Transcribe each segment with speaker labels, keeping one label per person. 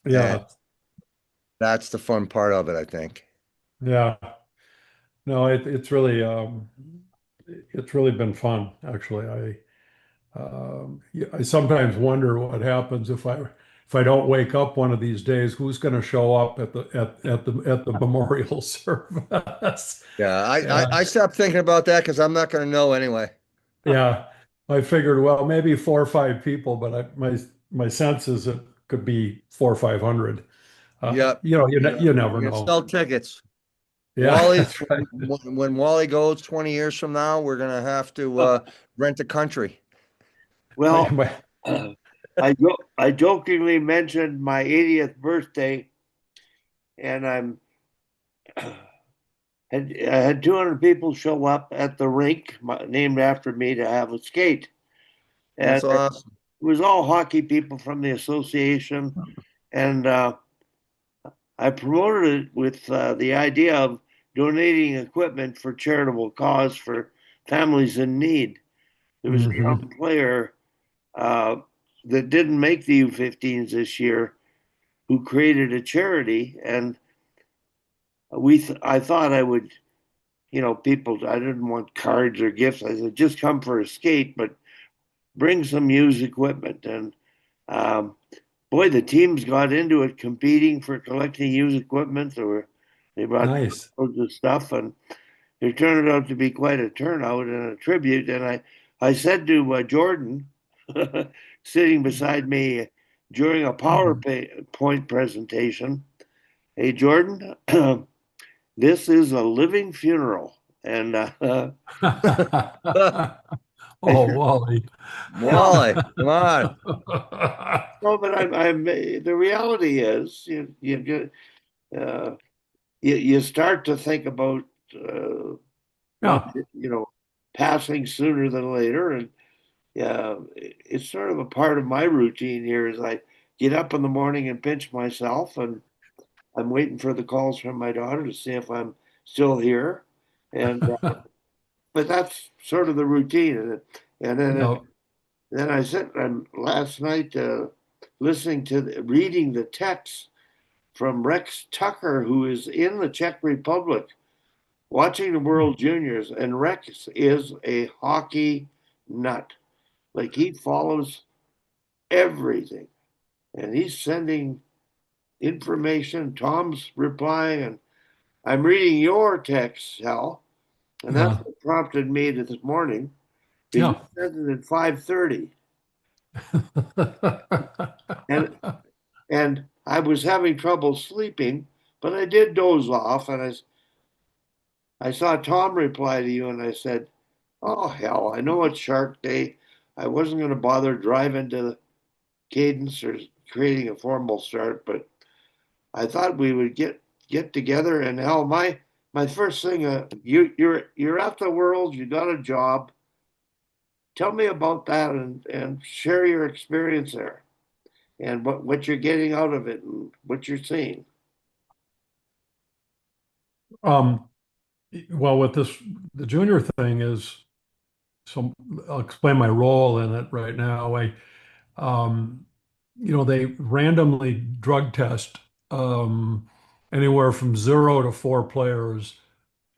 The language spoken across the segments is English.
Speaker 1: And
Speaker 2: Yeah.
Speaker 1: that's the fun part of it, I think.
Speaker 2: Yeah. No, it's really been fun, actually. Yeah, I sometimes wonder what happens if I don't wake up one of these days, who's going to show up at the memorial service?
Speaker 1: Yeah,
Speaker 2: And
Speaker 1: I stopped thinking about that because I'm not going to know anyway.
Speaker 2: yeah, I figured, well, maybe four or five people, but my sense is it could be four or 500.
Speaker 1: Yep. Yeah.
Speaker 2: You
Speaker 1: We
Speaker 2: never
Speaker 1: can
Speaker 2: know.
Speaker 1: sell tickets.
Speaker 2: Yeah,
Speaker 1: Wally,
Speaker 2: that's right.
Speaker 1: when Wally goes 20 years from now, we're going to have to rent a country.
Speaker 2: My,
Speaker 3: Well,
Speaker 2: my,
Speaker 3: I jokingly mentioned my 80th birthday, and I had 200 people show up at the rink named after me to have a skate, and
Speaker 1: That's
Speaker 3: it
Speaker 1: awesome.
Speaker 3: was all hockey people from the association, and I promoted it with the idea of donating equipment for charitable cause for families in need. There was a
Speaker 2: Mhm.
Speaker 3: young player uh, that didn't make the U15s this year who created a charity, and I thought I would, people. I didn't want cards or gifts. I said just come for a skate, but bring some used equipment. And um, boy, the teams got into it, competing for collecting used equipment. They brought
Speaker 2: Nice.
Speaker 3: loads of stuff, and it turned out to be quite a turnout and a tribute. And I said to Jordan, sitting beside me during a PowerPoint presentation, "Hey, Jordan, this is a living funeral." And
Speaker 2: Oh, Wally.
Speaker 3: well,
Speaker 1: Wally, come on.
Speaker 3: no, but the reality is uh, you start to think about one,
Speaker 2: Yeah.
Speaker 3: passing sooner than later, and it's sort of a part of my routine here. Is I get up in the morning and pinch myself, and I'm waiting for the calls from my daughter to see if I'm still here, and but that's sort of the routine, and
Speaker 2: Yeah.
Speaker 3: then I sit and last night listening to reading the text from Rex Tucker, who is in the Czech Republic watching the World Juniors, and Rex is a hockey nut. Like he follows everything, and he's sending information. Tom's replying, and I'm reading your text, Hal, and that's
Speaker 2: Yeah.
Speaker 3: what prompted me this morning because you
Speaker 2: Yeah.
Speaker 3: sent it at 5:30, and I was having trouble sleeping, but I did doze off, and I saw Tom reply to you, and I said, "Oh hell, I know it's Shark Day. I wasn't going to bother driving to the Cadence or creating a formal start, but I thought we would get together." And hell, my first thing, you're at the World, you got a job. Tell me about that and share your experience there and what you're getting out of it and what you're seeing.
Speaker 2: Um, well, the junior thing is, so I'll explain my role in it right now. Um, they randomly drug test um, anywhere from 0 to 4 players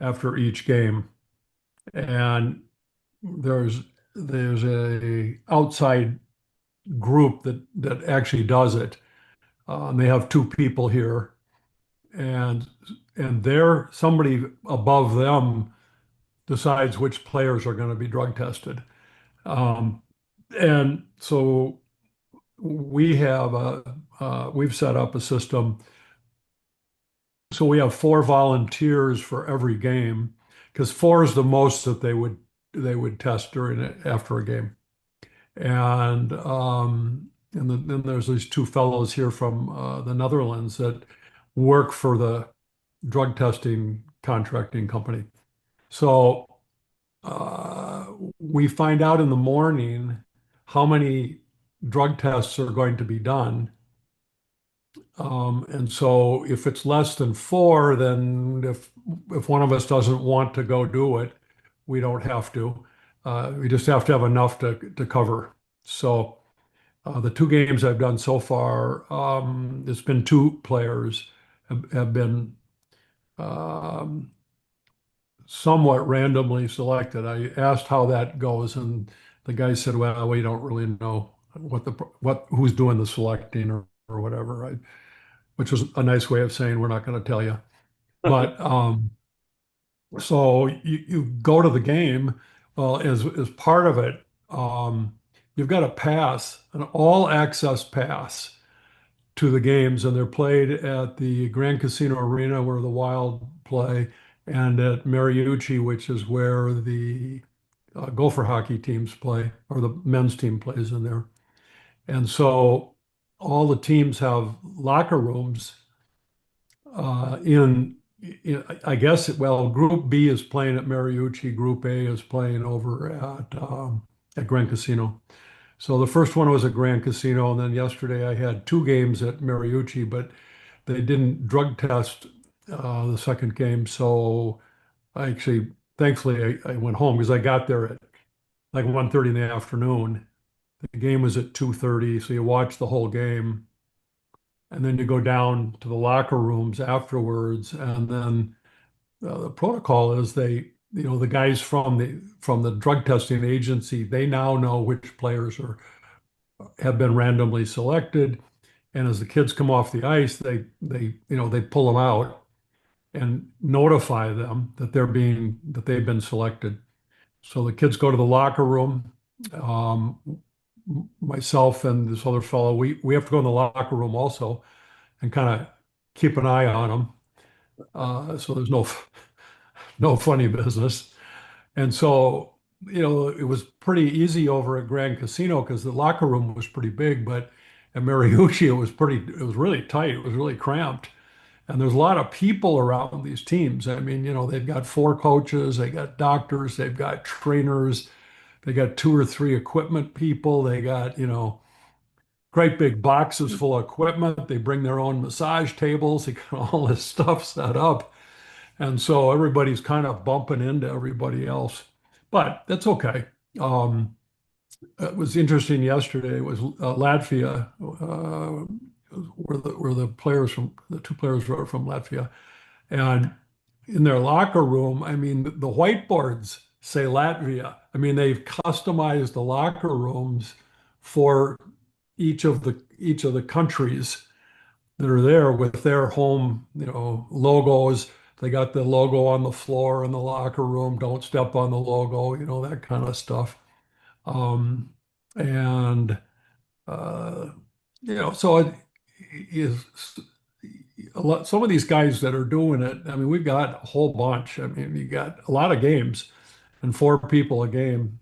Speaker 2: after each game, and there's a outside group that actually does it. And they have two people here, and somebody above them decides which players are going to be drug tested. Um, and so we've set up a system. So we have 4 volunteers for every game because 4 is the most that they would test after a game. And then there's these two fellows here from the Netherlands that work for the drug testing contracting company. So we find out in the morning how many drug tests are going to be done. And so if it's less than 4, then if one of us doesn't want to go do it, we don't have to. We just have to have enough to cover. So The two games I've done so far, it's been two players have been um, somewhat randomly selected. I asked how that goes, and the guy said, "Well, we don't really know what who's doing the selecting or whatever," which was a nice way of saying we're not going to tell you. But so you go to the game. Well, as part of it, you've got a pass, an all access pass to the games, and they're played at the Grand Casino Arena where the Wild play, and at Mariucci, which is where the Gopher hockey teams play, or the men's team plays in there. And so all the teams have locker rooms I guess, well, Group B is playing at Mariucci, Group A is playing over at Grand Casino. So the first one was at Grand Casino, and then yesterday I had two games at Mariucci, but they didn't drug test the second game. So I actually, thankfully, I went home because I got there at like 1:30 in the afternoon. The game was at 2:30, so you watch the whole game, and then you go down to the locker rooms afterwards, and then the protocol is the guys from the drug testing agency, they now know which players have been randomly selected, and as the kids come off the ice, they pull them out and notify them that they've been selected. So the kids go to the locker room. Um, Myself and this other fellow, we have to go in the locker room also and kind of keep an eye on them. So there's no funny business. And so, it was pretty easy over at Grand Casino because the locker room was pretty big, but at Mariucci, it was really tight. It was really cramped. And there's a lot of people around these teams. I mean, they've got four coaches, they got doctors, they've got trainers, they got two or three equipment people, they got, great big boxes full of equipment. They bring their own massage tables. They got all this stuff set up. And so everybody's kind of bumping into everybody else. But that's okay. It was interesting yesterday. It was Latvia, where the two players were from Latvia. And in their locker room, I mean, the whiteboards say Latvia. I mean, they've customized the locker rooms for each of the countries that are there with their home, logos. They got the logo on the floor in the locker room. Don't step on the logo, that kind of stuff. And uh, so it is a lot. Some of these guys that are doing it, I mean, we've got a whole bunch. I mean, you got a lot of games and four people a game.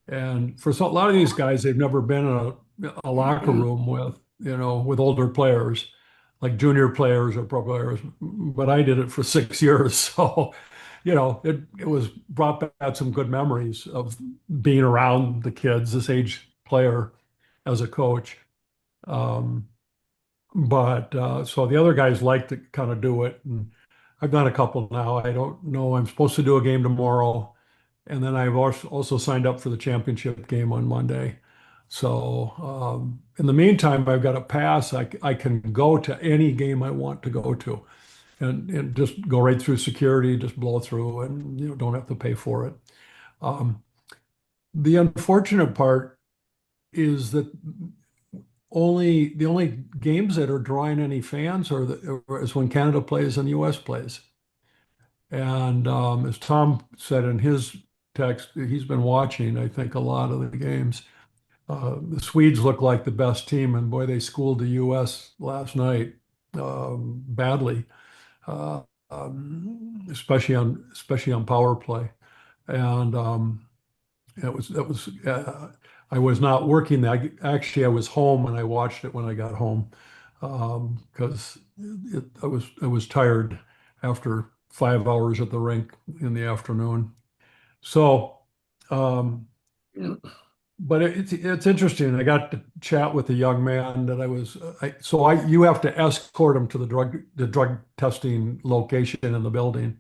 Speaker 2: And for a lot of these guys, they've never been in a locker room with older players, like junior players or pro players. But I did it for 6 years. So, it was brought back some good memories of being around the kids, this age player as a coach. Um, but so the other guys like to kind of do it. And I've done a couple now. I don't know. I'm supposed to do a game tomorrow. And then I've also signed up for the championship game on Monday. So in the meantime, I've got a pass. I can go to any game I want to go to and just go right through security, just blow through and don't have to pay for it. Um, the unfortunate part is that the only games that are drawing any fans is when Canada plays and the US plays. And as Tom said in his text, he's been watching, I think, a lot of the games. The Swedes look like the best team, and boy, they schooled the U.S. last night badly, uh, especially on power play. And I was not working. Actually, I was home and I watched it when I got home because I was tired after 5 hours at the rink in the afternoon. So, but it's interesting. I got to chat with a young man that you have to escort him to the drug testing location in the building.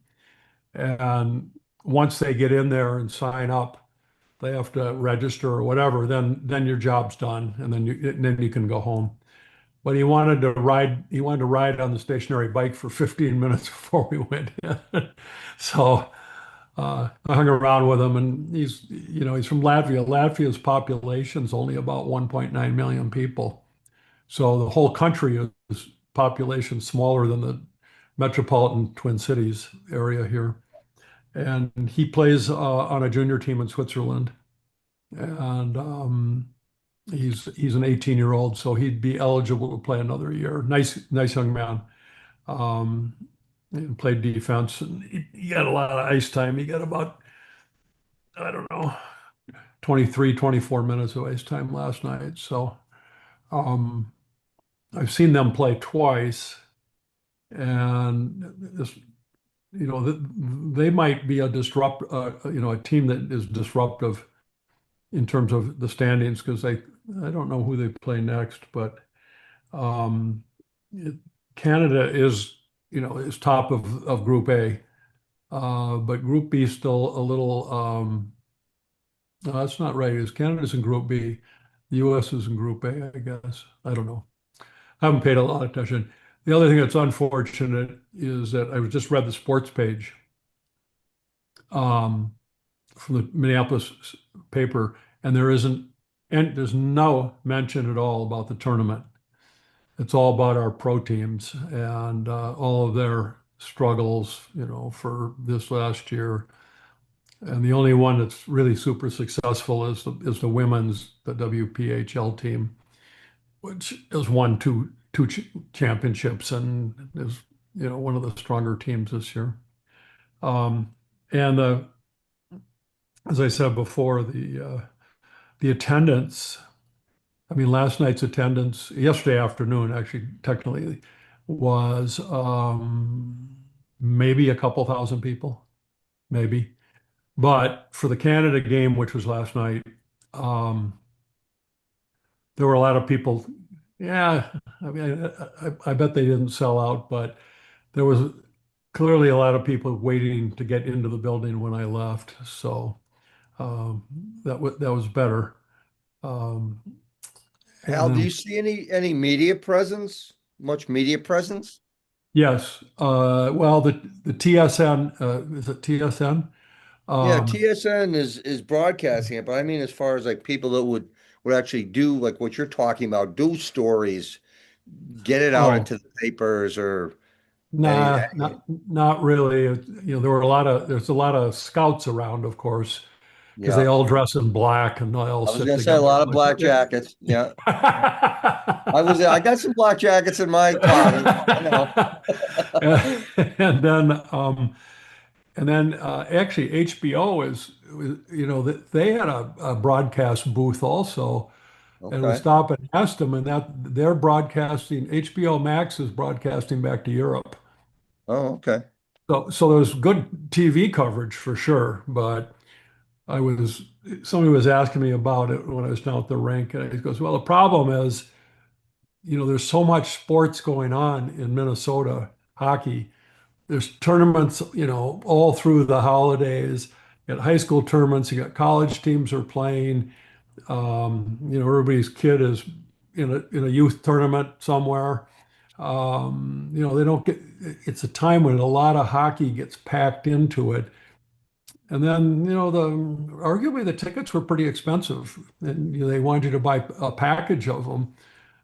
Speaker 2: And once they get in there and sign up, they have to register or whatever, then your job's done, and then you can go home. But he wanted to ride on the stationary bike for 15 minutes before we went in. So I hung around with him, and he's from Latvia. Latvia's population is only about 1.9 million people. So the whole country is population smaller than the metropolitan Twin Cities area here. And he plays on a junior team in Switzerland. And he's an 18-year-old, so he'd be eligible to play another year. Nice young man. Um, and played defense, and he got a lot of ice time. He got about, I don't know, 23, 24 minutes of ice time last night. So um, I've seen them play twice, and they might be a team that is disruptive in terms of the standings, because I don't know who they play next, but um, Canada is top of Group A, but Group B is still a little. No, that's not right. Canada's in Group B, the U.S. is in Group A, I guess. I don't know. I haven't paid a lot of attention. The other thing that's unfortunate is that I just read the sports page um, from the Minneapolis paper, and there's no mention at all about the tournament. It's all about our pro teams and all of their struggles, for this last year. And the only one that's really super successful is the the WPHL team, which has won two championships and is one of the stronger teams this year. Um, and as I said before, the attendance. I mean, last night's attendance, yesterday afternoon, actually, technically, was maybe a couple thousand people, maybe. But for the Canada game, which was last night, um, there were a lot of people. Yeah, I mean, I bet they didn't sell out, but there was clearly a lot of people waiting to get into the building when I left. So um, that was better. Um, and
Speaker 1: Hal, do
Speaker 2: then
Speaker 1: you see any media presence? Much media presence?
Speaker 2: Yes. Well, the TSN, is it TSN?
Speaker 1: Yeah,
Speaker 2: Um,
Speaker 1: TSN is broadcasting it, but I mean, as far as like people that would actually do like what you're talking about, do stories, get it out
Speaker 2: oh,
Speaker 1: into the papers or any.
Speaker 2: nah, not really. There's a lot of scouts around, of course, because they
Speaker 1: Yeah,
Speaker 2: all dress in black and they all
Speaker 1: I was
Speaker 2: sit
Speaker 1: gonna say a
Speaker 2: together.
Speaker 1: lot of black jackets. Yeah, I got some black jackets in my closet. I know.
Speaker 2: And then actually HBO they had a broadcast booth also. And we
Speaker 1: Okay.
Speaker 2: stopped and asked them, and that they're broadcasting, HBO Max is broadcasting back to Europe.
Speaker 1: Oh, okay.
Speaker 2: So there's good TV coverage for sure, but somebody was asking me about it when I was down at the rink, and he goes, well, the problem is, there's so much sports going on in Minnesota, hockey. There's tournaments, all through the holidays. You got high school tournaments, you got college teams are playing. Everybody's kid is in a youth tournament somewhere. They don't get. It's a time when a lot of hockey gets packed into it, and then arguably the tickets were pretty expensive, and they wanted you to buy a package of them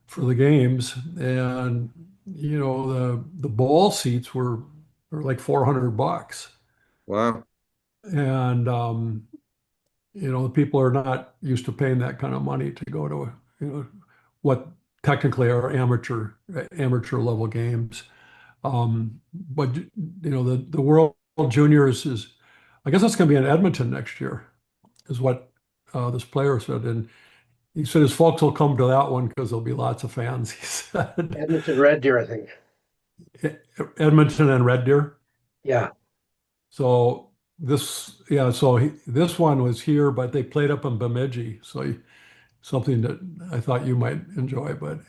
Speaker 2: for the games, and the bowl seats were like $400,
Speaker 1: Wow.
Speaker 2: and the people are not used to paying that kind of money to go to what technically are amateur level games. But the World Juniors is, I guess that's going to be in Edmonton next year, is what this player said, and he said his folks will come to that one because there'll be lots of fans. He said
Speaker 4: Edmonton Red Deer, I think.
Speaker 2: Edmonton and Red Deer.
Speaker 4: Yeah.
Speaker 2: So this one was here, but they played up in Bemidji, so something that I thought you might enjoy. But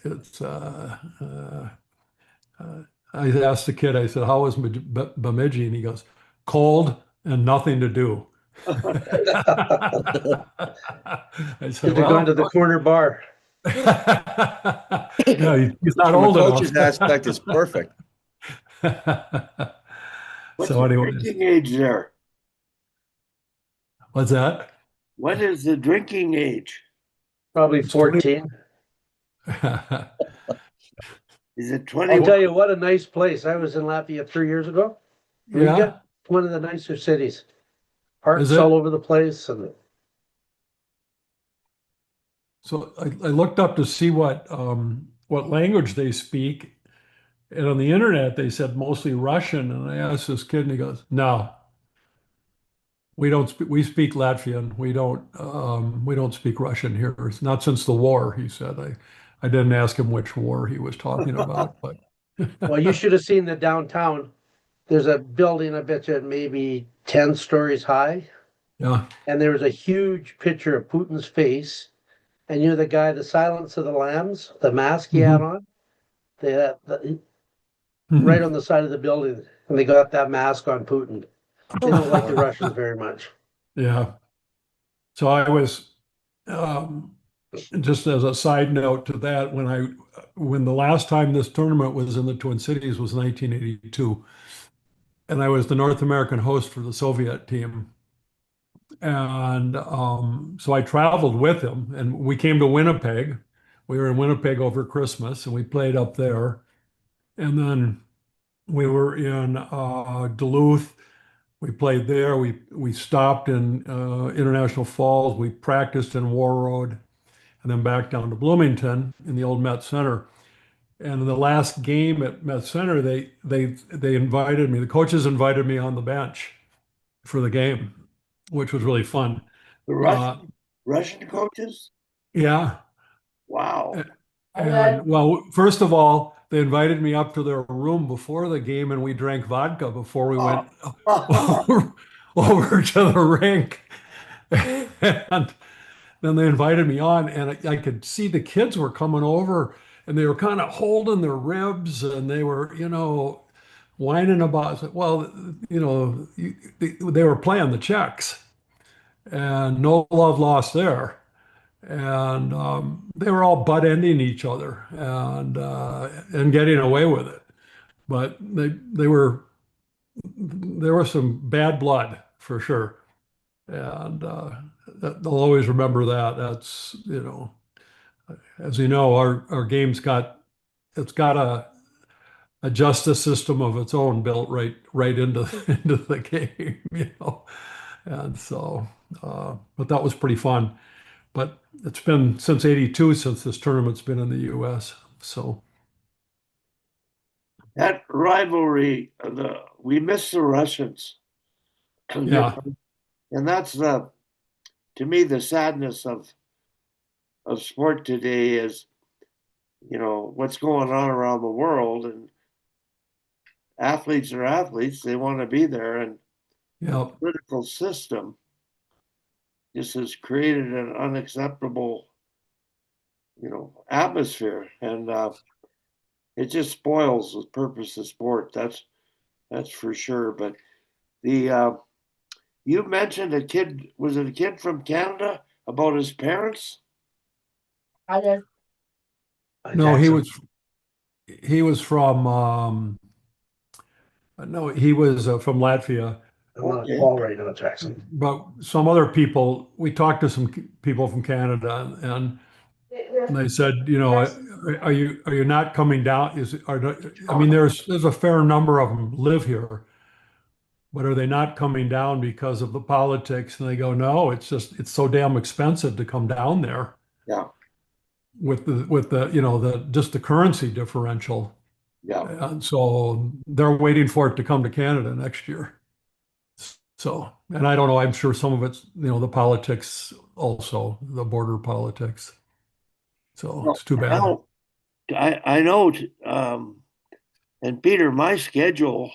Speaker 2: I asked the kid, I said, "How was Bemidji?" And he goes, "Cold and nothing to do." I said,
Speaker 4: Should have gone to the corner bar.
Speaker 2: yeah, he's not
Speaker 1: From a
Speaker 2: old enough.
Speaker 1: coach's aspect, it's perfect.
Speaker 3: What's
Speaker 2: So
Speaker 3: the
Speaker 2: anyways,
Speaker 3: drinking age there?
Speaker 2: what's that?
Speaker 3: What is the drinking age?
Speaker 4: Probably
Speaker 2: It's 20.
Speaker 4: 14.
Speaker 3: Is it
Speaker 4: I'll
Speaker 3: 21?
Speaker 4: tell you what a nice place. I was in Latvia 3 years ago.
Speaker 2: Yeah,
Speaker 4: Riga, one of the nicer cities.
Speaker 2: is
Speaker 4: Parks
Speaker 2: it?
Speaker 4: all over the place. And
Speaker 2: So I looked up to see what language they speak, and on the internet they said mostly Russian. And I asked this kid, and he goes, "No, we don't speak. We speak Latvian. We don't speak Russian here. It's not since the war," he said. I didn't ask him which war he was talking about, but
Speaker 4: well, you should have seen the downtown. There's a building, I bet you, maybe 10 stories high.
Speaker 2: yeah.
Speaker 4: And there was a huge picture of Putin's face. And you know the guy, the Silence of the Lambs, the mask he had
Speaker 2: Mhm.
Speaker 4: on? Right on the side of the building. And they got that mask on Putin. They don't like the Russians very much.
Speaker 2: Yeah. So I was um, just as a side note to that, when the last time this tournament was in the Twin Cities was 1982, and I was the North American host for the Soviet team. And so I traveled with him, and we came to Winnipeg. We were in Winnipeg over Christmas, and we played up there. And then we were in Duluth. We played there. We stopped in International Falls. We practiced in Warroad, and then back down to Bloomington in the old Met Center. And in the last game at Met Center, they invited me. The coaches invited me on the bench for the game, which was really fun.
Speaker 3: The
Speaker 2: Uh,
Speaker 3: Russian coaches?
Speaker 2: yeah,
Speaker 3: Wow.
Speaker 2: and well, first of all, they invited me up to their room before the game, and we drank vodka before we went over to the rink. And then they invited me on, and I could see the kids were coming over, and they were kind of holding their ribs, and they were, whining about. Well, they were playing the Czechs, and no love lost there, and they were all butt ending each other and getting away with it. But they were there was some bad blood for sure, and they'll always remember that. That's as you know, our game's got a justice system of its own built right into into the game. And so, but that was pretty fun. But it's been since '82 since this tournament's been in the U.S. So
Speaker 3: That rivalry, we miss the Russians.
Speaker 2: yeah,
Speaker 3: And that's to me the sadness of sport today is, what's going on around the world, and athletes are athletes, they want to be there, and
Speaker 2: yeah,
Speaker 3: the political system just has created an unacceptable, atmosphere, and it just spoils the purpose of sport. That's for sure. But the you mentioned a kid. Was it a kid from Canada about his parents?
Speaker 2: no, he
Speaker 4: Jackson.
Speaker 2: was he was from no, he was from Latvia.
Speaker 4: I'm on a
Speaker 3: Okay.
Speaker 4: call right now, Jackson.
Speaker 2: But some other people, we talked to some people from Canada, and they said, are you not coming down? I mean, there's a fair number of them live here, but are they not coming down because of the politics? And they go, no, it's so damn expensive to come down there
Speaker 3: Yeah,
Speaker 2: with the the just the currency differential.
Speaker 3: yeah.
Speaker 2: And so they're waiting for it to come to Canada next year. So, and I don't know, I'm sure some of it's, the politics also, the border politics. So
Speaker 3: Well,
Speaker 2: it's too bad.
Speaker 3: Hal, I know, and Peter, my schedule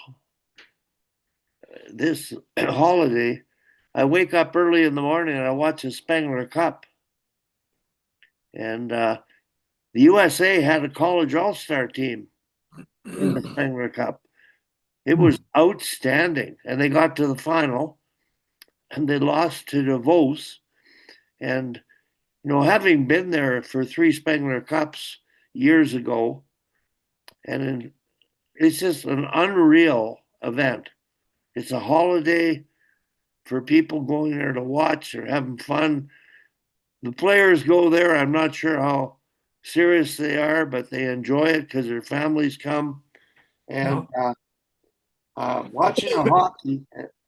Speaker 3: this holiday, I wake up early in the morning and I watch the Spengler Cup. And the USA had a college all-star team in the Spengler Cup. It was outstanding. And they got to the final. and they lost to DeVos. And, having been there for 3 Spengler Cups years ago, and it's just an unreal event. It's a holiday for people going there to watch or having fun. The players go there. I'm not sure how serious they are, but they enjoy it because their families come. And watching the hockey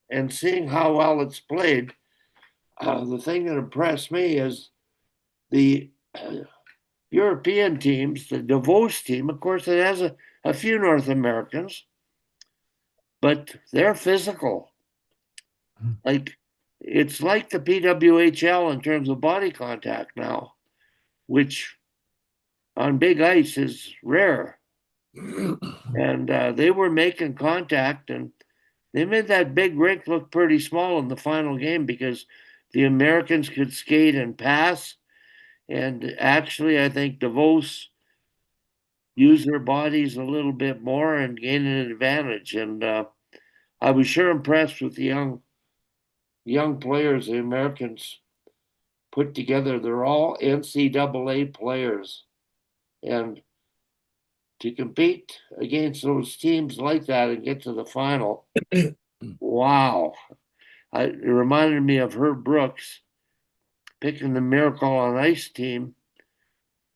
Speaker 3: and seeing how well it's played, the thing that impressed me is the European teams, the DeVos team. Of course, it has a few North Americans, but they're physical. Like it's like the PWHL in terms of body contact now, which on big ice is rare. And they were making contact, and they made that big rink look pretty small in the final game because the Americans could skate and pass. And actually, I think DeVos used their bodies a little bit more and gained an advantage. And I was sure impressed with the young players the Americans put together. They're all NCAA players. And to compete against those teams like that and get to the final, wow. It reminded me of Herb Brooks picking the Miracle on Ice team.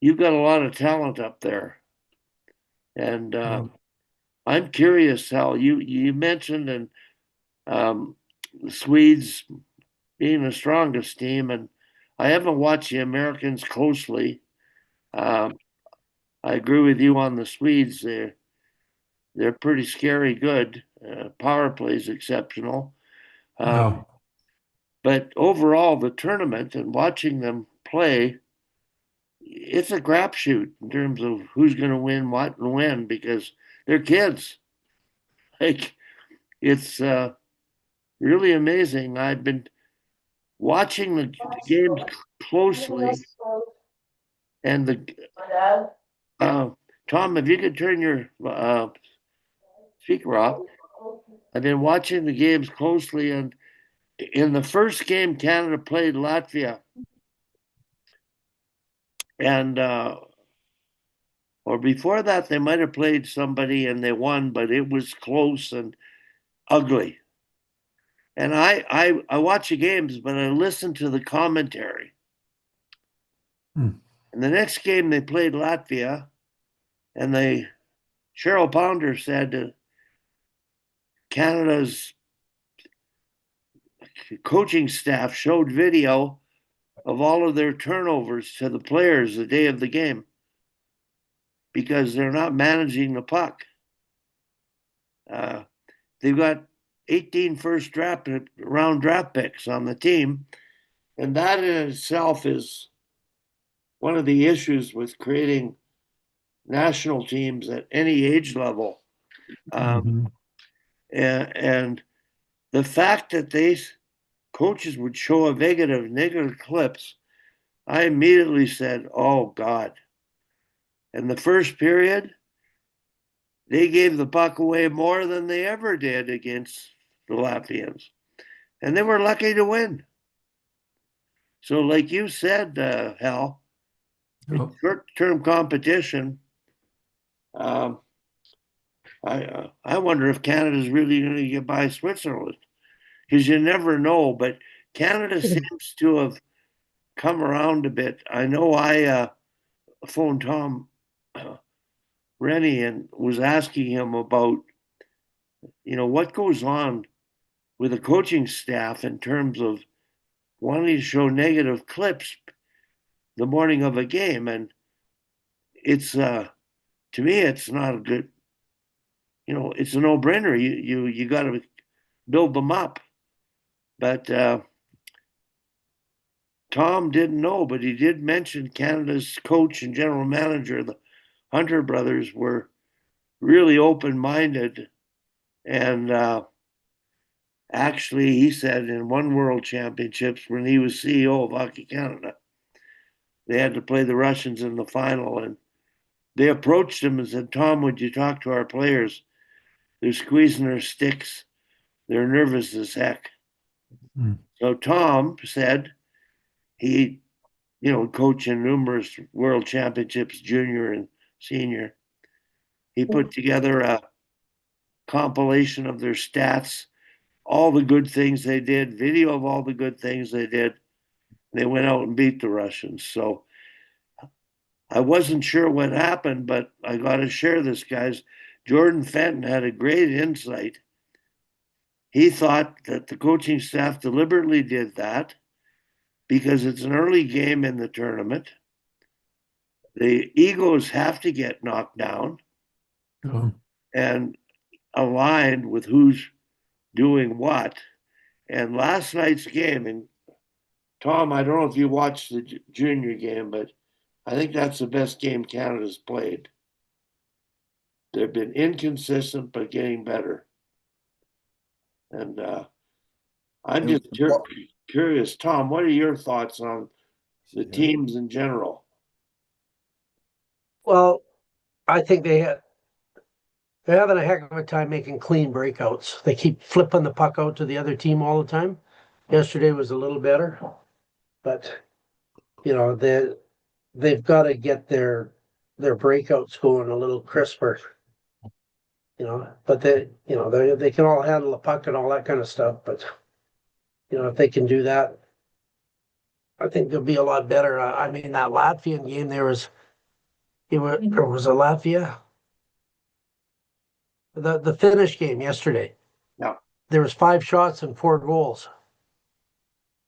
Speaker 3: You've got a lot of talent up there. And I'm curious how you mentioned and the Swedes being the strongest team, and I haven't watched the Americans closely. I agree with you on the Swedes. They're pretty scary good. Power play is exceptional. But overall, the tournament and watching them play, it's a crapshoot in terms of who's going to win what and when because they're kids. Like it's really amazing. I've been watching the games closely, and Tom, if you could turn your speaker off. I've been watching the games closely, and in the first game, Canada played Latvia, and or before that, they might have played somebody and they won, but it was close and ugly. And I watch the games, but I listen to the commentary. And the next game they played Latvia, and Cheryl Pounder said Canada's coaching staff showed video of all of their turnovers to the players the day of the game because they're not managing the puck. They've got 18 first round draft picks on the team, and that in itself is one of the issues with creating national teams at any age level. And the fact that these coaches would show a negative clips, I immediately said, oh God. In the first period, they gave the puck away more than they ever did against the Latvians. And they were lucky to win. So like you said, Hal, short-term competition, I wonder if Canada's really going to get by Switzerland because you never know. But Canada seems to have come around a bit. I know I phoned Tom Rennie and was asking him about, what goes on with the coaching staff in terms of wanting to show negative clips the morning of a game. And it's, to me, it's not a good, it's a no-brainer. You got to build them up. But Tom didn't know, but he did mention Canada's coach and general manager, the Hunter brothers, were really open-minded. And actually, he said in one World Championships when he was CEO of Hockey Canada, they had to play the Russians in the final. And they approached him and said, Tom, would you talk to our players? They're squeezing their sticks. They're nervous as heck. So So Tom said he, coaching numerous world championships, junior and senior. He put together a compilation of their stats, all the good things they did, video of all the good things they did. They went out and beat the Russians. So I wasn't sure what happened, but I got to share this, guys. Jordan Fenton had a great insight. He thought that the coaching staff deliberately did that because it's an early game in the tournament. The egos have to get knocked down and aligned with who's doing what. And last night's game, and Tom, I don't know if you watched the junior game, but I think that's the best game Canada's played. They've been inconsistent, but getting better. And I'm just curious, Tom, what are your thoughts on the teams in general?
Speaker 4: Well, I think they're having a heck of a time making clean breakouts. They keep flipping the puck out to the other team all the time. Yesterday was a little better, but they've got to get their breakouts going a little crisper. But they can all handle the puck and all that kind of stuff. But if they can do that, I think they'll be a lot better. I mean, that Latvian game, there was a Latvia. The Finnish game yesterday.
Speaker 3: Yeah.
Speaker 4: There was 5 shots and 4 goals.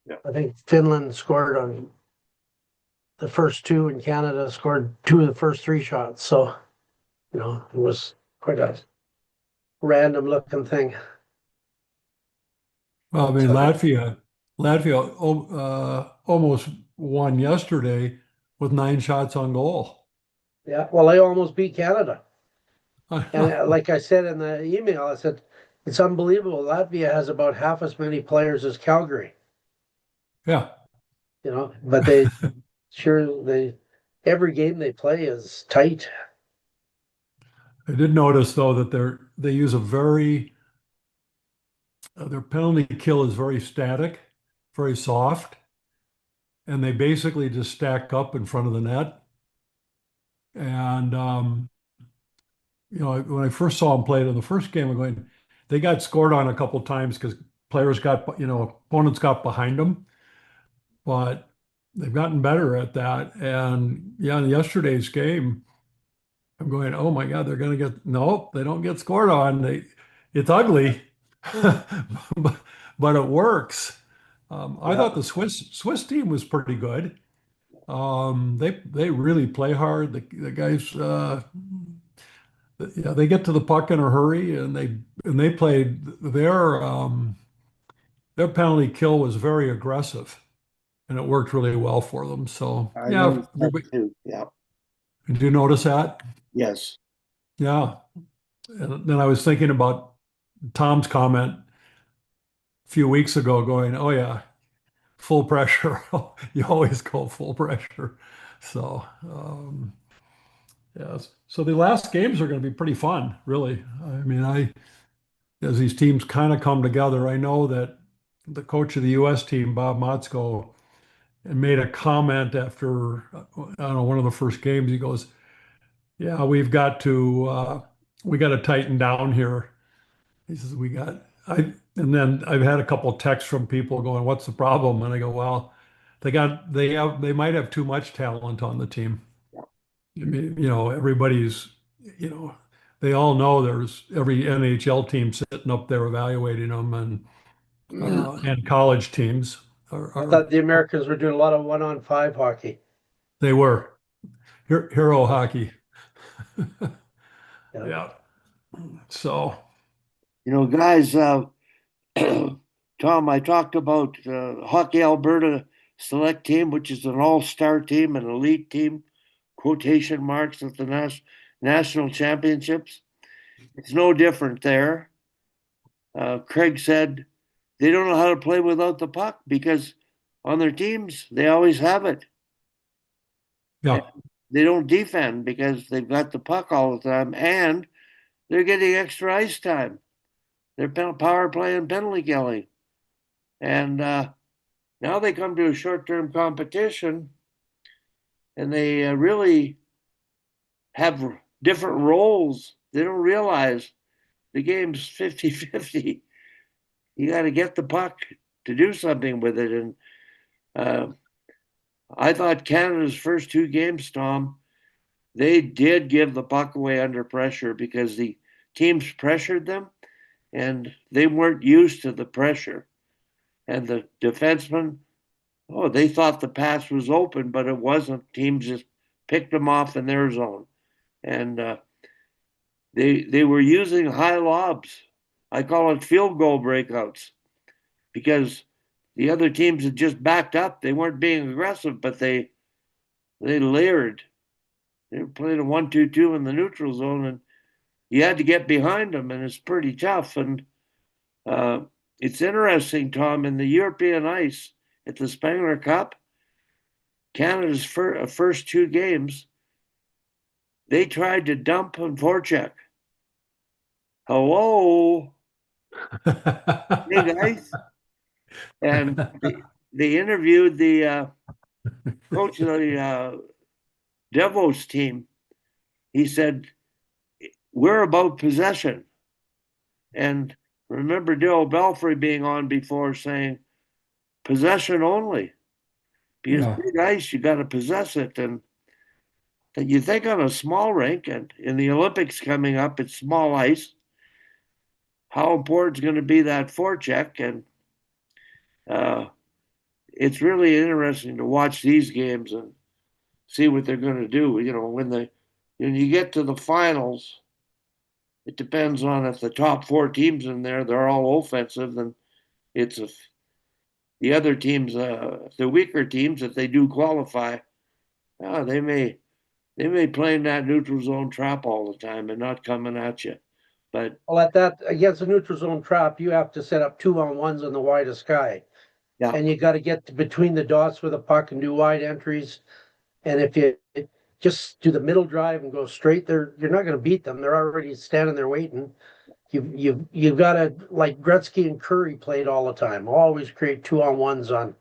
Speaker 3: Yeah.
Speaker 4: I think Finland scored on the first 2 and Canada scored 2 of the first 3 shots. So, it was quite a random looking thing.
Speaker 2: Well, I mean, Latvia almost won yesterday with 9 shots on goal.
Speaker 4: Yeah, well, they almost beat Canada. And like I said in the email, I said, it's unbelievable. Latvia has about half as many players as Calgary.
Speaker 2: Yeah.
Speaker 4: But every game they play is tight.
Speaker 2: I did notice though that they use their penalty kill is very static, very soft, and they basically just stack up in front of the net. And when I first saw them play it in the first game, they got scored on a couple times because opponents got behind them, but they've gotten better at that. And yeah, in yesterday's game, I'm going, oh my God, they're going to nope, they don't get scored on. It's ugly, but it works. I thought the Swiss team was pretty good. They really play hard. The guys, they get to the puck in a hurry, and they played their penalty kill was very aggressive, and it worked really well for them. So
Speaker 3: I noticed that too. Yeah.
Speaker 2: Did you notice that?
Speaker 3: Yes.
Speaker 2: Yeah. And then I was thinking about Tom's comment a few weeks ago, going, "Oh yeah, full pressure. You always go full pressure." So yes. So the last games are going to be pretty fun, really. I mean, as these teams kind of come together, I know that the coach of the U.S. team, Bob Motzko, made a comment after I don't know one of the first games. He goes, "Yeah, we got to tighten down here." He says, and then I've had a couple of texts from people going, "What's the problem?" And I go, "Well, they might have too much talent on the team. I mean, everybody's, they all know there's every NHL team sitting up there evaluating them, and college teams
Speaker 4: I thought the Americans were doing a lot of 1-on-5 hockey.
Speaker 2: they were hero hockey." Yeah. So,
Speaker 3: guys, Tom, I talked about Hockey Alberta select team, which is an all-star team, an elite team, quotation marks at the national championships. It's no different there. Craig said they don't know how to play without the puck because on their teams, they always have it.
Speaker 2: yeah.
Speaker 3: And they don't defend because they've got the puck all the time and they're getting extra ice time. They're power play and penalty killing. And Now they come to a short-term competition and they really have different roles. They don't realize the game's 50-50. You got to get the puck to do something with it. And I thought Canada's first two games, Tom, they did give the puck away under pressure because the teams pressured them and they weren't used to the pressure. And the defensemen, oh, they thought the pass was open, but it wasn't. Teams just picked them off in their zone. And they were using high lobs. I call it field goal breakouts because the other teams had just backed up. They weren't being aggressive, but they layered. They were playing a 1-2-2 in the neutral zone, and you had to get behind them, and it's pretty tough. And it's interesting, Tom, in the European ice at the Spengler Cup, Canada's first two games, they tried to dump and forecheck. Hello, big ice. And they interviewed the coach of the Devos team. He said, we're about possession. And remember Daryl Belfry being on before saying possession only. Because
Speaker 2: Yeah.
Speaker 3: big ice, you got to possess it. And you think on a small rink, and in the Olympics coming up, it's small ice. How important is going to be that forecheck? And it's really interesting to watch these games and see what they're going to do. You know, when you get to the finals, it depends on if the top four teams in there, they're all offensive, then it's the other teams, the weaker teams, if they do qualify, they may play in that neutral zone trap all the time and not coming at you. But
Speaker 4: Well, at that, against a neutral zone trap, you have to set up 2-on-1s in the widest sky.
Speaker 3: yeah,
Speaker 4: And you got to get between the dots with a puck and do wide entries. And if you just do the middle drive and go straight there, you're not going to beat them. They're already standing there waiting. You've got to, like Gretzky and Curry played all the time. Always create 2-on-1s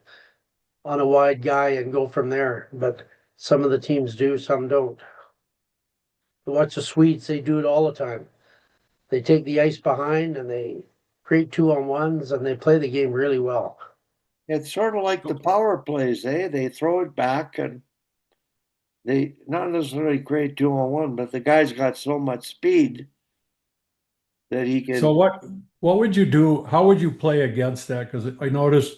Speaker 4: on a wide guy and go from there. But some of the teams do, some don't. Watch the Swedes; they do it all the time. They take the ice behind and they create 2-on-1s and they play the game really well.
Speaker 3: it's sort of like the power plays, eh? They throw it back and they not necessarily create 2-on-1, but the guy's got so much speed that he can.
Speaker 2: So what would you do? How would you play against that? Because I noticed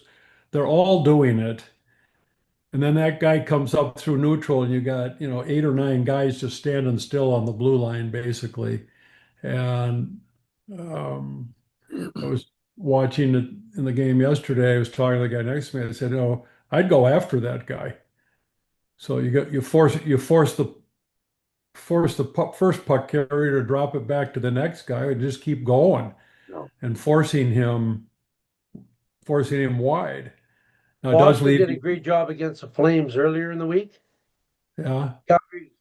Speaker 2: they're all doing it. And then that guy comes up through neutral and you got, 8 or 9 guys just standing still on the blue line, basically. And I was watching it in the game yesterday. I was talking to the guy next to me. I said, I'd go after that guy. So you force the first puck carrier to drop it back to the next guy and just keep going
Speaker 3: No.
Speaker 2: and forcing him wide. Now it does
Speaker 4: Boston
Speaker 2: lead,
Speaker 4: did a great job against the Flames earlier in the week.
Speaker 2: yeah,
Speaker 4: Calgary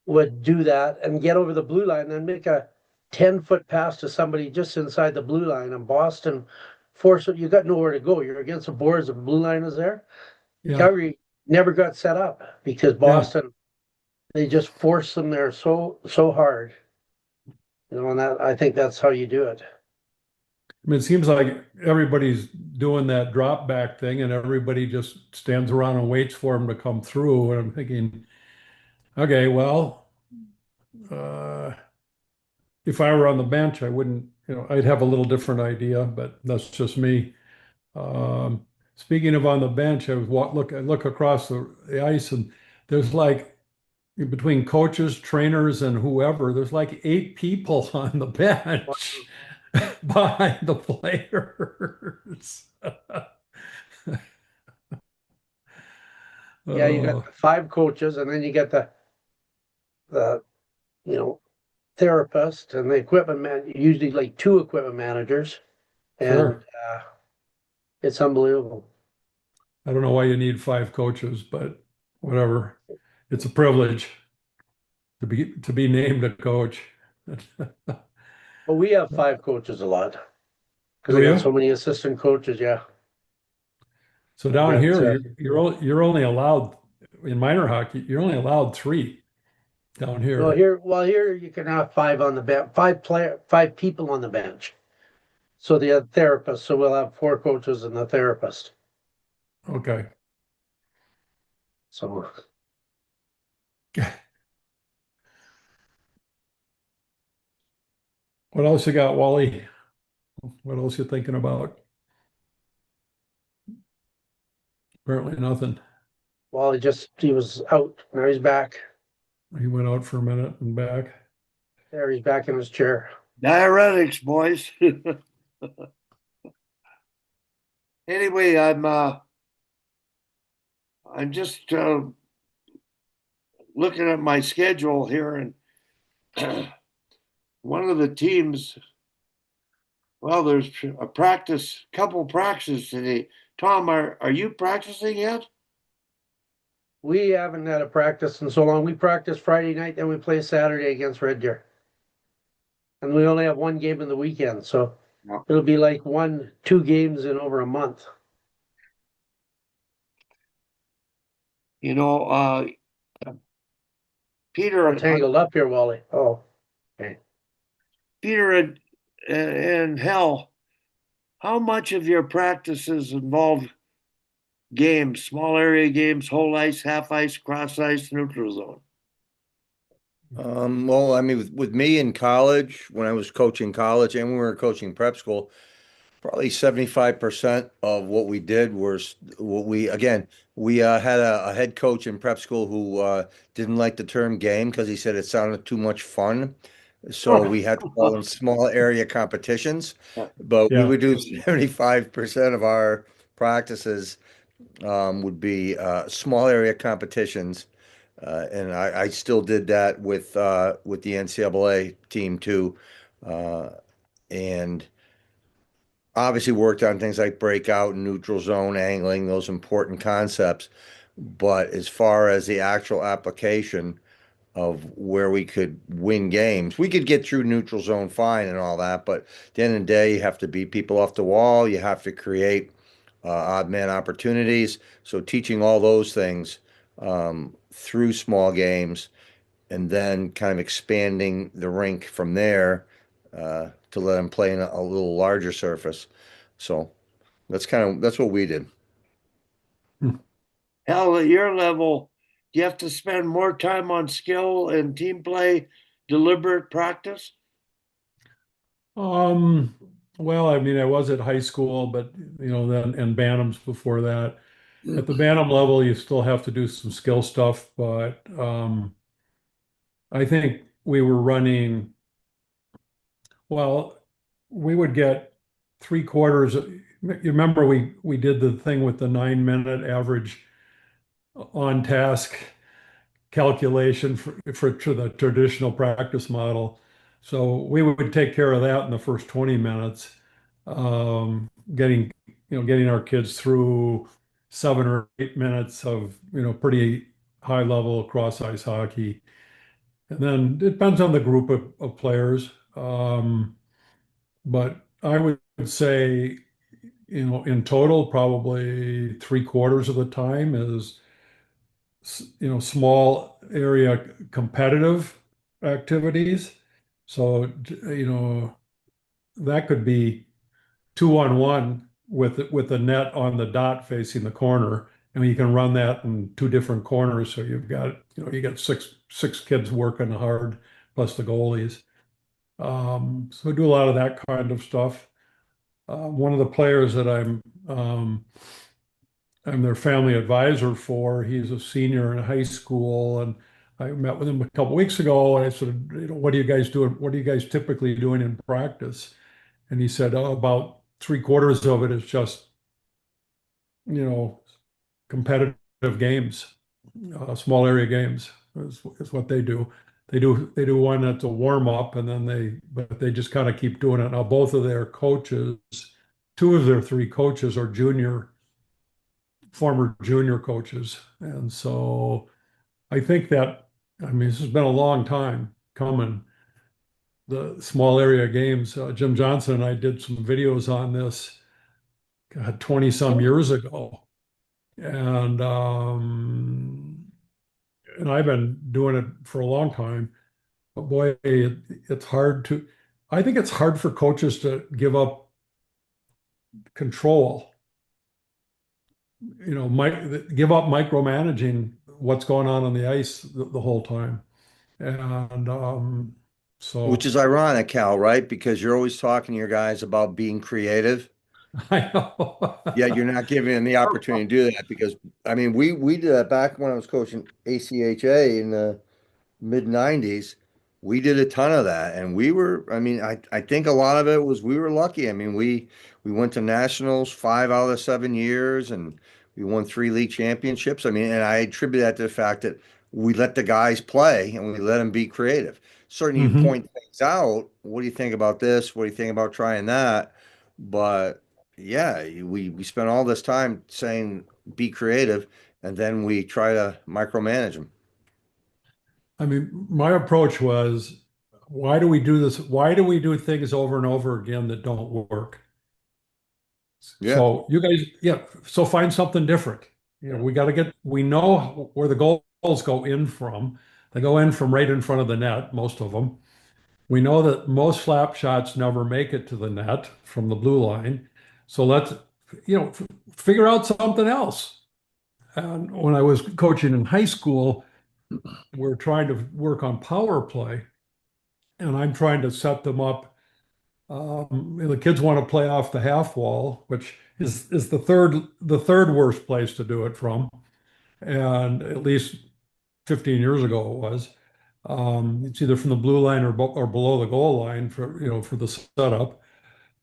Speaker 4: would do that and get over the blue line, then make a 10-foot pass to somebody just inside the blue line. And Boston force it. You got nowhere to go. You're against the boards. The blue line is there.
Speaker 2: yeah,
Speaker 4: Calgary never got set up because Boston, they just forced them there so hard. And that, I think that's how you do it.
Speaker 2: I mean, it seems like everybody's doing that drop back thing and everybody just stands around and waits for him to come through. And I'm thinking, okay, well, if I were on the bench, I wouldn't, I'd have a little different idea, but that's just me. Speaking of on the bench, I look across the ice and there's like between coaches, trainers, and whoever, there's like 8 people on the bench behind the players.
Speaker 4: Yeah, you
Speaker 2: Oh,
Speaker 4: got the 5 coaches, and then you get the therapist and the equipment man. Usually, like 2 equipment managers, and
Speaker 2: sure.
Speaker 4: it's unbelievable.
Speaker 2: I don't know why you need 5 coaches, but whatever. It's a privilege to be named a coach.
Speaker 4: But we have 5 coaches a lot because
Speaker 2: Do
Speaker 4: I
Speaker 2: you?
Speaker 4: got so many assistant coaches. Yeah,
Speaker 2: So down
Speaker 4: But,
Speaker 2: here, you're only allowed in minor hockey, you're only allowed three down
Speaker 4: no,
Speaker 2: here.
Speaker 4: here you can have five on the bench, five people on the bench. So the therapist, so we'll have four coaches and a therapist.
Speaker 2: Okay.
Speaker 4: So
Speaker 2: What else you got, Wally? What else you thinking about? Apparently nothing.
Speaker 4: well, he was out. Now he's back.
Speaker 2: He went out for a minute and back.
Speaker 4: There, he's back in his chair.
Speaker 3: Diuretics, boys. Anyway, I'm just looking at my schedule here, and one of the teams. Well, there's a couple practices today. Tom, are you practicing yet?
Speaker 4: We haven't had a practice in so long. We practice Friday night, then we play Saturday against Red Deer. And we only have one game in the weekend, so
Speaker 3: No.
Speaker 4: it'll be like 2 games in over a month.
Speaker 3: You know, Peter,
Speaker 4: We're tangled up here, Wally. Oh, okay.
Speaker 3: Peter and Hell, how much of your practices involve games, small area games, whole ice, half ice, cross ice, neutral zone?
Speaker 1: Well, I mean, with me in college, when I was coaching college and when we were coaching prep school, probably 75% of what we did was what we had a head coach in prep school who didn't like the term game because he said it sounded too much fun. So we had to call them small area competitions, but we
Speaker 2: Yeah.
Speaker 1: would do 75% of our practices would be small area competitions. And I still did that with the NCAA team too. Uh, and obviously worked on things like breakout, neutral zone, angling, those important concepts. But as far as the actual application of where we could win games, we could get through neutral zone fine and all that. But at the end of the day, you have to beat people off the wall. You have to create odd man opportunities. So teaching all those things through small games and then kind of expanding the rink from there to let them play in a little larger surface. So that's what we did.
Speaker 3: Hell, at your level, do you have to spend more time on skill and team play, deliberate practice?
Speaker 2: Um, well, I mean, I was at high school, but then and Bantams before that. At the Bantam level, you still have to do some skill stuff, but I think we were running, well, we would get 3/4. You remember we did the thing with the 9-minute average on task calculation for to the traditional practice model. So we would take care of that in the first 20 minutes, getting our kids through 7 or 8 minutes of pretty high level cross ice hockey. And then it depends on the group of players. But I would say, in total, probably 3/4 of the time is small area competitive activities. So, that could be 2-on-1 with the net on the dot facing the corner. And you can run that in two different corners. So you got six kids working hard plus the goalies. So we do a lot of that kind of stuff. One of the players that I'm their family advisor for. He's a senior in high school, and I met with him a couple weeks ago, and I said, "What are you guys doing? What are you guys typically doing in practice?" And he said, "Oh, about 3/4 of it is just, you know, competitive games, small area games is what they do. They do one that's a warm up, and then but they just kind of keep doing it. Now, both of their coaches, two of their three coaches are former junior coaches. And so I think that, I mean, this has been a long time coming, the small area games. Jim Johnson and I did some videos on this, God, 20 some years ago. And and I've been doing it for a long time. But boy, it's hard to. I think it's hard for coaches to give up control. Give up micromanaging what's going on the ice the whole time. And
Speaker 1: Which
Speaker 2: so
Speaker 1: is ironic, Cal, right? Because you're always talking to your guys about being creative,
Speaker 2: I know.
Speaker 1: yet you're not giving them the opportunity to do that. Because I mean, we did that back when I was coaching ACHA in the mid 90s. We did a ton of that, and we were, I mean, I think a lot of it was we were lucky. I mean, we went to nationals 5 out of the 7 years, and we won 3 league championships. I mean, and I attribute that to the fact that we let the guys play and we let them be creative. Certainly, you
Speaker 2: Mhm.
Speaker 1: point things out. What do you think about this? What do you think about trying that? But yeah, we spent all this time saying be creative, and then we try to micromanage them.
Speaker 2: I mean, my approach was, why do we do this? Why do we do things over and over again that don't work?
Speaker 1: Yeah.
Speaker 2: So you guys, yeah, so find something different. We know where the goals go in from. They go in from right in front of the net, most of them. We know that most slap shots never make it to the net from the blue line. So let's, figure out something else. And when I was coaching in high school, we're trying to work on power play, and I'm trying to set them up. The kids want to play off the half wall, which is the third worst place to do it from, and at least 15 years ago it was. It's either from the blue line or below the goal line for the setup.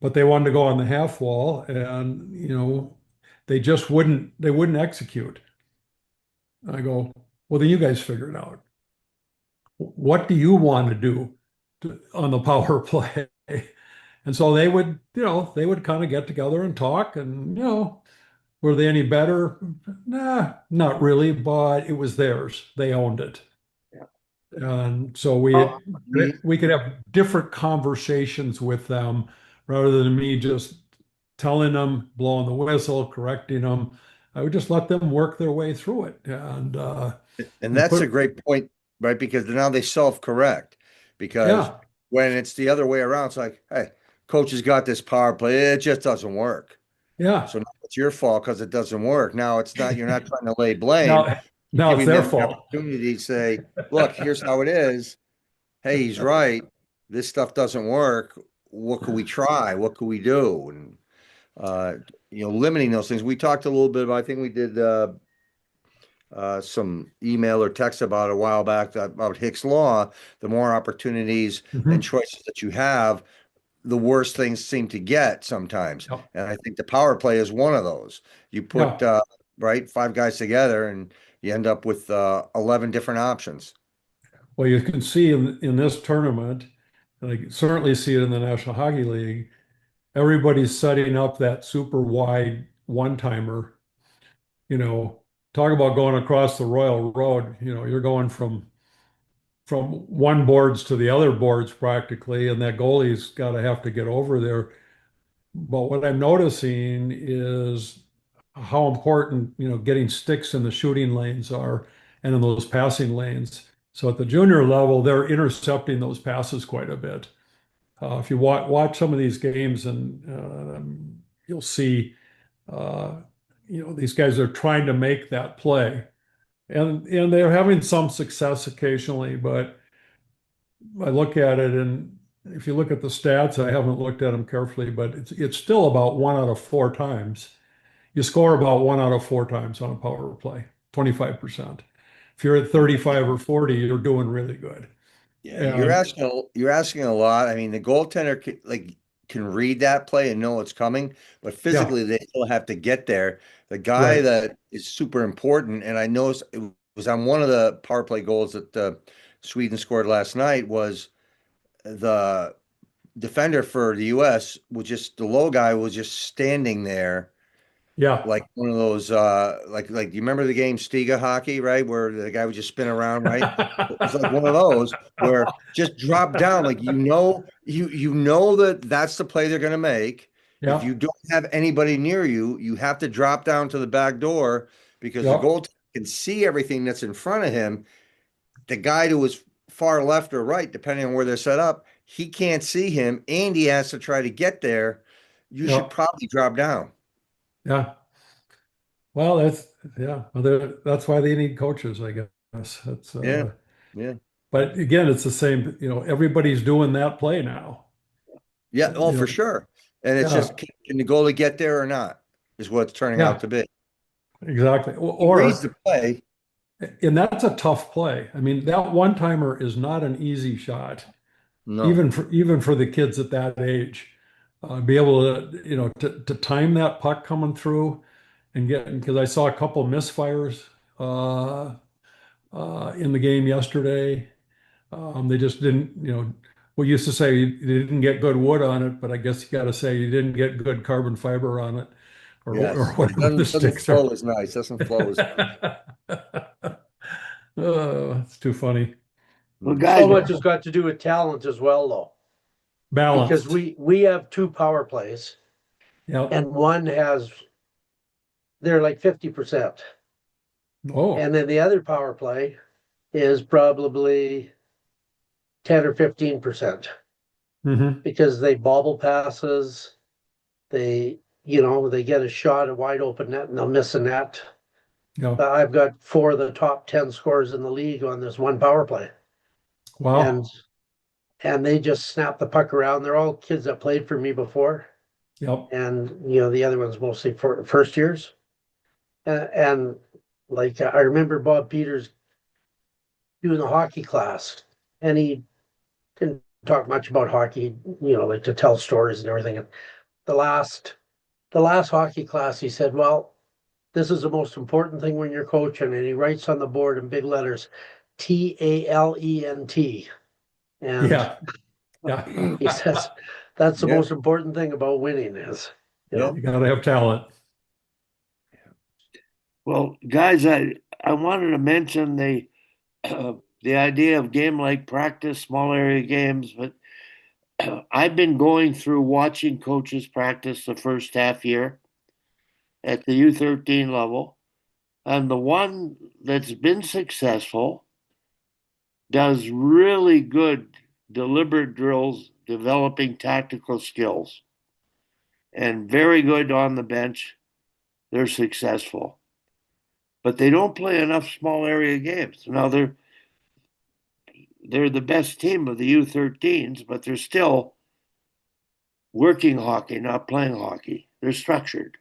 Speaker 2: But they wanted to go on the half wall, and they wouldn't execute. I go, well, then you guys figure it out. What do you want to do on the power play? And so they would kind of get together and talk, and were they any better? Nah, not really, but it was theirs. They owned it.
Speaker 3: Yeah.
Speaker 2: And so
Speaker 3: Well,
Speaker 2: we could have different conversations with them rather than me just telling them, blowing the whistle, correcting them. I would just let them work their way through it
Speaker 1: And
Speaker 2: and
Speaker 1: that's a
Speaker 2: put,
Speaker 1: great point, right? Because now they self-correct. Because
Speaker 2: yeah,
Speaker 1: when it's the other way around, it's like, hey, coach has got this power play. It just doesn't work.
Speaker 2: yeah.
Speaker 1: So now it's your fault because it doesn't work. Now it's not, you're not trying to lay blame.
Speaker 2: Now,
Speaker 1: You're
Speaker 2: now it's
Speaker 1: giving
Speaker 2: their
Speaker 1: them the
Speaker 2: fault.
Speaker 1: opportunity to say, look, here's how it is. Hey, he's right. This stuff doesn't work. What could we try? What could we do? And uh, limiting those things. We talked a little bit about, I think we did some email or text about a while back about Hick's Law. The more opportunities and
Speaker 2: Mhm.
Speaker 1: choices that you have, the worse things seem to get sometimes.
Speaker 2: Yeah.
Speaker 1: And I think the power play is one of those. You put
Speaker 2: Yeah.
Speaker 1: right 5 guys together, and you end up with 11 different options.
Speaker 2: Well, you can see in this tournament, and I certainly see it in the National Hockey League, everybody's setting up that super wide one-timer. You know, talk about going across the Royal Road. You're going from one boards to the other boards practically, and that goalie's got to have to get over there. But what I'm noticing is how important, getting sticks in the shooting lanes are and in those passing lanes. So at the junior level, they're intercepting those passes quite a bit. If you watch some of these games, and you'll see, uh, these guys are trying to make that play, and they're having some success occasionally. But I look at it, and if you look at the stats, I haven't looked at them carefully, but it's still about 1 out of 4 times. You score about 1 out of 4 times on a power play, 25%. If you're at 35 or 40, you're doing really good.
Speaker 1: Yeah,
Speaker 2: And
Speaker 1: you're asking a lot. I mean, the goaltender can read that play and know it's coming, but
Speaker 2: yeah,
Speaker 1: physically they still have to get there. The guy
Speaker 2: right.
Speaker 1: that is super important, and I noticed it was on one of the power play goals that Sweden scored last night, was the defender for the U.S. was just the low guy was just standing there
Speaker 2: Yeah.
Speaker 1: like one of those like you remember the game Stiga hockey, right? Where the guy would just spin around, right? It was like one of those where just drop down, like you know that that's the play they're going to make. If
Speaker 2: Yeah.
Speaker 1: you don't have anybody near you, you have to drop down to the back door because the
Speaker 2: Yep.
Speaker 1: goaltender can see everything that's in front of him. The guy to his far left or right, depending on where they're set up, he can't see him and he has to try to get there. You should
Speaker 2: Yep.
Speaker 1: probably drop down.
Speaker 2: Yeah. Well, yeah. Well, that's why they need coaches, I guess.
Speaker 1: Yeah. Yeah.
Speaker 2: But again, it's the same, everybody's doing that play now.
Speaker 1: Yeah. Oh,
Speaker 2: You
Speaker 1: for
Speaker 2: know,
Speaker 1: sure. And it's
Speaker 2: yeah,
Speaker 1: just, can the goalie get there or not is what it's turning out
Speaker 2: yeah,
Speaker 1: to be.
Speaker 2: exactly.
Speaker 1: He reads the play.
Speaker 2: And that's a tough play. I mean, that one timer is not an easy shot,
Speaker 1: No.
Speaker 2: even for the kids at that age. Be able to, to time that puck coming through and because I saw a couple misfires in the game yesterday. They just didn't, we used to say you didn't get good wood on it, but I guess you got to say you didn't get good carbon fiber on it, or
Speaker 1: Yes. It
Speaker 2: whatever the
Speaker 1: doesn't
Speaker 2: sticks are.
Speaker 1: flow as nice. Doesn't flow as
Speaker 2: Oh, it's too funny.
Speaker 3: Well,
Speaker 1: nice.
Speaker 3: guys,
Speaker 4: So much has got to do with talent as well, though, because
Speaker 2: Balanced.
Speaker 4: we have two power plays,
Speaker 2: Yeah.
Speaker 4: and one has they're like 50%,
Speaker 2: Oh.
Speaker 4: and then the other power play is probably 10 or 15%
Speaker 2: Hmm.
Speaker 4: because they bobble passes, they they get a shot at wide open net and they'll miss a net.
Speaker 2: Yeah.
Speaker 4: I've got 4 of the top 10 scorers in the league on this one power play, and
Speaker 2: Wow.
Speaker 4: they just snap the puck around. They're all kids that played for me before,
Speaker 2: Yep.
Speaker 4: and the other ones mostly for first years. And like I remember Bob Peters doing a hockey class, and he didn't talk much about hockey, like to tell stories and everything. And the last the last hockey class, he said, "Well, this is the most important thing when you're coaching," and he writes on the board in big letters, TALENT, and
Speaker 2: Yeah. Yeah.
Speaker 4: he says that's the
Speaker 1: Yeah.
Speaker 4: most important thing about winning is,
Speaker 1: Yeah.
Speaker 2: You gotta have talent.
Speaker 3: well, guys, I wanted to mention the idea of game like practice, small area games, but I've been going through watching coaches practice the first half year at the U13 level, and the one that's been successful does really good deliberate drills, developing tactical skills, and very good on the bench. They're successful, but they don't play enough small area games. Now they're the best team of the U13s, but they're still working hockey, not playing hockey. They're structured,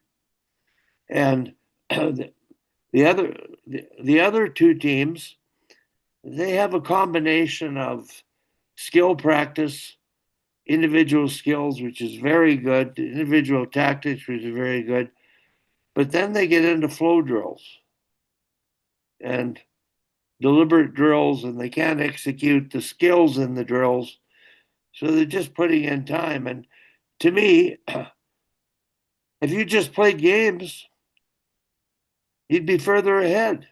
Speaker 3: and the other the other two teams, they have a combination of skill practice, individual skills, which is very good, individual tactics, which is very good, but then they get into flow drills and deliberate drills, and they can't execute the skills in the drills, so they're just putting in time. And to me, if you just played games, you'd be further ahead.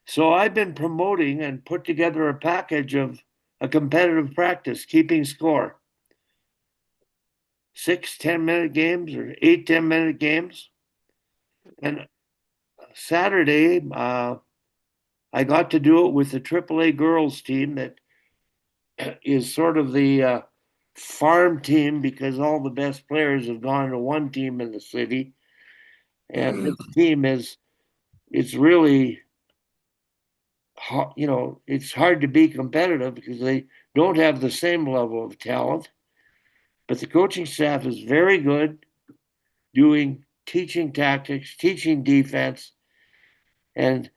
Speaker 3: So I've been promoting and put together a package of a competitive practice, keeping score. 6 10-minute games or 8 10-minute games. And Saturday, I got to do it with the AAA girls team that is sort of the farm team because all the best players have gone to one team in the city. And this team it's really it's hard to be competitive because they don't have the same level of talent. But the coaching staff is very good doing teaching tactics, teaching defense, and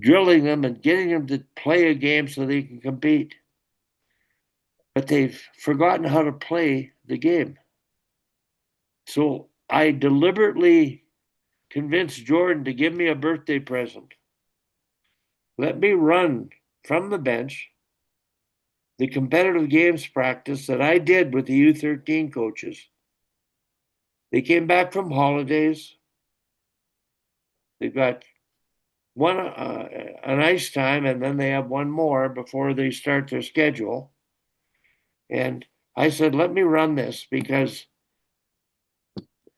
Speaker 3: drilling them and getting them to play a game so they can compete. But they've forgotten how to play the game. So I deliberately convinced Jordan to give me a birthday present. Let me run from the bench the competitive games practice that I did with the U13 coaches. They came back from holidays. They've got one an ice time, and then they have one more before they start their schedule. And I said, let me run this because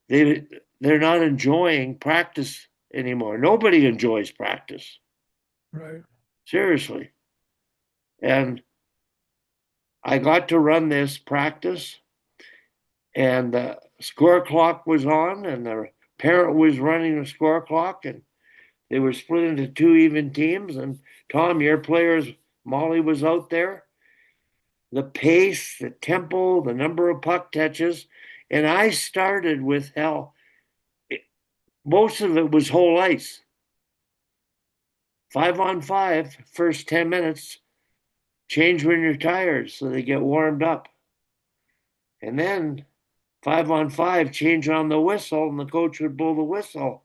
Speaker 3: they're not enjoying practice anymore. Nobody enjoys practice,
Speaker 2: Right.
Speaker 3: seriously. And I got to run this practice, and the score clock was on, and the parent was running the score clock, and they were split into two even teams. And Tom, your players, Molly was out there. The pace, the tempo, the number of puck touches. And I started with most of it was whole ice. 5-on-5, first 10 minutes, change when you're tired so they get warmed up. And then 5-on-5, change on the whistle, and the coach would blow the whistle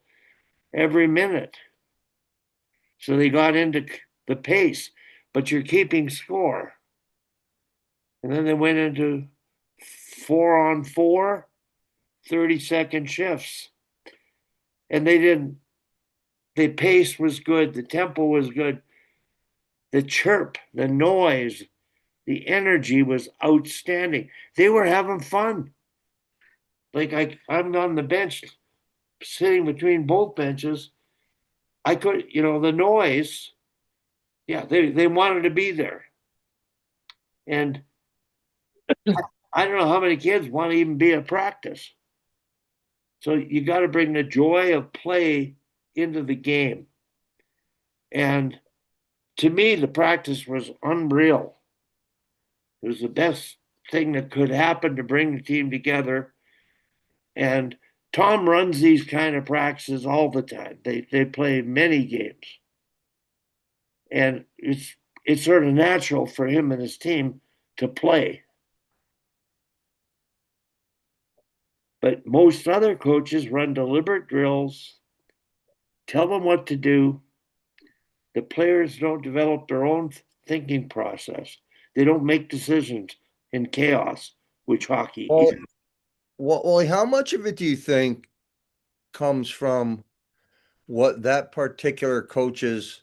Speaker 3: every minute. So they got into the pace, but you're keeping score. And then they went into 4-on-4, 30-second shifts. And the pace was good, the tempo was good, the chirp, the noise, the energy was outstanding. They were having fun. Like I'm on the bench, sitting between both benches. I could, the noise, yeah, they wanted to be there. And I don't know how many kids want to even be at practice. So you got to bring the joy of play into the game. And to me, the practice was unreal. It was the best thing that could happen to bring the team together. And Tom runs these kind of practices all the time. They play many games. And it's sort of natural for him and his team to play. But most other coaches run deliberate drills, tell them what to do. The players don't develop their own thinking process. They don't make decisions in chaos, which hockey
Speaker 1: Well,
Speaker 3: is.
Speaker 1: Wally, how much of it do you think comes from what that particular coach's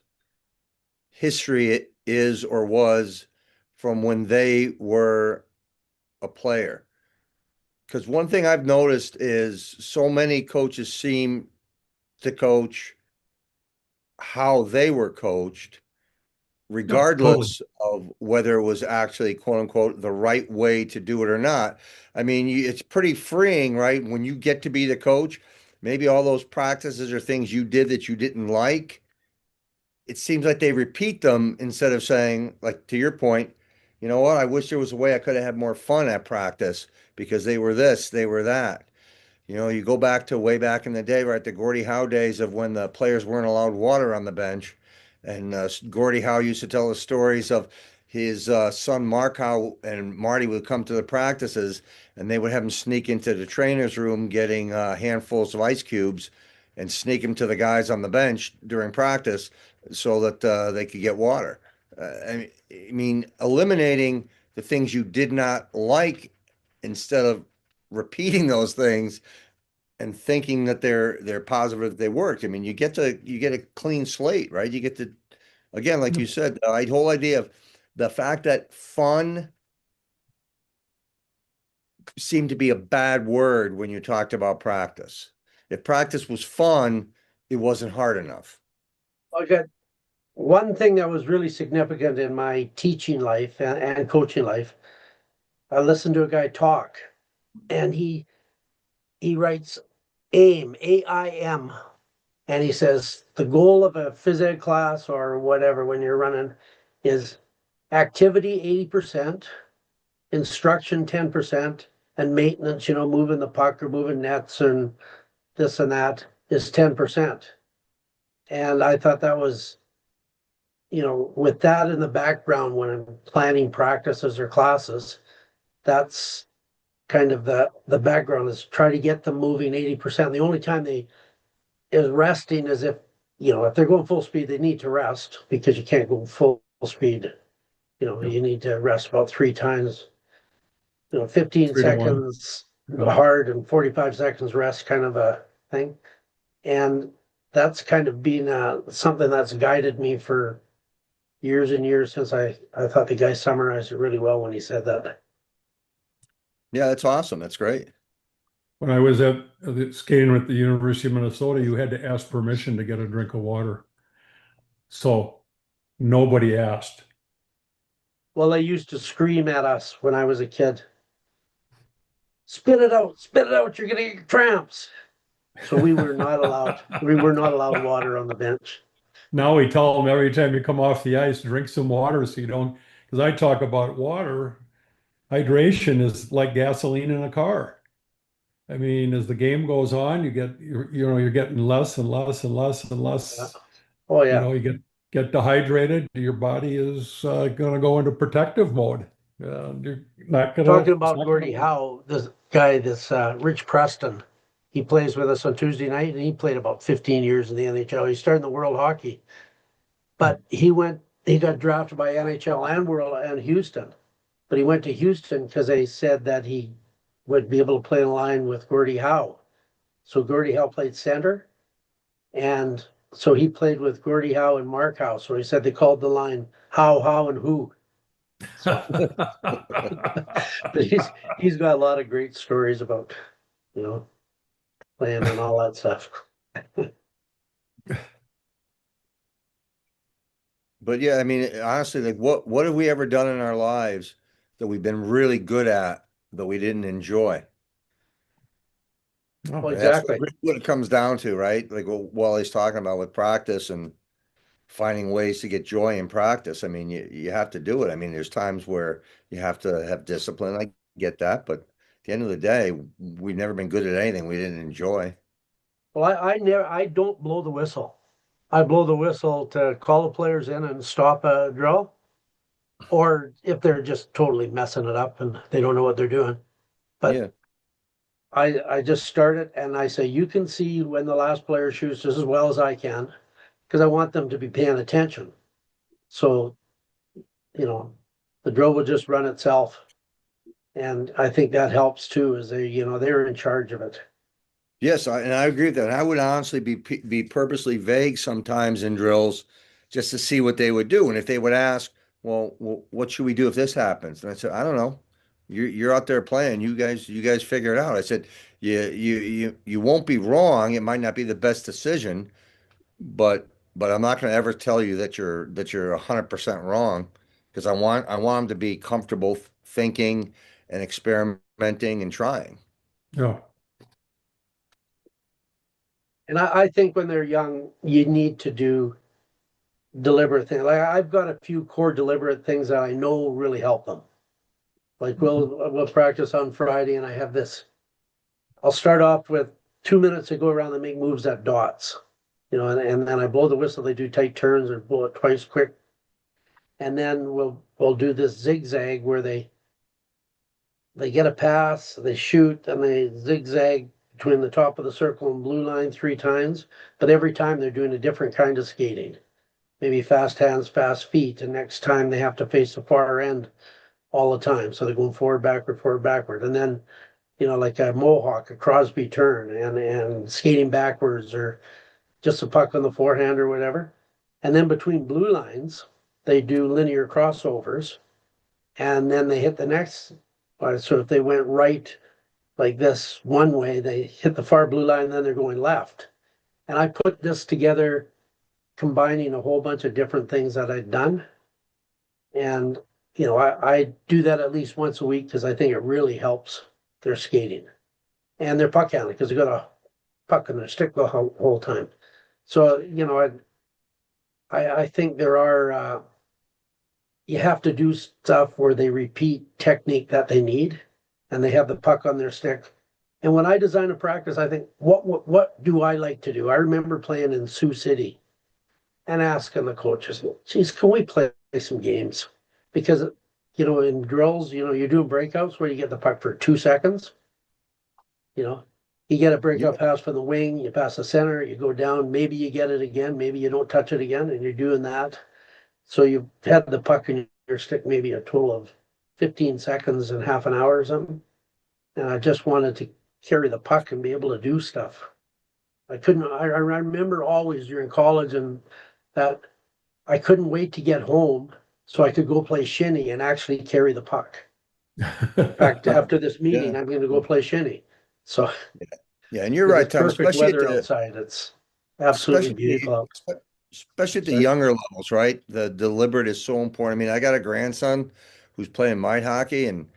Speaker 1: history is or was from when they were a player? Because one thing I've noticed is so many coaches seem to coach how they were coached,
Speaker 2: No, totally.
Speaker 1: regardless of whether it was actually quote unquote the right way to do it or not. I mean, it's pretty freeing, right? When you get to be the coach, maybe all those practices or things you did that you didn't like, it seems like they repeat them instead of saying, like to your point, you know what, I wish there was a way I could have had more fun at practice because they were this, they were that. You know, you go back to way back in the day, right? The Gordie Howe days of when the players weren't allowed water on the bench. And Gordie Howe used to tell the stories of his son Mark Howe and Marty would come to the practices and they would have him sneak into the trainer's room getting handfuls of ice cubes and sneak them to the guys on the bench during practice so that they could get water. I mean, eliminating the things you did not like instead of repeating those things and thinking that they're positive that they worked. I mean, you get a clean slate, right? You get to again, like you said, the whole idea of the fact that fun seemed to be a bad word when you talked about practice. If practice was fun, it wasn't hard enough.
Speaker 4: I got one thing that was really significant in my teaching life and coaching life. I listened to a guy talk, and he writes AIM, and he says the goal of a phys ed class or whatever when you're running is activity 80%, instruction 10%, and maintenance, moving the puck or moving nets and this and that is 10%. And I thought that was, with that in the background when I'm planning practices or classes, that's kind of the background is try to get them moving 80%. The only time they is resting is if they're going full speed, they need to rest because you can't go full speed. You need to rest about 3 times, 15
Speaker 2: 3 to 1.
Speaker 4: seconds hard and 45 seconds rest kind of a thing. And that's kind of been something that's guided me for years and years since I thought the guy summarized it really well when he said that.
Speaker 1: Yeah, that's awesome. That's great.
Speaker 2: When I was skating at the University of Minnesota, you had to ask permission to get a drink of water. So nobody asked.
Speaker 4: Well, they used to scream at us when I was a kid. Spit it out, you're gonna get cramps. So we were not allowed, we were not allowed water on the bench.
Speaker 2: Now we tell them every time you come off the ice, drink some water so you don't, because I talk about water. Hydration is like gasoline in a car. I mean, as the game goes on, you're getting less and less and less and
Speaker 4: Yeah.
Speaker 2: less.
Speaker 4: Oh
Speaker 2: You
Speaker 4: yeah.
Speaker 2: know, you get dehydrated, your body is going to go into protective mode. You're not gonna.
Speaker 4: Talking
Speaker 2: It's
Speaker 4: about
Speaker 2: not
Speaker 4: Gordie
Speaker 2: gonna.
Speaker 4: Howe, this guy, Rich Preston, he plays with us on Tuesday night, and he played about 15 years in the NHL. He started in the World Hockey, but he got drafted by NHL and World and Houston. But he went to Houston because they said that he would be able to play in line with Gordie Howe. So Gordie Howe played center, and so he played with Gordie Howe and Mark Howe. So he said they called the line Howe, and Who. So, but he's got a lot of great stories about, you know, playing and all that stuff.
Speaker 1: But yeah, I mean, honestly, like what have we ever done in our lives that we've been really good at that we didn't enjoy?
Speaker 2: Oh,
Speaker 4: Well,
Speaker 1: That's
Speaker 4: exactly.
Speaker 1: what it comes down to, right? Like what Wally's talking about with practice and finding ways to get joy in practice. I mean, you have to do it. I mean, there's times where you have to have discipline. I get that, but at the end of the day, we've never been good at anything we didn't enjoy.
Speaker 4: Well, I don't blow the whistle. I blow the whistle to call the players in and stop a drill, or if they're just totally messing it up and they don't know what they're doing. But
Speaker 1: Yeah.
Speaker 4: I just start it and I say, you can see when the last player shoots just as well as I can, because I want them to be paying attention. So, you know, the drill will just run itself. And I think that helps too, is they're in charge of it.
Speaker 1: Yes, and I agree with that. I would honestly be purposely vague sometimes in drills just to see what they would do. And if they would ask, well, what should we do if this happens? And I said, I don't know. You're out there playing. You guys figure it out. I said, you won't be wrong. It might not be the best decision, but I'm not going to ever tell you that you're 100% wrong because I want them to be comfortable thinking and experimenting and trying.
Speaker 2: yeah.
Speaker 4: And I think when they're young, you need to do deliberate things. Like I've got a few core deliberate things that I know really help them. Like we'll practice on Friday, and I have this. I'll start off with 2 minutes to go around and make moves at dots, and then I blow the whistle. They do tight turns or blow it twice quick, and then we'll do this zigzag where they get a pass, they shoot, and they zigzag between the top of the circle and blue line 3 times. But every time they're doing a different kind of skating. Maybe fast hands, fast feet, and next time they have to face the far end all the time. So they're going forward, backward. And then, like a mohawk, a Crosby turn, and skating backwards or just a puck on the forehand or whatever. And then between blue lines, they do linear crossovers. And then they hit the next. So if they went right like this one way, they hit the far blue line, and then they're going left. And I put this together, combining a whole bunch of different things that I'd done. And, I do that at least once a week because I think it really helps their skating and their puck handling because they got a puck in their stick the whole time. So, I think there are, you have to do stuff where they repeat technique that they need and they have the puck on their stick. And when I design a practice, I think, what do I like to do? I remember playing in Sioux City and asking the coaches, geez, can we play some games? Because, in drills, you're doing breakouts where you get the puck for 2 seconds. You get a breakout pass from the wing, you pass the center, you go down, maybe you get it again, maybe you don't touch it again, and you're doing that. So you've had the puck in your stick maybe a total of 15 seconds and half an hour or something. And I just wanted to carry the puck and be able to do stuff. I remember always during college and that I couldn't wait to get home so I could go play shinny and actually carry the puck. In fact, after this meeting,
Speaker 1: Yeah.
Speaker 4: I'm going to go play shinny. So
Speaker 1: Yeah, and you're
Speaker 4: if
Speaker 1: right,
Speaker 4: it's
Speaker 1: Tom,
Speaker 4: perfect weather outside, it's absolutely
Speaker 1: especially
Speaker 4: beautiful out.
Speaker 1: especially at the
Speaker 4: Sorry.
Speaker 1: younger levels, right? The deliberate is so important. I mean, I got a grandson who's playing mite hockey, and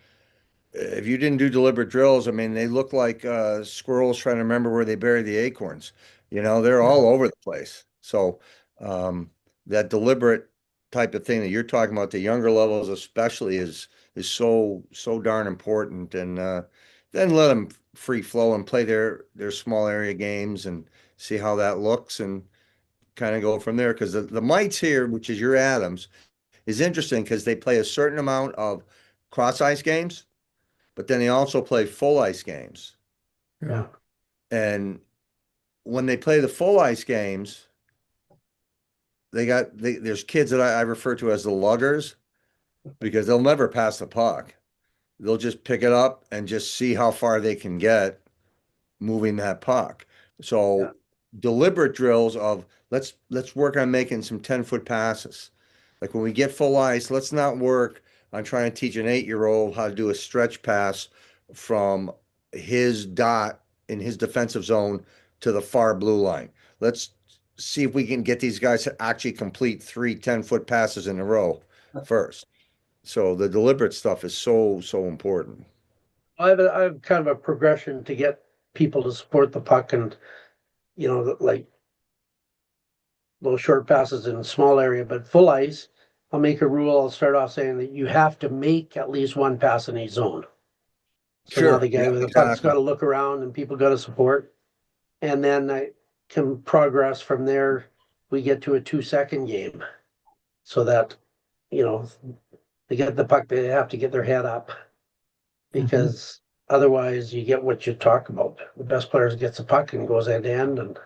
Speaker 1: if you didn't do deliberate drills, I mean, they look like squirrels trying to remember where they buried the acorns. They're
Speaker 2: Yeah.
Speaker 1: all over the place. So um, that deliberate type of thing that you're talking about, the younger levels especially, is so darn important. And then let them free flow and play their small area games and see how that looks and kind of go from there. Because the mites here, which is your atoms, is interesting because they play a certain amount of cross ice games, but then they also play full ice games.
Speaker 2: Yeah.
Speaker 4: Yeah.
Speaker 1: And when they play the full ice games, there's kids that I refer to as the luggers because they'll never pass the puck. They'll just pick it up and just see how far they can get moving that puck.
Speaker 4: Yeah.
Speaker 1: So deliberate drills of let's work on making some 10-foot passes. Like when we get full ice, let's not work on trying to teach an 8-year-old how to do a stretch pass from his dot in his defensive zone to the far blue line. Let's see if we can get these guys to actually complete 3 10-foot passes in a row first. So the deliberate stuff is so important.
Speaker 4: I have kind of a progression to get people to support the puck and, like little short passes in a small area, but full ice, I'll make a rule. I'll start off saying that you have to make at least one pass in each zone. So now the
Speaker 1: Sure.
Speaker 4: guy
Speaker 1: Yeah,
Speaker 4: with the puck's got
Speaker 1: exactly.
Speaker 4: to look around and people got to support. And then I can progress from there. We get to a 2-second game so that, you know, they get the puck, they have to get their head up because otherwise you get what you talk about. The best players gets the puck and goes end to end and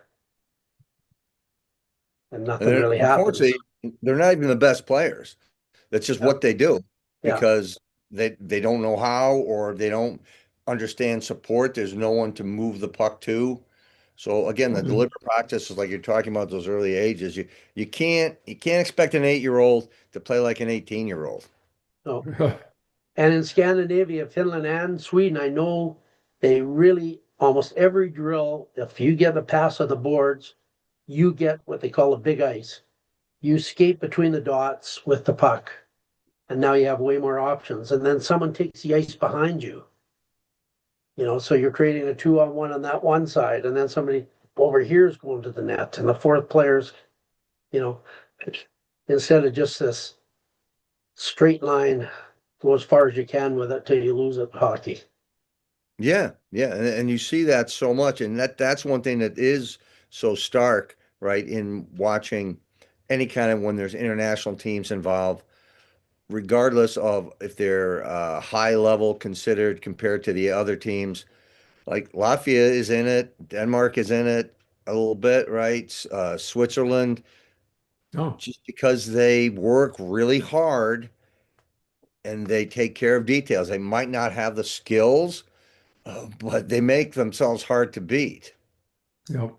Speaker 1: And
Speaker 4: nothing really happens.
Speaker 1: unfortunately, they're not even the best players. That's just
Speaker 4: Yeah.
Speaker 1: what they do
Speaker 4: Yeah.
Speaker 1: because they don't know how or they don't understand support. There's no one to move the puck to. So again, the
Speaker 2: Mhm.
Speaker 1: deliberate practice is like you're talking about those early ages. You can't expect an 8-year-old to play like an 18-year-old.
Speaker 4: No. And in Scandinavia, Finland and Sweden, I know they really almost every drill, if you get a pass on the boards, you get what they call a big ice. You skate between the dots with the puck, and now you have way more options. And then someone takes the ice behind you, so you're creating a 2-on-1 on that one side, and then somebody over here is going to the net, and the fourth player's, you know, instead of just this straight line, go as far as you can with it till you lose it hockey.
Speaker 1: Yeah, yeah, and you see that so much, and that's one thing that is so stark, right, in watching any kind of when there's international teams involved, regardless of if they're high level considered compared to the other teams. Like Latvia is in it, Denmark is in it a little bit, right? Switzerland,
Speaker 2: Oh,
Speaker 1: just because they work really hard and they take care of details. They might not have the skills, but they make themselves hard to beat.
Speaker 2: yeah.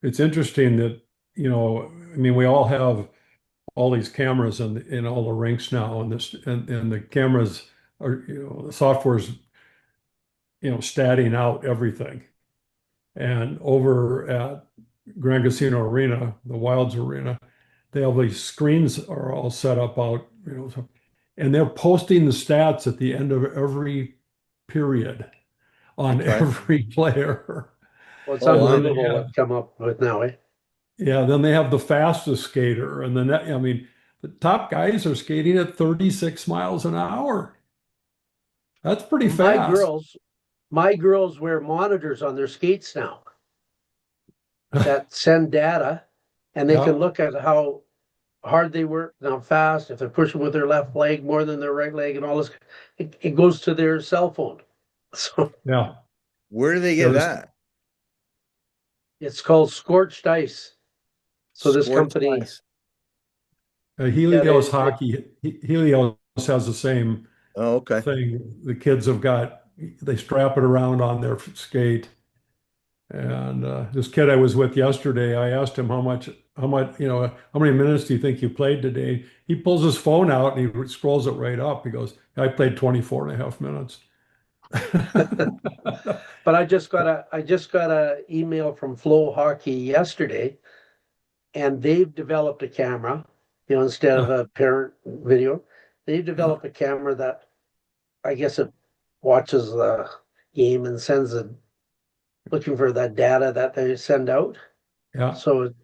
Speaker 2: It's interesting that, I mean, we all have all these cameras in all the rinks now, and the cameras are, the software's, statting out everything. And over at Grand Casino Arena, the Wilds Arena, they have these screens are all set up out, and they're posting the stats at the end of every period on
Speaker 1: Okay.
Speaker 2: every player.
Speaker 4: Well, it's
Speaker 1: Oh,
Speaker 2: And then
Speaker 1: wow.
Speaker 2: they
Speaker 4: unbelievable
Speaker 2: have,
Speaker 4: what come up with now, eh?
Speaker 2: yeah, then they have the fastest skater, and then I mean, the top guys are skating at 36 miles an hour. That's pretty
Speaker 4: My
Speaker 2: fast.
Speaker 4: girls, my girls wear monitors on their skates now that send data, and they can
Speaker 2: Yeah,
Speaker 4: look at how hard they work, and how fast, if they're pushing with their left leg more than their right leg, and all this. It goes to their cell phone. So
Speaker 2: yeah.
Speaker 1: Where do they get
Speaker 2: There's
Speaker 1: that?
Speaker 4: it's called scorched ice. So this
Speaker 1: Scorched
Speaker 4: company,
Speaker 1: ice.
Speaker 4: yeah,
Speaker 2: Helios hockey. Helios has the same
Speaker 1: Oh, okay.
Speaker 2: thing. The kids have got, they strap it around on their skate. And this kid I was with yesterday, I asked him how many minutes do you think you played today? He pulls his phone out and he scrolls it right up. He goes, I played 24 and a half minutes.
Speaker 4: But I just got a email from Flow Hockey yesterday, and they've developed a camera, instead of
Speaker 2: Yeah,
Speaker 4: a parent video, they've
Speaker 2: yeah,
Speaker 4: developed a camera that I guess it watches the game and sends it looking for that data that they send out.
Speaker 2: yeah.
Speaker 4: So,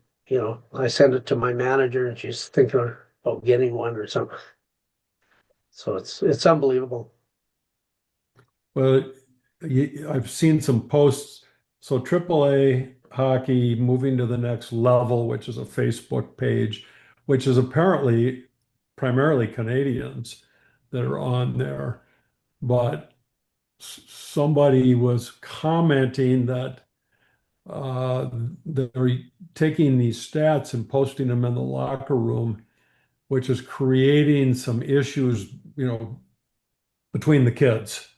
Speaker 4: I send it to my manager and she's thinking about getting one or something. So it's unbelievable.
Speaker 2: Well, I've seen some posts. So AAA hockey moving to the next level, which is a Facebook page, which is apparently primarily Canadians that are on there. But somebody was commenting that they're taking these stats and posting them in the locker room, which is creating some issues, between the kids.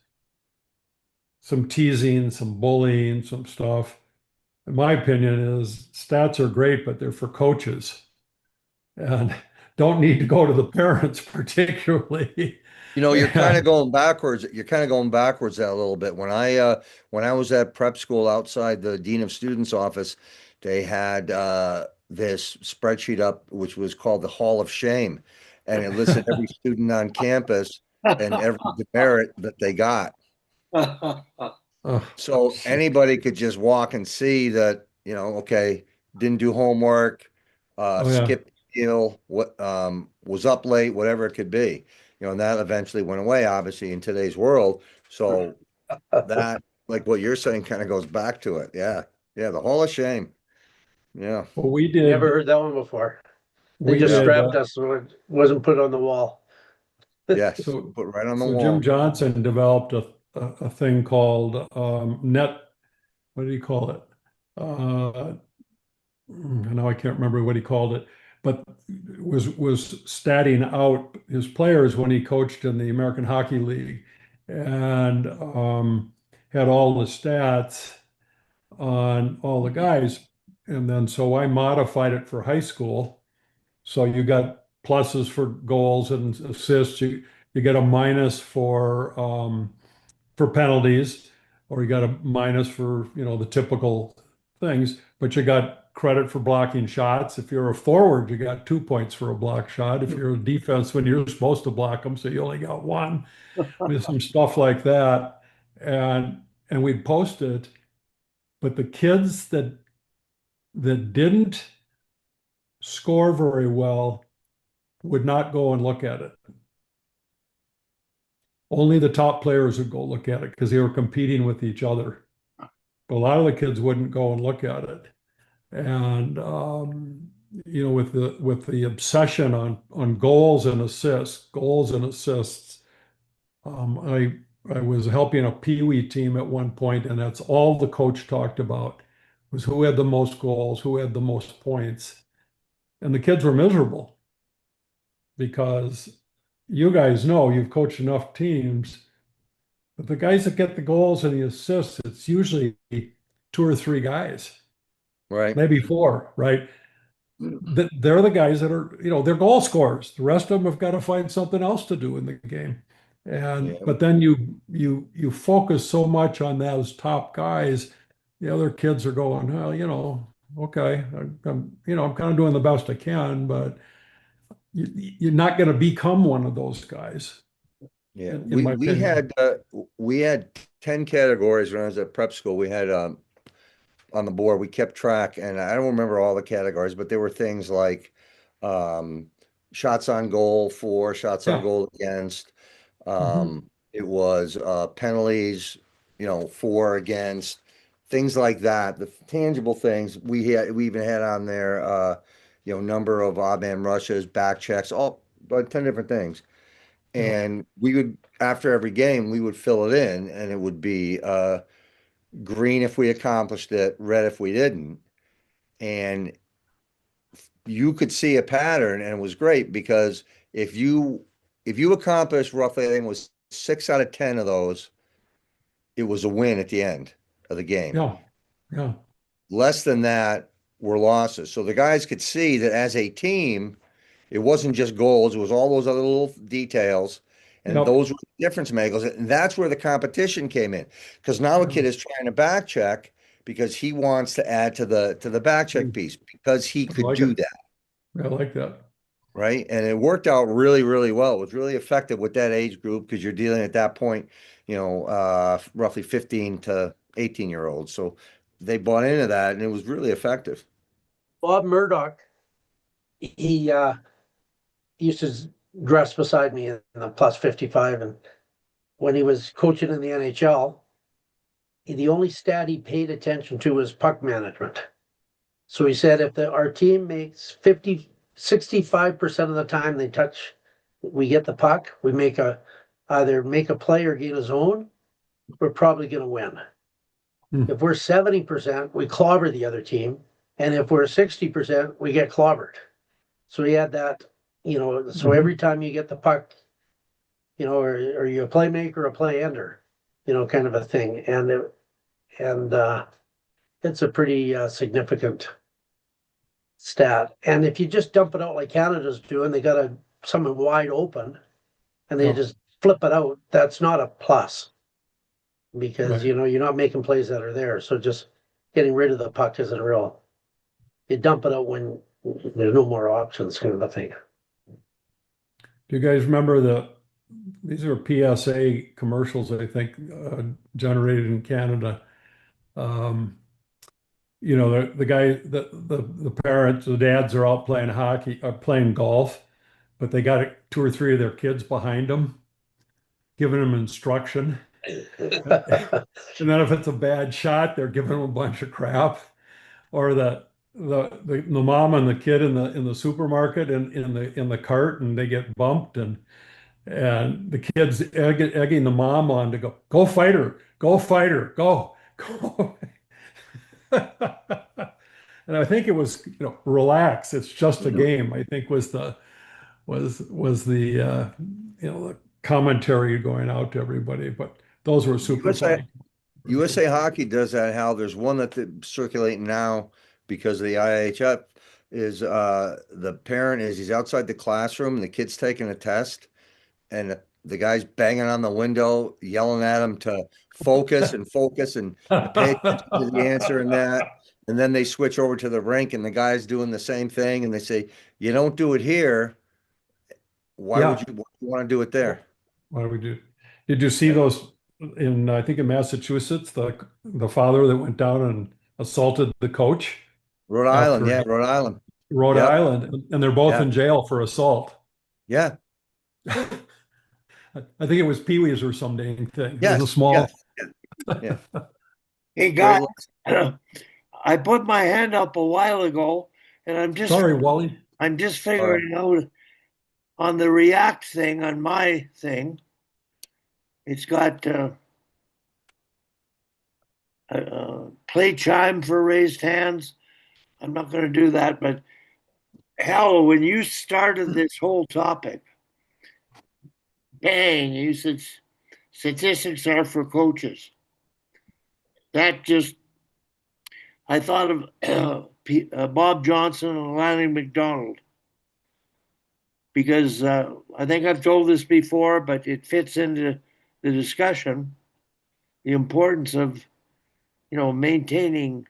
Speaker 2: Some teasing, some bullying, some stuff. In my opinion is stats are great, but they're for coaches and don't need to go to the parents particularly.
Speaker 1: You know, you're kind of
Speaker 2: And
Speaker 1: going backwards. You're kind of going backwards that a little bit. When I was at prep school outside the dean of students office, they had this spreadsheet up which was called the Hall of Shame, and it listed every student on campus and every demerit that they got. So anybody could just walk and see that, okay, didn't do homework,
Speaker 2: oh yeah.
Speaker 1: skipped meal, what was up late, whatever it could be. And that eventually went away, obviously, in today's world. So that, like what you're saying, kind of goes back to it. Yeah. Yeah, the Hall of Shame. Yeah.
Speaker 2: Well, we
Speaker 4: Never
Speaker 2: did
Speaker 4: heard that one before. They
Speaker 2: we
Speaker 4: just
Speaker 1: Yeah.
Speaker 2: did
Speaker 4: strapped us so it wasn't put on the wall.
Speaker 1: Yes.
Speaker 2: so
Speaker 1: Put right on the
Speaker 2: so Jim
Speaker 1: wall.
Speaker 2: Johnson developed a thing called net, what did he call it? Now I can't remember what he called it, but was statting out his players when he coached in the American Hockey League, and had all the stats on all the guys. And then so I modified it for high school. So you got pluses for goals and assists. You get a minus for penalties, or you got a minus for, the typical things, but you got credit for blocking shots. If you're a forward, you got 2 points for a block shot. If you're a defenseman, you're supposed to block them, so you only got one. With some stuff like that. And we'd post it, but the kids that didn't score very well would not go and look at it. Only the top players would go look at it because they were competing with each other. But a lot of the kids wouldn't go and look at it. And with the obsession on goals and assists, I was helping a Pee-wee team at one point, and that's all the coach talked about was who had the most goals, who had the most points, and the kids were miserable because you guys know you've coached enough teams. But the guys that get the goals and the assists, it's usually two or three guys,
Speaker 1: Right.
Speaker 2: maybe four, right? They're the guys that are, they're goal scorers. The rest of them have got to find something else to do in the game.
Speaker 1: Yeah.
Speaker 2: But then you focus so much on those top guys, the other kids are going, well, okay, I'm kind of doing the best I can, but you're not going to become one of those guys,
Speaker 1: Yeah.
Speaker 2: in
Speaker 1: We
Speaker 2: my
Speaker 1: we
Speaker 2: opinion.
Speaker 1: had uh, we had 10 categories when I was at prep school. We had on the board. We kept track, and I don't remember all the categories, but there were things like um, shots on goal for, shots on
Speaker 2: Yeah.
Speaker 1: goal against.
Speaker 2: Mhm.
Speaker 1: It was penalties, for, against, things like that. The tangible things we even had on there, number of odd man rushes, back checks, all about 10 different things.
Speaker 2: Yeah.
Speaker 1: And we would, after every game, we would fill it in, and it would be green if we accomplished it, red if we didn't. And you could see a pattern, and it was great because if you accomplished roughly, I think it was 6 out of 10 of those, it was a win at the end of the game.
Speaker 2: Yeah. Yeah.
Speaker 1: Less than that were losses. So the guys could see that as a team, it wasn't just goals, it was all those other little details. And
Speaker 2: Yep.
Speaker 1: those were the difference makers. And that's where the competition came in. Because now a kid is trying to back check because he wants to add to the back check piece because he
Speaker 2: I
Speaker 1: could
Speaker 2: like it.
Speaker 1: do that.
Speaker 2: I like that.
Speaker 1: Right. And it worked out really, really well. It was really effective with that age group because you're dealing at that point, roughly 15 to 18-year olds. So they bought into that and it was really effective.
Speaker 4: Bob Murdoch, he used to dress beside me in the plus 55. And when he was coaching in the NHL, the only stat he paid attention to was puck management. So he said if our team makes 65% of the time we get the puck, we either make a play or gain a zone, we're probably going to win.
Speaker 2: Hmm.
Speaker 4: If we're 70%, we clobber the other team. And if we're 60%, we get clobbered. So he had that, so every time you get the puck, are you a playmaker or a play ender, kind of a thing. And it's a pretty significant stat. And if you just dump it out like Canada's doing, they got someone wide open and they
Speaker 2: Yep.
Speaker 4: just flip it out. That's not a plus because,
Speaker 2: Right.
Speaker 4: you're not making plays that are there. So just getting rid of the puck isn't real. You dump it out when there's no more options, kind of a thing.
Speaker 2: Do you guys remember these are PSA commercials, I think, generated in Canada. The guy, the parents, the dads are out playing hockey, playing golf, but they got two or three of their kids behind them, giving them instruction. And then if it's a bad shot, they're giving them a bunch of crap. Or the mom and the kid in the supermarket in the cart, and they get bumped, and the kids egging the mom on to go fighter, go fighter, go, go. And I think it was, relax. It's just a game. I think was the the commentary going out to everybody. But those were super
Speaker 1: USA,
Speaker 2: funny.
Speaker 1: USA Hockey does that, Hal. There's one that's circulating now because of the IHF is the parent is he's outside the classroom and the kid's taking a test and the guy's banging on the window, yelling at him to focus and pay attention to the answer and that. And then they switch over to the rink and the guy's doing the same thing and they say, you don't do it here.
Speaker 2: Yeah.
Speaker 1: Why do you want to do it there?
Speaker 2: Why do we do? Did you see those I think in Massachusetts, the father that went down and assaulted the coach
Speaker 1: Rhode Island,
Speaker 2: after
Speaker 1: yeah, Rhode Island.
Speaker 2: Rhode
Speaker 1: Yep.
Speaker 2: Island, and they're both
Speaker 1: Yeah.
Speaker 2: in jail for assault.
Speaker 1: Yeah.
Speaker 2: I think it was Pee Wee's or some dang thing. It was a
Speaker 1: Yes.
Speaker 2: small.
Speaker 1: Yes. Yeah.
Speaker 3: Hey,
Speaker 1: Great.
Speaker 3: guys, I put my hand up a while ago, and
Speaker 2: Sorry, Wally.
Speaker 3: I'm just
Speaker 1: All right.
Speaker 3: figuring out on the React thing on my thing. It's got play chime for raised hands. I'm not going to do that, but Hal, when you started this whole topic, bang, you said statistics are for coaches. That just, I thought of Bob Johnson and Lanny McDonald because I think I've told this before, but it fits into the discussion. The importance of maintaining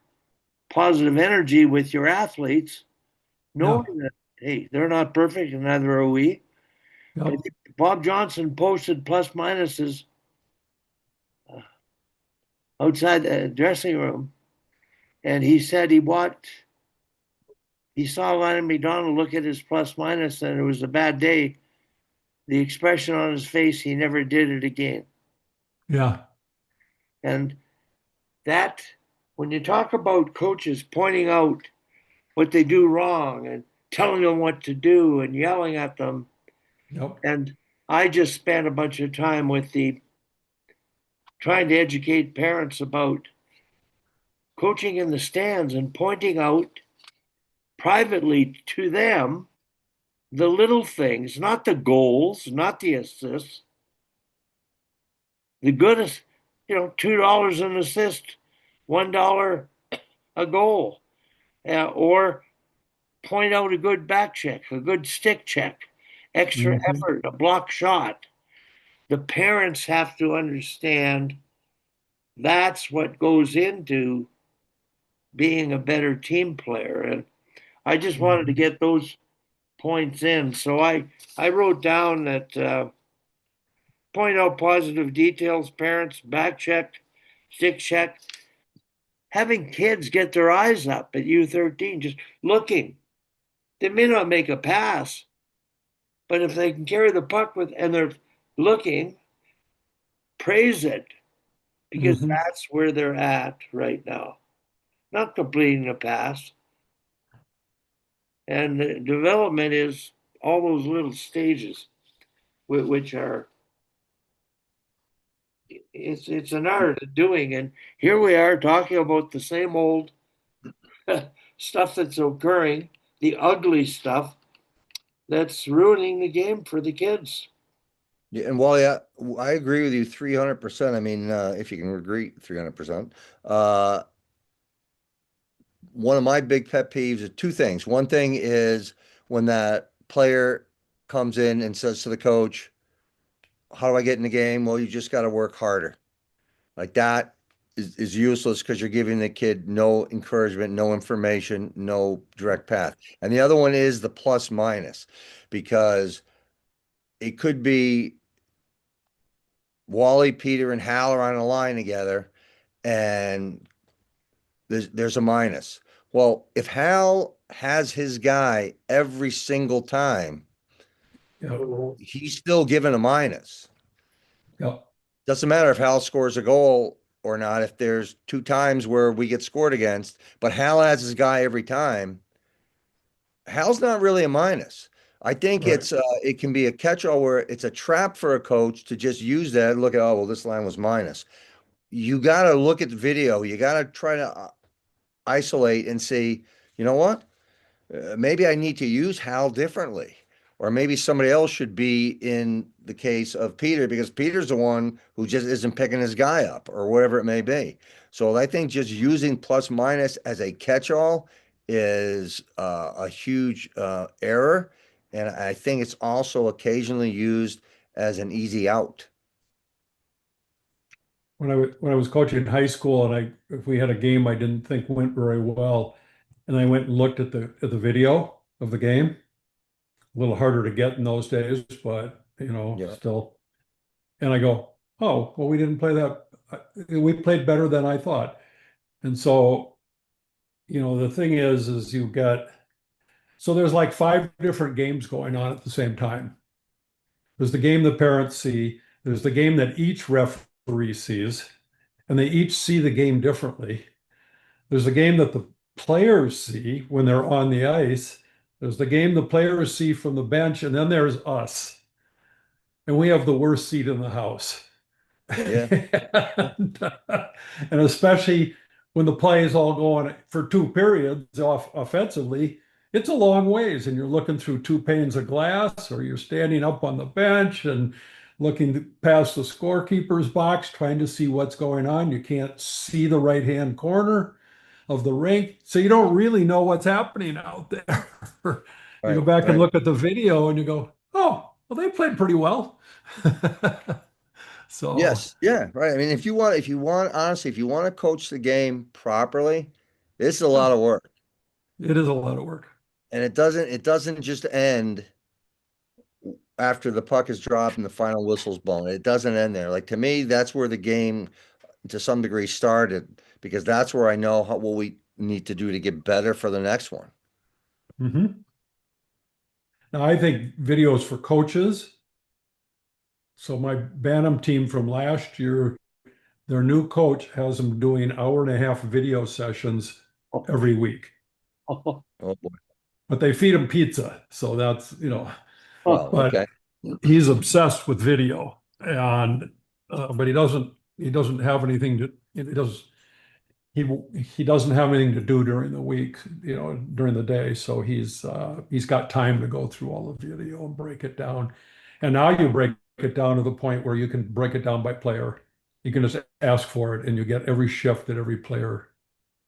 Speaker 3: positive energy with your athletes, knowing that hey, they're not perfect, and neither are we.
Speaker 2: Yep.
Speaker 3: I think Bob Johnson posted plus minuses outside the dressing room, and he said he saw Lanny McDonald look at his plus minus, and it was a bad day. The expression on his face, he never did it again.
Speaker 2: Yeah.
Speaker 3: And that, when you talk about coaches pointing out what they do wrong and telling them what to do and yelling at them,
Speaker 2: Yep.
Speaker 3: and I just spent a bunch of time trying to educate parents about coaching in the stands and pointing out privately to them the little things, not the goals, not the assists. The goodest, $2 an assist, $1 a goal, or point out a good back check, a good stick check, extra
Speaker 2: Mhm.
Speaker 3: effort, a block shot. the parents have to understand that's what goes into being a better team player. And I just wanted to get those points in. So I wrote down that point out positive details, parents, back check, stick check, having kids get their eyes up at U13, just looking. They may not make a pass, but if they can carry the puck with and they're looking, praise it because
Speaker 2: Mhm.
Speaker 3: that's where they're at right now. Not completing a pass. And the development is all those little stages, which are it's an art of doing. And here we are talking about the same old stuff that's occurring, the ugly stuff that's ruining the game for the kids.
Speaker 1: Yeah, and while yeah, I agree with you 300%. I mean, if you can agree 300%. Uh, One of my big pet peeves are two things. One thing is when that player comes in and says to the coach, "How do I get in the game?" Well, you just got to work harder. Like that is useless because you're giving the kid no encouragement, no information, no direct path. And the other one is the plus minus because it could be Wally, Peter, and Hal are on a line together, and there's a minus. Well, if Hal has his guy every single time,
Speaker 2: Yeah,
Speaker 1: he's still given a minus.
Speaker 2: yeah,
Speaker 1: Doesn't matter if Hal scores a goal or not. If there's two times where we get scored against, but Hal has his guy every time, Hal's not really a minus. I think
Speaker 2: right.
Speaker 1: it can be a catch-all where it's a trap for a coach to just use that and look at, oh, well, this line was minus. You got to look at the video. You got to try to isolate and see, you know what? Maybe I need to use Hal differently. Or maybe somebody else should be in the case of Peter because Peter's the one who just isn't picking his guy up or whatever it may be. So I think just using plus minus as a catch-all is a huge error. And I think it's also occasionally used as an easy out.
Speaker 2: When I was coaching in high school and if we had a game I didn't think went very well, and I went and looked at the video of the game, a little harder to get in those days, but
Speaker 1: Yeah.
Speaker 2: still. And I go, oh, well, we didn't play that. We played better than I thought. And so, the thing is you've got, so there's like five different games going on at the same time. There's the game the parents see, there's the game that each referee sees, and they each see the game differently. There's the game that the players see when they're on the ice. There's the game the players see from the bench, and then there's us. And we have the worst seat in the house.
Speaker 1: Yeah.
Speaker 2: And especially when the play is all going for two periods off offensively, it's a long ways, and you're looking through two panes of glass, or you're standing up on the bench and looking past the scorekeeper's box, trying to see what's going on. You can't see the right-hand corner of the rink, so you don't really know what's happening out there. You go
Speaker 1: Right.
Speaker 2: back and
Speaker 1: Right.
Speaker 2: look at the video, and you go, "Oh, well, they played pretty well." So.
Speaker 1: Yes, yeah, right. I mean, honestly, if you want to coach the game properly, this is a lot of work.
Speaker 2: It is a lot of work.
Speaker 1: And it doesn't just end after the puck is dropped and the final whistle's blown. It doesn't end there. Like to me, that's where the game to some degree started because that's where I know what we need to do to get better for the next one.
Speaker 2: Hmm. Now, I think videos for coaches. So my Bantam team from last year, their new coach has them doing hour and a half video sessions every week,
Speaker 1: Oh boy.
Speaker 2: but they feed them pizza. So that's,
Speaker 1: Well,
Speaker 2: but
Speaker 1: okay.
Speaker 2: he's obsessed with video and, but he doesn't have anything to, he does, he he doesn't have anything to do during the week, during the day. So he's got time to go through all the video and break it down. And now you break it down to the point where you can break it down by player. You can just ask for it, and you get every shift that every player.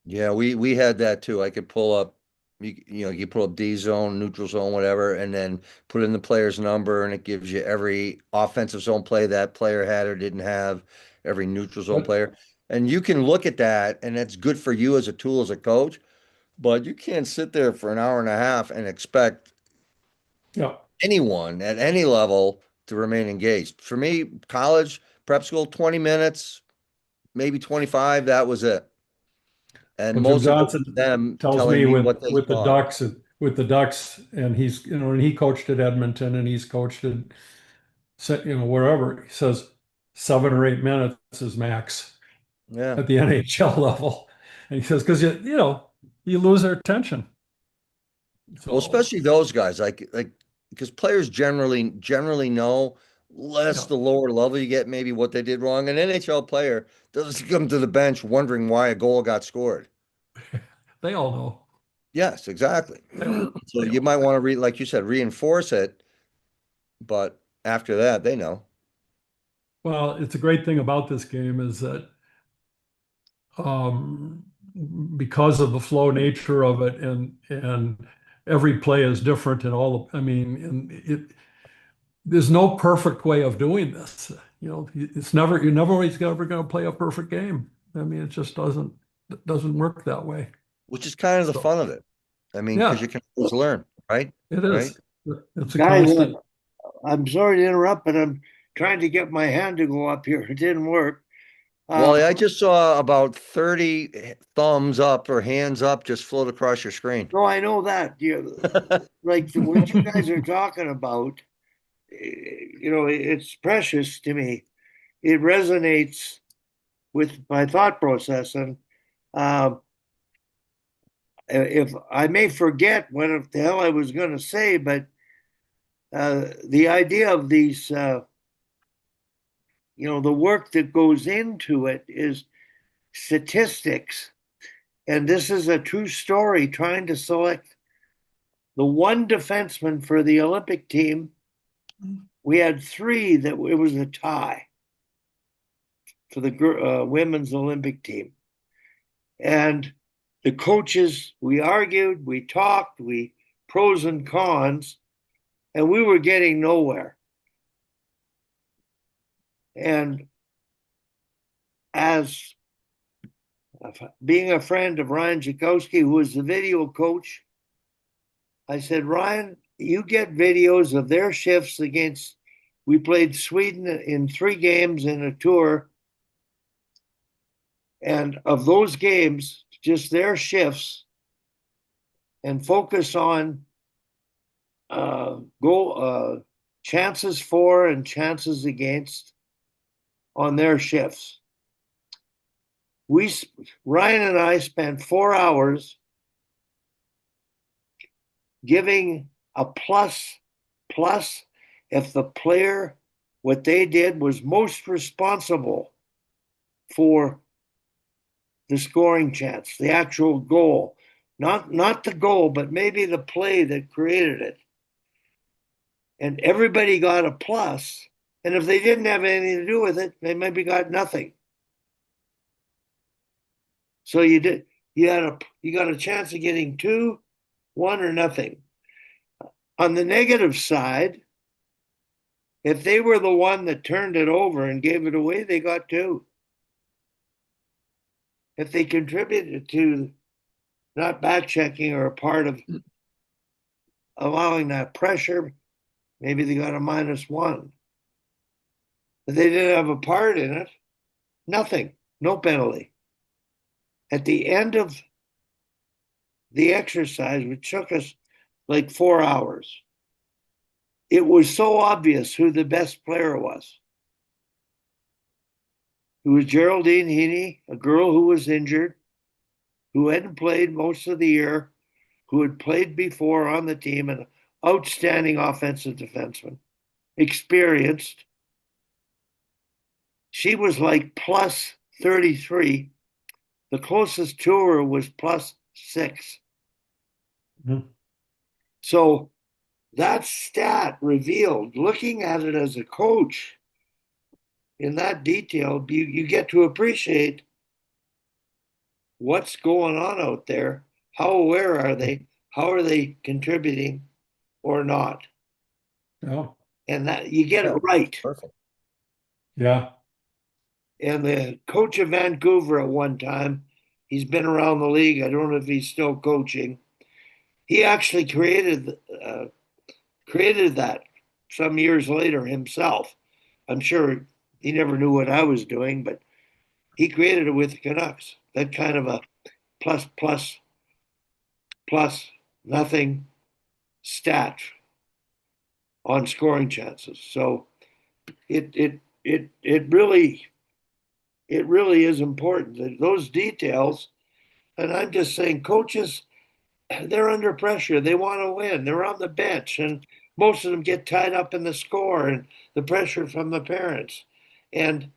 Speaker 1: Yeah, we had that too. I could pull up You put up D zone, neutral zone, whatever, and then put in the player's number, and it gives you every offensive zone play that player had or didn't have, every neutral zone
Speaker 2: But,
Speaker 1: player. And you can look at that, and it's good for you as a tool as a coach, but you can't sit there for an hour and a half and expect
Speaker 2: yeah,
Speaker 1: anyone at any level to remain engaged. For me, college, prep school, 20 minutes, maybe 25, that was it. And
Speaker 2: well, Jim
Speaker 1: most of it was
Speaker 2: Johnson
Speaker 1: them
Speaker 2: tells
Speaker 1: telling
Speaker 2: me
Speaker 1: me what they
Speaker 2: with the
Speaker 1: saw.
Speaker 2: Ducks, and he's, and he coached at Edmonton and he's coached at, wherever. He says 7 or 8 minutes is max
Speaker 1: Yeah.
Speaker 2: at the NHL level. And he says, because you lose their attention.
Speaker 1: Well,
Speaker 2: So,
Speaker 1: especially those guys, like because players generally know less
Speaker 2: yeah,
Speaker 1: the lower level you get, maybe what they did wrong. An NHL player doesn't come to the bench wondering why a goal got scored.
Speaker 2: they all know.
Speaker 1: Yes, exactly.
Speaker 2: They all,
Speaker 1: So
Speaker 2: they
Speaker 1: you
Speaker 2: all
Speaker 1: might want to like you said, reinforce it, but after that, they know.
Speaker 2: Well, it's a great thing about this game is that um, because of the flow nature of it, and every play is different, and I mean, and there's no perfect way of doing this. It's never you're never always ever going to play a perfect game. I mean, it doesn't work that way.
Speaker 1: Which is kind of the
Speaker 2: So
Speaker 1: fun of it. I mean, because
Speaker 2: yeah,
Speaker 1: you can always learn, right?
Speaker 2: it
Speaker 1: Right.
Speaker 2: is. It's a
Speaker 3: Guys,
Speaker 2: constant.
Speaker 3: I'm sorry to interrupt, but I'm trying to get my hand to go up here. It didn't work.
Speaker 1: Well,
Speaker 3: Um,
Speaker 1: I just saw about 30 thumbs up or hands up just float across your screen.
Speaker 3: no, I know that. Like what you guys are talking about, it's precious to me. It resonates with my thought process, and um, if I may forget what the hell I was going to say, but the idea of these, the work that goes into it is statistics. And this is a true story trying to select the one defenseman for the Olympic team. We had three that it was a tie for the women's Olympic team. And the coaches, we argued, we talked, we pros and cons, and we were getting nowhere. And as being a friend of Ryan Jakowski, who was the video coach, I said, Ryan, you get videos of their shifts against. We played Sweden in 3 games in a tour. And of those games, just their shifts, and focus on goal chances for and chances against on their shifts. Ryan and I spent 4 hours giving a plus if the player, what they did was most responsible for the scoring chance, the actual goal, not the goal, but maybe the play that created it. And everybody got a plus. And if they didn't have anything to do with it, they maybe got nothing. So you got a chance of getting 2, 1, or nothing. On the negative side, if they were the one that turned it over and gave it away, they got 2. If they contributed to not back checking or a part of allowing that pressure, maybe they got a -1. If they didn't have a part in it, nothing, no penalty. At the end of the exercise, which took us like 4 hours, it was so obvious who the best player was. It was Geraldine Heaney, a girl who was injured, who hadn't played most of the year, who had played before on the team, an outstanding offensive defenseman, experienced. She was like plus 33. The closest to her was +6.
Speaker 2: Mhm.
Speaker 3: So that stat revealed, looking at it as a coach in that detail, you get to appreciate what's going on out there. How aware are they? how are they contributing or not?
Speaker 2: Oh,
Speaker 3: And that you get it
Speaker 1: Yeah.
Speaker 3: right.
Speaker 1: Perfect.
Speaker 2: yeah.
Speaker 3: And the coach of Vancouver at one time, he's been around the league. I don't know if he's still coaching. He actually created that some years later himself. I'm sure he never knew what I was doing, but he created it with the Canucks. That kind of a plus plus plus nothing stat on scoring chances. So it really is important that those details. And I'm just saying, coaches, they're under pressure. They want to win. They're on the bench, and most of them get tied up in the score and the pressure from the parents. And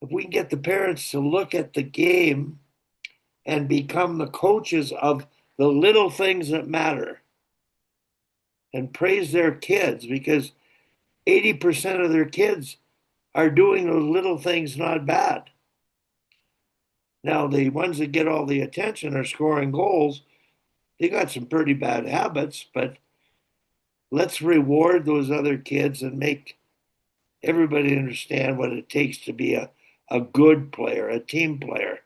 Speaker 3: if we can get the parents to look at the game and become the coaches of the little things that matter and praise their kids, because 80% of their kids are doing those little things not bad. Now, the ones that get all the attention are scoring goals. They got some pretty bad habits, but let's reward those other kids and make everybody understand what it takes to be a good player, a team player,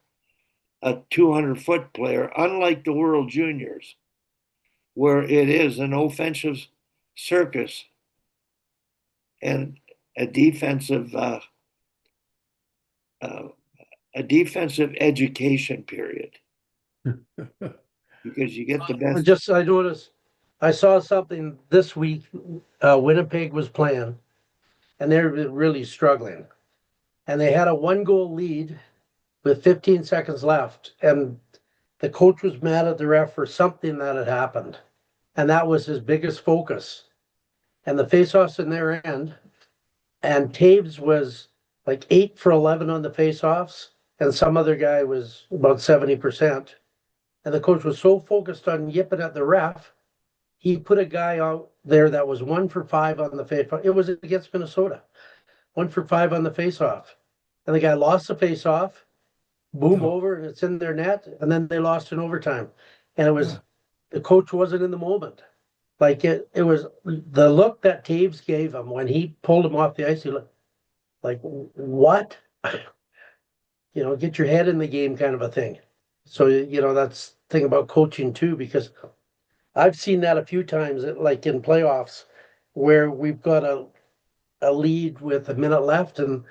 Speaker 3: a 200-foot player, unlike the World Juniors, where it is an offensive circus and a defensive uh, uh, a defensive education period, because you get the best.
Speaker 4: I noticed, I saw something this week. Winnipeg was playing, and they're really struggling. And they had a 1 goal lead with 15 seconds left. And the coach was mad at the ref for something that had happened. And that was his biggest focus. And the faceoffs in their end, and Taves was like 8 for 11 on the faceoffs, and some other guy was about 70%. And the coach was so focused on yipping at the ref, he put a guy out there that was 1 for 5 on the faceoff. It was against Minnesota, 1 for 5 on the faceoff. And the guy lost the faceoff, boom
Speaker 2: Oh,
Speaker 4: over, and it's in their net. And then they lost in overtime. And it was,
Speaker 2: yeah.
Speaker 4: the coach wasn't in the moment. Like it was the look that Taves gave him when he pulled him off the ice. He looked like, what? Get your head in the game kind of a thing. So, that's the thing about coaching too, because I've seen that a few times, like in playoffs, where we've got a lead with a minute left, and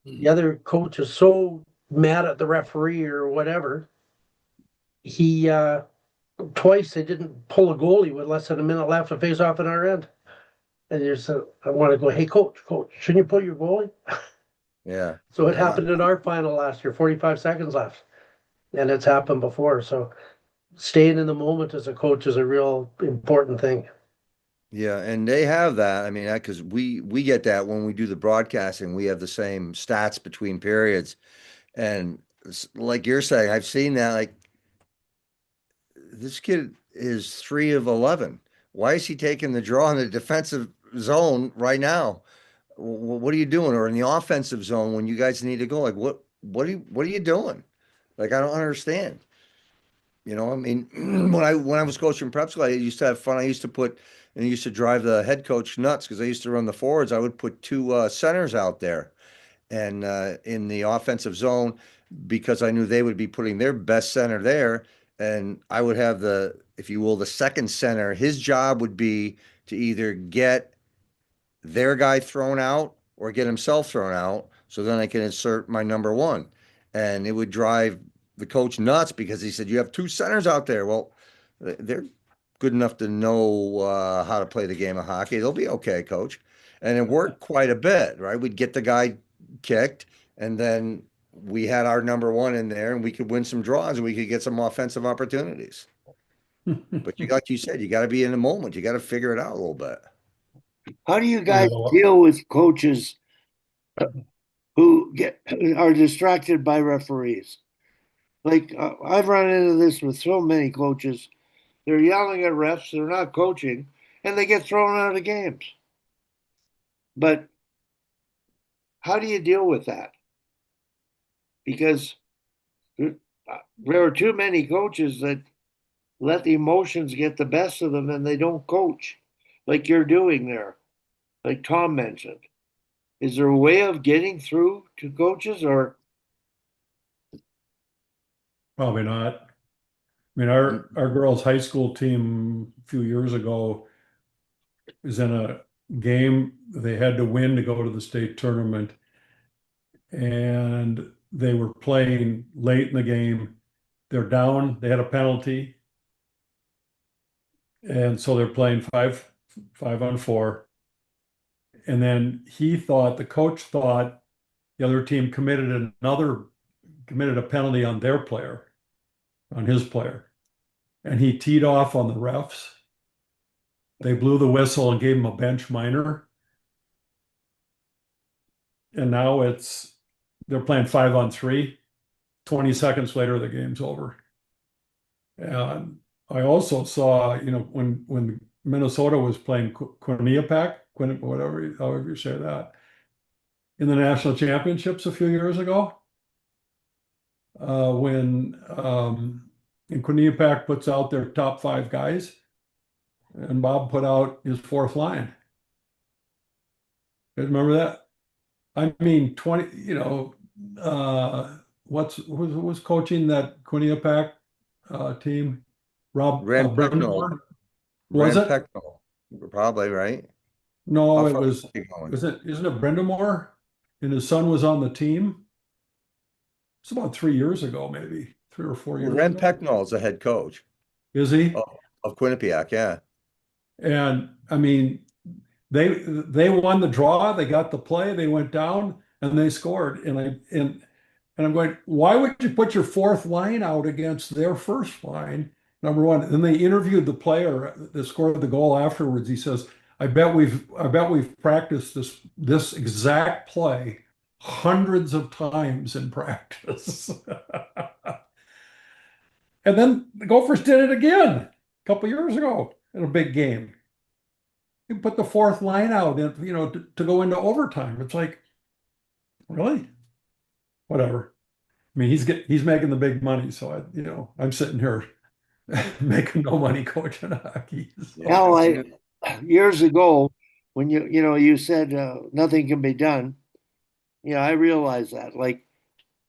Speaker 4: the other coach is so mad at the referee or whatever. He twice they didn't pull a goalie with less than a minute left to face off in our end. And I want to go, hey coach, shouldn't you pull your goalie?
Speaker 1: Yeah.
Speaker 4: So it
Speaker 1: Yeah.
Speaker 4: happened in our final last year, 45 seconds left. And it's happened before. So staying in the moment as a coach is a real important thing.
Speaker 1: Yeah, and they have that. I mean, because we get that when we do the broadcasting, we have the same stats between periods. And like you're saying, I've seen that. Like this kid is 3 of 11. Why is he taking the draw in the defensive zone right now? What are you doing? Or in the offensive zone when you guys need to go? Like what are you doing? Like I don't understand. I mean, when I was coaching prep school, I used to have fun. I used to and I used to drive the head coach nuts because I used to run the forwards. I would put two centers out there and in the offensive zone because I knew they would be putting their best center there, and I would have if you will, the second center. His job would be to either get their guy thrown out or get himself thrown out. So then I can insert my number one. And it would drive the coach nuts because he said, you have two centers out there. Well, they're good enough to know how to play the game of hockey. They'll be okay, coach. And it worked quite a bit, right? We'd get the guy kicked, and then we had our number one in there, and we could win some draws and we could get some offensive opportunities. But like you said, you got to be in the moment. You got to figure it out a little bit.
Speaker 3: How do you
Speaker 2: Yeah,
Speaker 3: guys deal with coaches who are distracted by referees? Like I've run into this with so many coaches. They're yelling at refs. They're not coaching, and they get thrown out of games. But how do you deal with that? Because there are too many coaches that let the emotions get the best of them and they don't coach like you're doing there, like Tom mentioned. Is there a way of getting through to coaches or?
Speaker 2: Probably not. I mean, our girls' high school team a few years ago was in a game they had to win to go to the state tournament, and they were playing late in the game. They're down, they had a penalty, and so they're playing five on four. And then the coach thought the other team committed a penalty on their player, on his player. And he teed off on the refs. They blew the whistle and gave him a bench minor. And now they're playing 5-on-3. 20 seconds later, the game's over. And I also saw, when Minnesota was playing Quinnipiac, whatever, however you say that, in the national championships a few years ago, when and Quinnipiac puts out their top 5 guys, and Bob put out his fourth line. You guys remember that? I mean, 20, who was coaching that Quinnipiac team?
Speaker 1: Rand
Speaker 2: Brendan
Speaker 1: Pecknold.
Speaker 2: Moore? Was
Speaker 1: Rand
Speaker 2: it?
Speaker 1: Pecknold, probably, right?
Speaker 2: No,
Speaker 1: How
Speaker 2: it
Speaker 1: far
Speaker 2: was,
Speaker 1: is he going?
Speaker 2: isn't it Brendan Moore? And his son was on the team. It's about 3 years ago, maybe 3 or 4 years
Speaker 1: Rand
Speaker 2: ago.
Speaker 1: Pecknold's the head coach
Speaker 2: Is he?
Speaker 1: of Quinnipiac, yeah.
Speaker 2: And I mean, they won the draw, they got the play, they went down and they scored. And I'm going, why would you put your fourth line out against their first line? Number one. And then they interviewed the player that scored the goal afterwards. He says, I bet we've practiced this exact play hundreds of times in practice. And then the Gophers did it again a couple years ago in a big game. You put the fourth line out, and to go into overtime. It's like, really? Whatever. I mean, he's making the big money, so I'm sitting here making no money coaching hockey. So.
Speaker 3: Well, years ago, when you said nothing can be done, I realized that. Like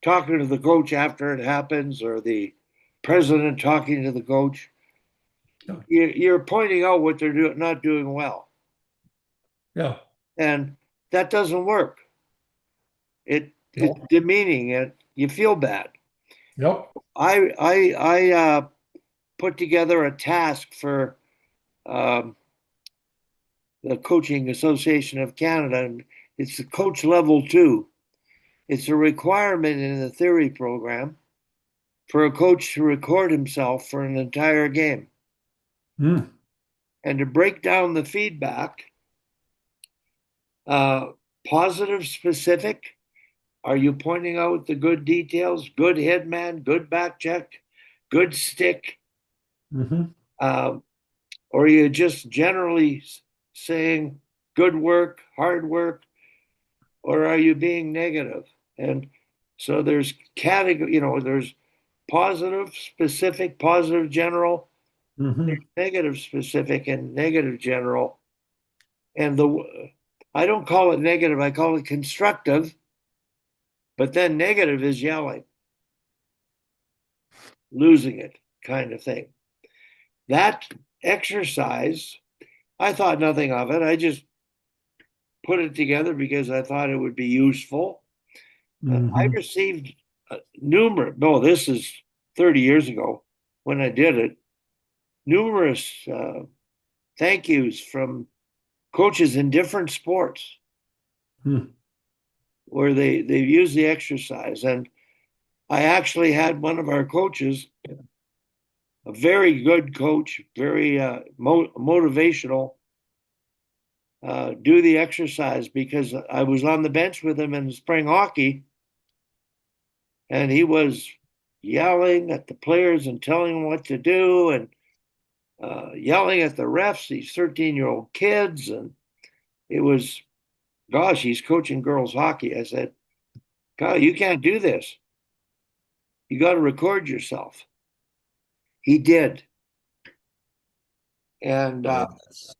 Speaker 3: talking to the coach after it happens, or the president talking to the coach,
Speaker 2: Yeah.
Speaker 3: you're pointing out what they're not doing well,
Speaker 2: Yeah.
Speaker 3: and that doesn't work. It's
Speaker 2: No.
Speaker 3: demeaning. You feel bad.
Speaker 2: Yep.
Speaker 3: I put together a task for the Coaching Association of Canada, and it's the coach level 2. It's a requirement in the theory program for a coach to record himself for an entire game and to break down the feedback, positive, specific. Are you pointing out the good details? Good headman, good back check, good stick? Or are you just generally saying good work, hard work, or are you being negative? And so there's category, there's positive, specific, positive, general, negative, specific, and negative, general. And I don't call it negative, I call it constructive. But then negative is yelling, losing it, kind of thing. That exercise, I thought nothing of it. I just put it together because I thought it would be useful. I received this is 30 years ago when I did it, numerous thank yous from coaches in different sports where they've used the exercise. And I actually had one of our coaches, a very good coach, very motivational, do the exercise because I was on the bench with him in spring hockey, and he was yelling at the players and telling them what to do, and yelling at the refs, these 13-year-old kids. And it was, gosh, he's coaching girls hockey. I said, God, you can't do this. You got to record yourself. He did. And
Speaker 1: Yeah, that's,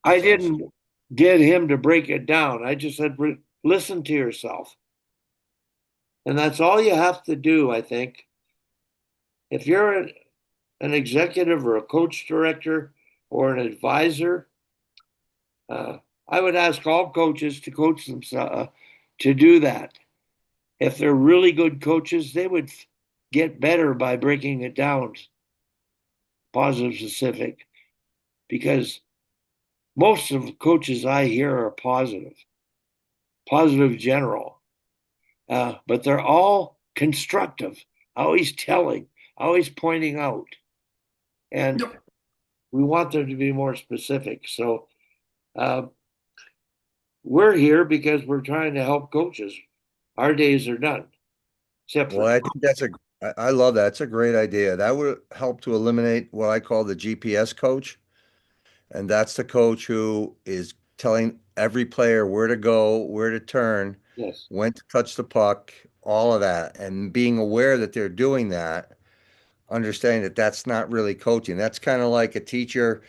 Speaker 3: I
Speaker 1: that's awesome.
Speaker 3: didn't get him to break it down. I just said, listen to yourself. And that's all you have to do, I think. If you're an executive or a coach director or an advisor, uh, I would ask all coaches to coach themselves to do that. If they're really good coaches, they would get better by breaking it down, positive, specific, because most of the coaches I hear are positive, positive general, but they're all constructive, always telling, always pointing out. And
Speaker 2: Yep.
Speaker 3: we want them to be more specific. So uh, we're here because we're trying to help coaches. Our days are done, except
Speaker 1: Well,
Speaker 3: for
Speaker 1: I think I love that. It's a great idea. That would help to eliminate what I call the GPS coach. And that's the coach who is telling every player where to go, where to turn,
Speaker 3: yes.
Speaker 1: when to touch the puck, all of that. And being aware that they're doing that, understanding that that's not really coaching. That's kind of like a teacher,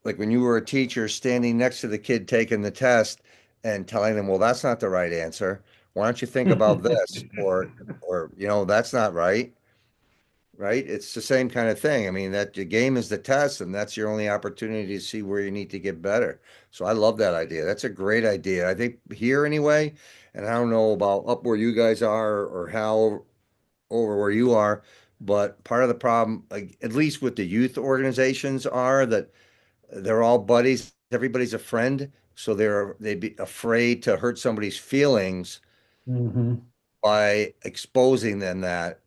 Speaker 1: like when you were a teacher standing next to the kid taking the test and telling them, well, that's not the right answer. Why don't you think about this? Or, that's not right. Right? It's the same kind of thing. I mean, that your game is the test, and that's your only opportunity to see where you need to get better. So I love that idea. That's a great idea. I think here anyway, and I don't know about up where you guys are or how over where you are, but part of the problem, like at least with the youth organizations, are that they're all buddies. Everybody's a friend, so they'd be afraid to hurt somebody's feelings
Speaker 2: Mhm.
Speaker 1: by exposing them that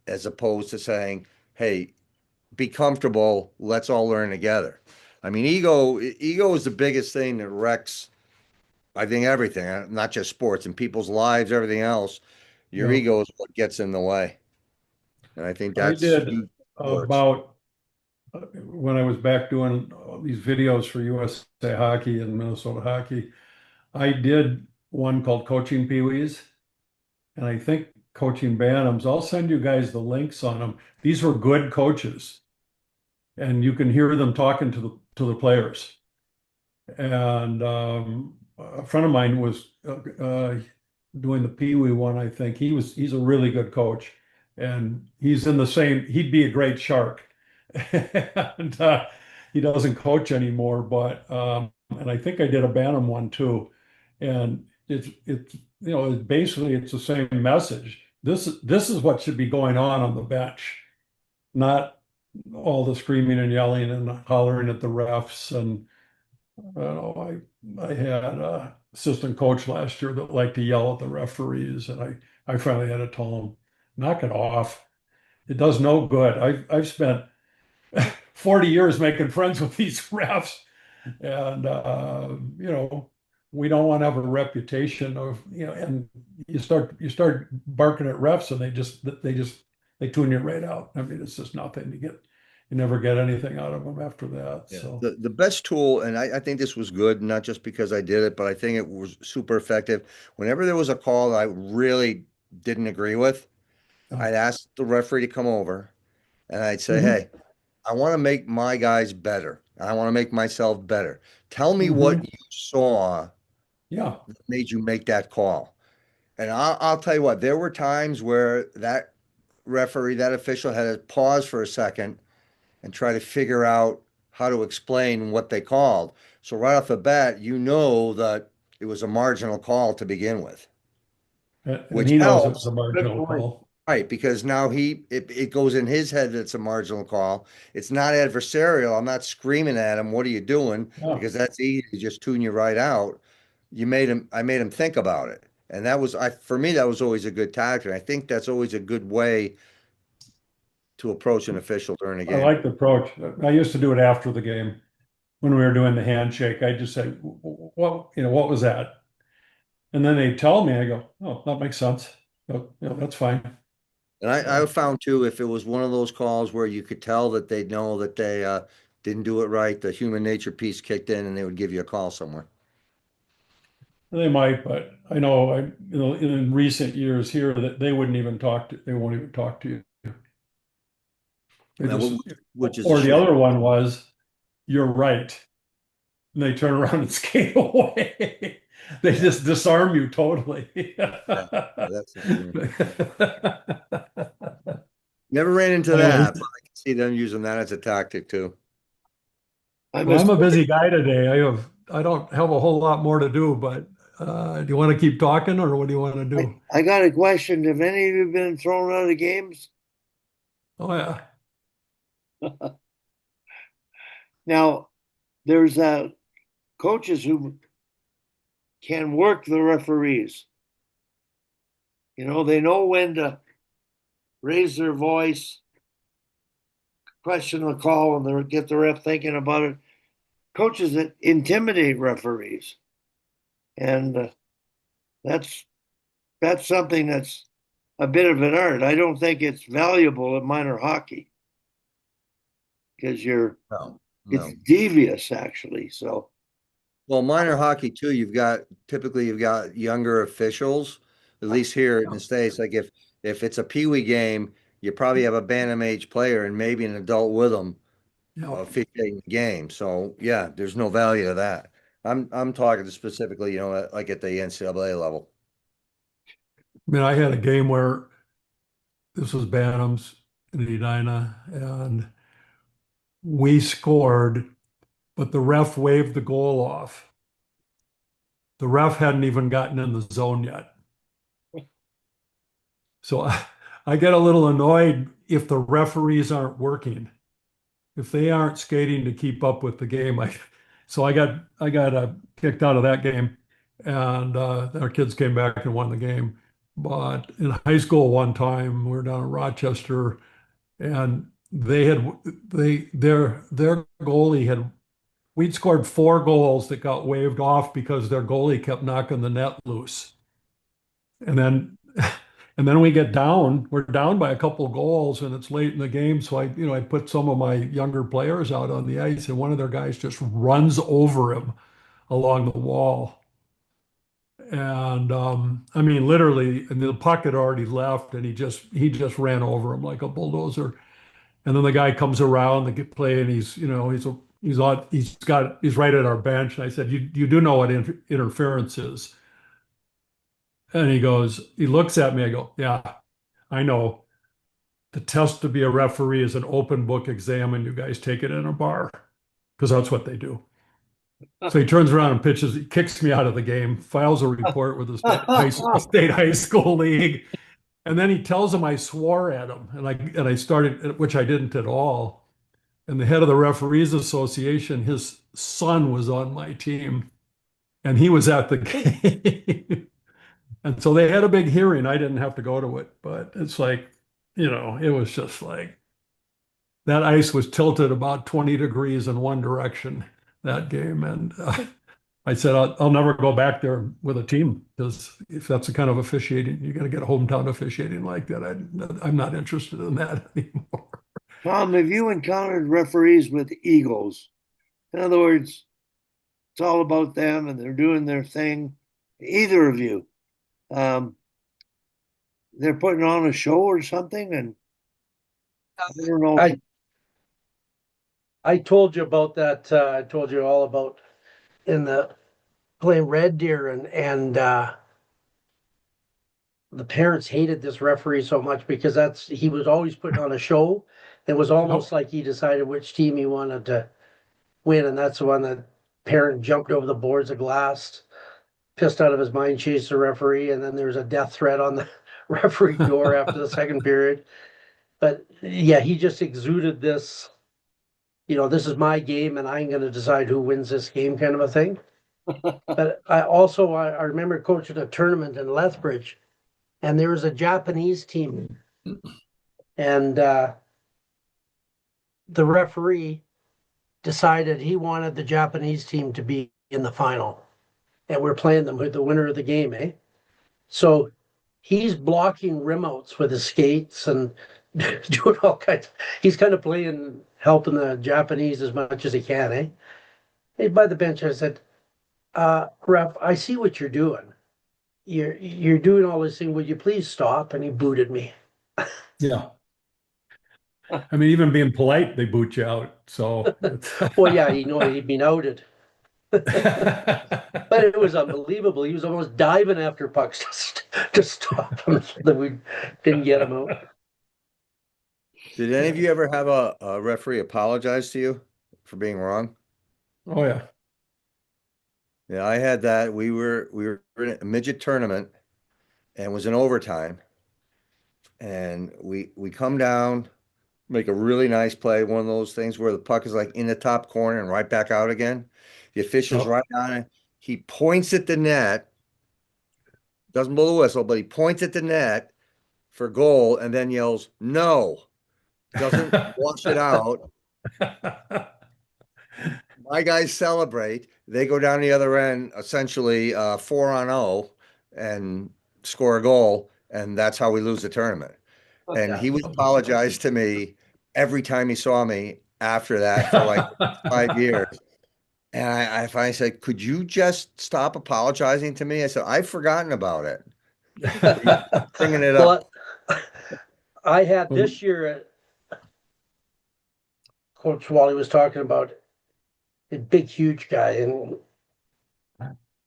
Speaker 1: as opposed to saying, "Hey, be comfortable. Let's all learn together." I mean, ego is the biggest thing that wrecks, I think, everything, not just sports and people's lives, everything else. Your
Speaker 2: Yeah.
Speaker 1: ego is what gets in the way. And I think
Speaker 2: I
Speaker 1: that's
Speaker 2: did
Speaker 1: sports.
Speaker 2: about when I was back doing these videos for USA Hockey and Minnesota Hockey, I did one called Coaching Pee-wees, and I think Coaching Bantams. I'll send you guys the links on them. These were good coaches, and you can hear them talking to the players. And a friend of mine was doing the Pee Wee one. I think he's a really good coach, and he's in the same. He'd be a great shark, and he doesn't coach anymore. But and I think I did a Bantam one too, and it's basically it's the same message. This is what should be going on the bench, not all the screaming and yelling and hollering at the refs and I know I had a assistant coach last year that liked to yell at the referees, and I finally had to tell him, knock it off. It does no good. I've spent 40 years making friends with these refs, and we don't want to have a reputation of and you start barking at refs, and they tune you right out. I mean, it's just nothing. You never get anything out of them after that.
Speaker 1: Yeah.
Speaker 2: So.
Speaker 1: The best tool, and I think this was good, not just because I did it, but I think it was super effective. Whenever there was a call that I really didn't agree with, I'd ask the referee to come over and I'd say,
Speaker 2: Mhm.
Speaker 1: "Hey, I want to make my guys better. I want to make myself better. Tell me what
Speaker 2: Mhm.
Speaker 1: you saw
Speaker 2: Yeah.
Speaker 1: that made you make that call." And I'll tell you what, there were times where that referee, that official had to pause for a second and try to figure out how to explain what they called. So right off the bat, you know that it was a marginal call to begin with,
Speaker 2: And
Speaker 1: which
Speaker 2: he knows it was
Speaker 1: helps.
Speaker 2: a
Speaker 3: Good
Speaker 2: marginal
Speaker 3: point.
Speaker 2: call.
Speaker 1: Right, because now it goes in his head that it's a marginal call. It's not adversarial. I'm not screaming at him, "What are you doing?"
Speaker 2: Yeah.
Speaker 1: Because that's easy to just tune you right out. I made him think about it. And for me, that was always a good tactic. I think that's always a good way to approach an official during a
Speaker 2: I
Speaker 1: game.
Speaker 2: like the approach. I used to do it after the game when we were doing the handshake. I just say, what was that? And then they tell me, I go, oh, that makes sense. Oh, yeah, that's fine.
Speaker 1: And I
Speaker 2: So,
Speaker 1: found too, if it was one of those calls where you could tell that they know that they didn't do it right, the human nature piece kicked in and they would give you a call somewhere.
Speaker 2: they might, but I know in recent years here that they won't even talk to you. They
Speaker 1: Now,
Speaker 2: just,
Speaker 1: which is a
Speaker 2: or the
Speaker 1: shame.
Speaker 2: other one was, you're right. And they turn around and skate away. They just disarm you totally.
Speaker 1: Yeah, that's not good. Never ran into
Speaker 2: Anyways,
Speaker 1: that, but I can see them using that as a tactic too.
Speaker 3: I
Speaker 2: well,
Speaker 3: was
Speaker 2: I'm a busy guy today. I don't have a whole lot more to do, but do you want to keep talking or what do you want to do?
Speaker 3: I got a question. Have any of you been thrown out of games?
Speaker 2: Oh yeah.
Speaker 3: Now, there's coaches who can work the referees. You know, they know when to raise their voice, question the call, and they get the ref thinking about it. Coaches that intimidate referees, and that's that's something that's a bit of an art. I don't think it's valuable in minor hockey because
Speaker 1: No,
Speaker 3: it's
Speaker 1: no.
Speaker 3: devious actually. So
Speaker 1: Well, minor hockey too, typically you've got younger officials, at least here in the States. Like if it's a peewee game, you probably have a bantam age player and maybe an adult with them
Speaker 2: Yeah.
Speaker 1: officiating the game. So yeah, there's no value to that. I'm talking specifically, like at the NCAA level.
Speaker 2: I mean, I had a game where this was Bantams in Edina, and we scored, but the ref waved the goal off. The ref hadn't even gotten in the zone yet. So I get a little annoyed if the referees aren't working, if they aren't skating to keep up with the game. So I got kicked out of that game, and our kids came back and won the game. But in high school, one time we were down in Rochester, and their goalie had we'd scored 4 goals that got waved off because their goalie kept knocking the net loose. And then and then we're down by a couple of goals and it's late in the game. So I put some of my younger players out on the ice and one of their guys just runs over him along the wall. And I mean literally, and the puck had already left and he just ran over him like a bulldozer. And then the guy comes around the play and he's right at our bench. And I said, you do know what interference is. And he looks at me. I go, yeah, I know. The test to be a referee is an open book exam, and you guys take it in a bar because that's what they do. So he turns around and he kicks me out of the game, files a report with the state high school league, and then he tells him I swore at him, and I started, which I didn't at all. And the head of the referees association, his son was on my team, and he was at the game. And so they had a big hearing. I didn't have to go to it, but it's like, it was just like that ice was tilted about 20 degrees in one direction that game. And I said, I'll never go back there with a team because if that's the kind of officiating, you're going to get hometown officiating like that. I'm not interested in that anymore.
Speaker 3: Tom, have you encountered referees with egos? In other words, it's all about them and they're doing their thing. Either of you, um, they're putting on a show or something, and I don't know.
Speaker 4: I told you about that. I told you all about in the playing Red Deer and the parents hated this referee so much because he was always putting on a show. It was almost like he decided which team he wanted to win, and that's the one that parent jumped over the boards of glass, pissed out of his mind, chased the referee, and then there was a death threat on the referee door after the second period. But yeah, he just exuded this, this is my game and I'm going to decide who wins this game kind of a thing. But I remember coaching a tournament in Lethbridge, and there was a Japanese team, and the referee decided he wanted the Japanese team to be in the final, and we're playing them with the winner of the game, eh? So he's blocking rim outs with his skates and doing all kinds. He's kind of helping the Japanese as much as he can, eh? Hey, by the bench, I said, ref, I see what you're doing. You're doing all this thing. Would you please stop? And he booted me.
Speaker 2: Yeah. I mean, even being polite, they boot you out. So
Speaker 4: Well, yeah, he'd been outed. But it was unbelievable. He was almost diving after pucks to stop him so that we didn't get him out.
Speaker 1: Did any of you ever have a referee apologize to you for being wrong?
Speaker 2: Oh yeah.
Speaker 1: Yeah, I had that. We were in a midget tournament and it was in overtime. And we come down, make a really nice play, one of those things where the puck is like in the top corner and right back out again. The official's
Speaker 2: Oh.
Speaker 1: right on it. He points at the net, doesn't blow the whistle, but he points at the net for goal and then yells, no, doesn't wash it out. My guys celebrate. They go down the other end, essentially 4-0, and score a goal, and that's how we lose the tournament. And he would apologize to me every time he saw me after that for like 5 years. And I finally said, "Could you just stop apologizing to me?" I said, "I've forgotten about it." You keep bringing it up.
Speaker 4: Well, I had this year, Coach Wally was talking about a big, huge guy,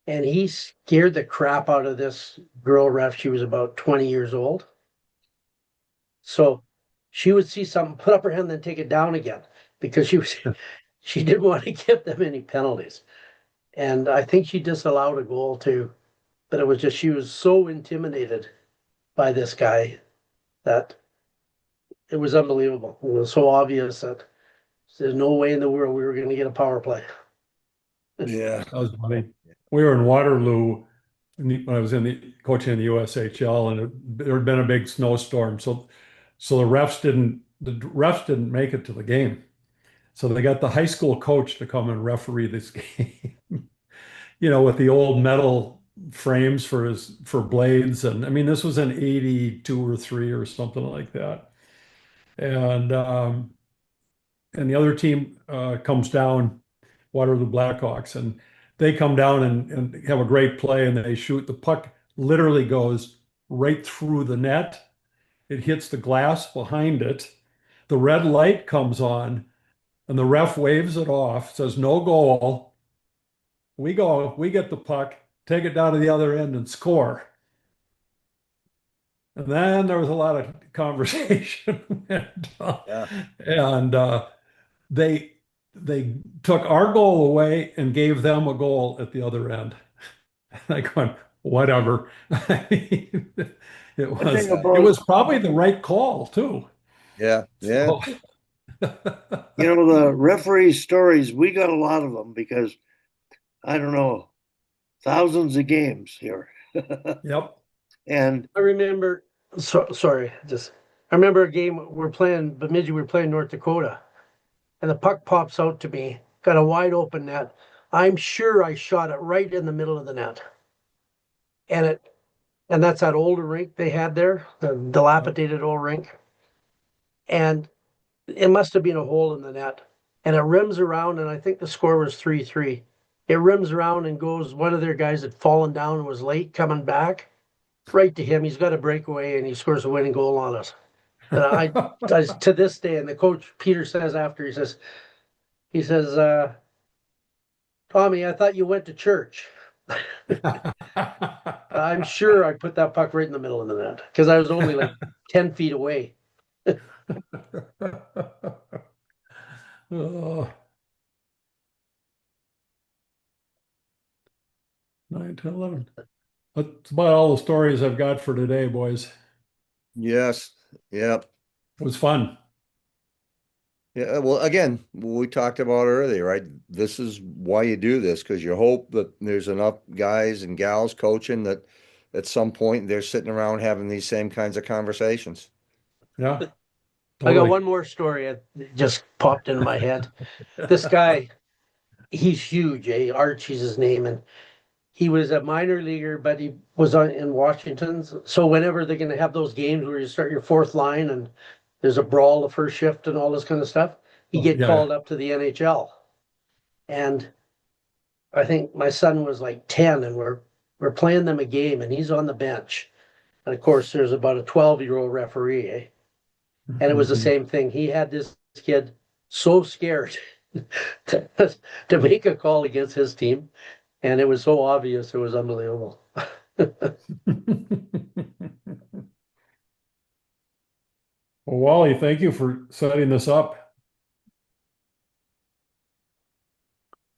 Speaker 4: and he scared the crap out of this girl ref. She was about 20 years old. So she would see something, put up her hand, then take it down again because she didn't want to give them any penalties. And I think she disallowed a goal too. But it was just she was so intimidated by this guy that it was unbelievable. It was so obvious that there's no way in the world we were going to get a power play.
Speaker 1: Yeah.
Speaker 2: That was funny. We were in Waterloo when I was coaching in the USHL, and there had been a big snowstorm, so the refs didn't make it to the game. So they got the high school coach to come and referee this game. With the old metal frames for blades, and I mean this was in 82 or 3 or something like that. And the other team comes down, Waterloo Blackhawks, and they come down and have a great play, and they shoot. The puck literally goes right through the net. It hits the glass behind it. The red light comes on, and the ref waves it off, says no goal. We go, we get the puck, take it down to the other end and score. And then there was a lot of conversation.
Speaker 1: Yeah.
Speaker 2: And they took our goal away and gave them a goal at the other end. And I going, whatever. It was probably the right call too.
Speaker 1: Yeah. Yeah.
Speaker 2: So,
Speaker 3: The referee stories, we got a lot of them because I don't know, thousands of games here.
Speaker 2: yep.
Speaker 3: And
Speaker 4: I remember, sorry, I remember a game Bemidji, we were playing North Dakota, and the puck pops out to me, got a wide open net. I'm sure I shot it right in the middle of the net. And that's that older rink they had there, the dilapidated old rink. And it must have been a hole in the net. And it rims around, and I think the score was 3-3. It rims around and goes, one of their guys had fallen down and was late coming back, right to him. He's got a breakaway, and he scores a winning goal on us. And I to this day, and the coach, Peter, says after, he says, Tommy, I thought you went to church. I'm sure I put that puck right in the middle of the net because I was only like 10 feet away.
Speaker 2: Oh. 9, 10, 11. That's about all the stories I've got for today, boys.
Speaker 1: Yes. Yep.
Speaker 2: It was fun.
Speaker 1: Yeah, well, again, we talked about earlier, right? This is why you do this, because you hope that there's enough guys and gals coaching that at some point they're sitting around having these same kinds of conversations.
Speaker 2: Yeah.
Speaker 4: I got
Speaker 2: Totally.
Speaker 4: one more story that just popped into my head. This guy, he's huge, Archie's his name, and he was a minor leaguer, but he was in Washington. So whenever they're going to have those games where you start your fourth line and there's a brawl the first shift and all this kind of stuff, he get
Speaker 2: Yeah.
Speaker 4: called up to the NHL. And I think my son was like 10, and we're playing them a game, and he's on the bench. And of course, there's about a 12-year-old referee. And it was the
Speaker 2: Mhm.
Speaker 4: same thing. He had this kid so scared to, to make a call against his team. And it was so obvious, it was unbelievable.
Speaker 2: Well, Wally, thank you for setting this up.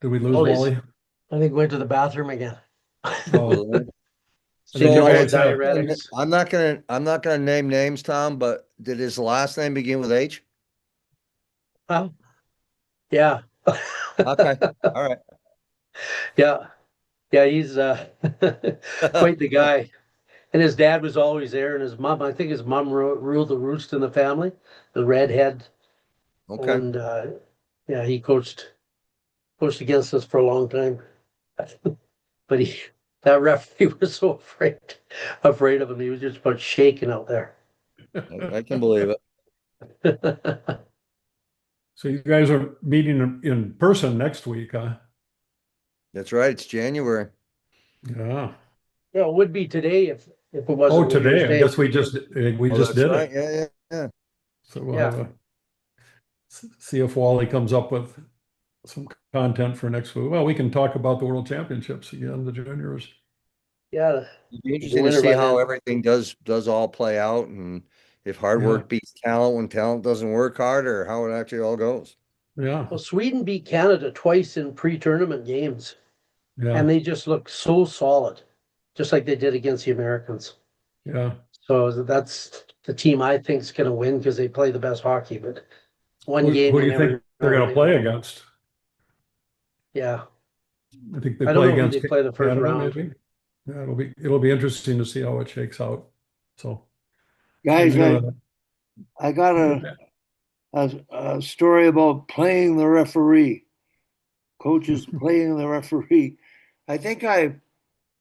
Speaker 2: Did we lose
Speaker 4: Oh, he's,
Speaker 2: Wally?
Speaker 4: I think went to the bathroom again.
Speaker 2: Oh,
Speaker 1: Really?
Speaker 4: I think
Speaker 2: you
Speaker 1: So
Speaker 4: all the
Speaker 2: guys have,
Speaker 4: diuretics.
Speaker 1: I'm not gonna name names, Tom, but did his last name begin with H?
Speaker 4: Huh? Yeah.
Speaker 1: Okay, all right.
Speaker 4: Yeah. Yeah, he's quite the guy. And his dad was always there, and his mom, I think his mom ruled the roost in the family, the redhead.
Speaker 1: Okay.
Speaker 4: And yeah, he coached against us for a long time. But that referee was so afraid of him. He was just about shaking out there.
Speaker 1: I can believe it.
Speaker 2: so you guys are meeting in person next week, huh?
Speaker 1: That's right. It's January.
Speaker 2: Yeah.
Speaker 4: Yeah, it would be today if it
Speaker 2: Oh,
Speaker 4: wasn't New Year's
Speaker 2: today. I
Speaker 4: Day.
Speaker 2: guess we
Speaker 1: Oh,
Speaker 2: just
Speaker 1: that's
Speaker 2: did
Speaker 1: right.
Speaker 2: it.
Speaker 1: Yeah, yeah, yeah.
Speaker 2: So we'll
Speaker 4: Yeah.
Speaker 2: have see if Wally comes up with some content for next week. Well, we can talk about the World Championships again, the juniors.
Speaker 4: Yeah,
Speaker 1: It'd be
Speaker 4: the
Speaker 1: interesting to
Speaker 4: winner
Speaker 1: see
Speaker 4: by
Speaker 1: how
Speaker 4: then.
Speaker 1: everything does all play out, and if hard
Speaker 2: Yeah.
Speaker 1: work beats talent when talent doesn't work hard, or how it actually all goes.
Speaker 2: Yeah.
Speaker 4: Well, Sweden beat Canada twice in pre-tournament games,
Speaker 2: Yeah.
Speaker 4: and they just looked so solid, just like they did against the Americans.
Speaker 2: Yeah.
Speaker 4: So that's the team I think is going to win because they play the best hockey. But one game
Speaker 2: Who
Speaker 4: you
Speaker 2: do you think
Speaker 4: never
Speaker 2: they're
Speaker 4: know.
Speaker 2: going to play against?
Speaker 4: Yeah,
Speaker 2: I think they
Speaker 4: I don't
Speaker 2: play
Speaker 4: know who
Speaker 2: against
Speaker 4: they play the first
Speaker 2: Canada,
Speaker 4: round.
Speaker 2: maybe. Yeah, it'll be interesting to see how it shakes out. So I'm
Speaker 3: Guys,
Speaker 2: gonna
Speaker 3: I got a story about playing the referee, coaches playing the referee. I think I'm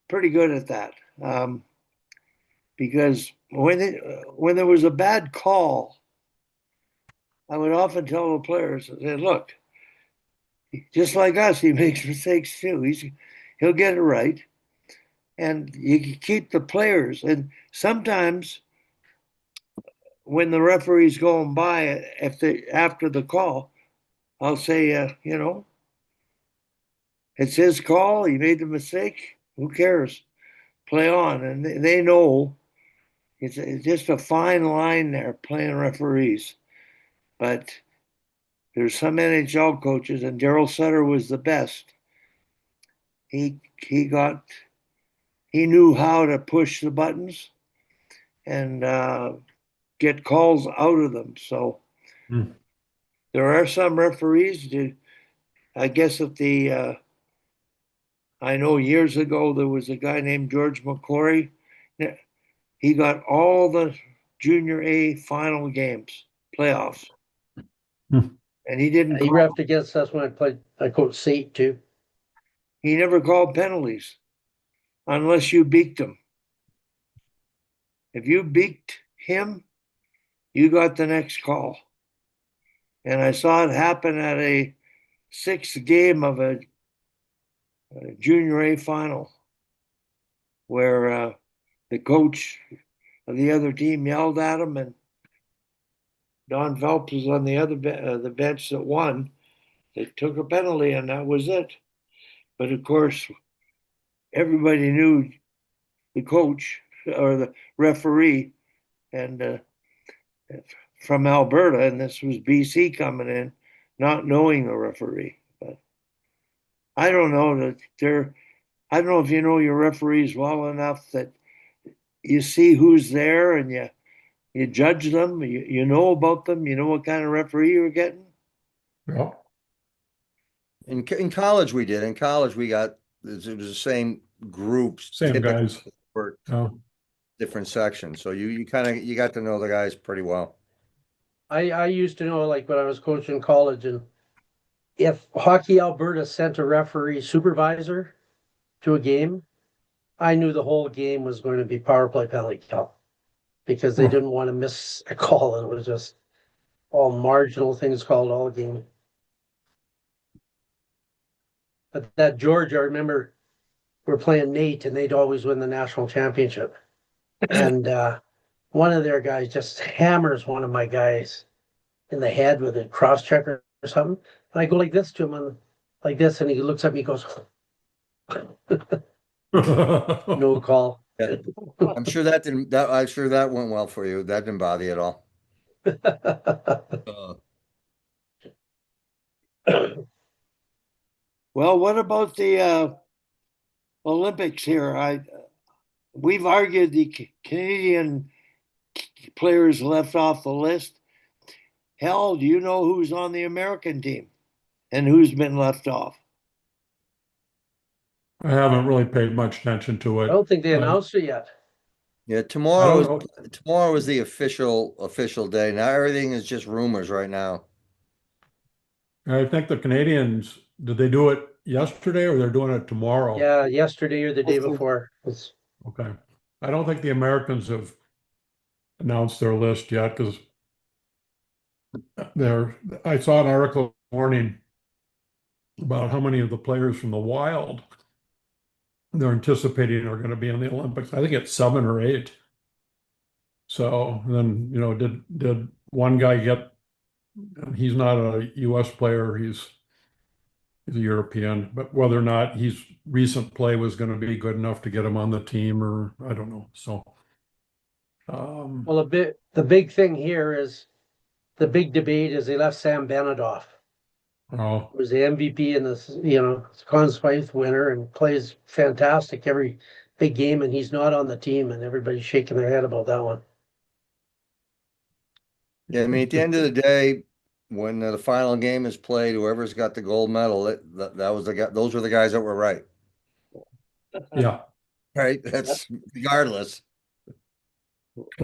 Speaker 3: pretty good at that because when there was a bad call, I would often tell the players, I said, look, just like us, he makes mistakes too. He'll get it right. And you can keep the players. And sometimes when the referee's going by, if they after the call, I'll say, it's his call. He made the mistake. Who cares? Play on. And they know it's just a fine line there playing referees. But there's some NHL coaches, and Daryl Sutter was the best. He he got he knew how to push the buttons and get calls out of them. So
Speaker 2: Hmm.
Speaker 3: there are some referees. I guess if I know years ago there was a guy named George McClory. He got all the Junior A final games, playoffs,
Speaker 2: Hmm.
Speaker 3: and he didn't
Speaker 4: He
Speaker 3: call.
Speaker 4: refed against us when I coached Sate too.
Speaker 3: He never called penalties unless you beat them. If you beat him, you got the next call. And I saw it happen at a sixth game of a Junior A final where the coach of the other team yelled at him, and Don Phelps was on the bench that won. They took a penalty, and that was it. But of course, everybody knew the coach or the referee, and from Alberta, and this was BC coming in, not knowing the referee. But I don't know that they're. I don't know if you know your referees well enough that you see who's there and you judge them. You know about them. You know what kind of referee you're getting.
Speaker 2: Yeah.
Speaker 1: In college, we did. In college, it was the same groups
Speaker 2: Same
Speaker 1: typically
Speaker 2: guys.
Speaker 1: for
Speaker 2: Oh,
Speaker 1: different sections. So you kind of you got to know the guys pretty well.
Speaker 4: I used to know like when I was coaching college, and if Hockey Alberta sent a referee supervisor to a game, I knew the whole game was going to be power play penalty kill because they
Speaker 2: oh,
Speaker 4: didn't want to miss a call. And it was just all marginal things called all game. But that George, I remember we're playing Nate, and they'd always win the national championship. And one of their guys just hammers one of my guys in the head with a cross checker or something. And I go like this to him and like this, and he looks at me, and goes, no call.
Speaker 1: Yeah, I'm sure that didn't that I'm sure that went well for you. That didn't bother you at all. Uh,
Speaker 3: Well, what about the Olympics here? We've argued the Canadian players left off the list. Hell, do you know who's on the American team and who's been left off?
Speaker 2: I haven't really paid much attention to
Speaker 4: I
Speaker 2: it.
Speaker 4: don't think they announced it yet.
Speaker 1: yeah,
Speaker 2: I don't know.
Speaker 1: tomorrow is the official day. Now everything is just rumors right now.
Speaker 2: I think the Canadians, did they do it yesterday or they're doing it tomorrow?
Speaker 4: Yeah, yesterday or the day before. It's,
Speaker 2: Okay. I don't think the Americans have announced their list yet because I saw an article this morning about how many of the players from the Wild they're anticipating are going to be in the Olympics. I think it's 7 or 8. So then, did one guy get, he's not a US player, he's a European, but whether or not his recent play was going to be good enough to get him on the team or I don't know. So,
Speaker 4: well, the big thing here is the big debate is they left Sam Bennett off.
Speaker 2: oh,
Speaker 4: Was the MVP and Conn Smythe winner and plays fantastic every big game, and he's not on the team, and everybody's shaking their head about that one.
Speaker 1: Yeah, I mean, at the end of the day, when the final game is played, whoever's got the gold medal, that was the guy. Those were the guys that were right.
Speaker 2: yeah.
Speaker 1: Right. That's regardless.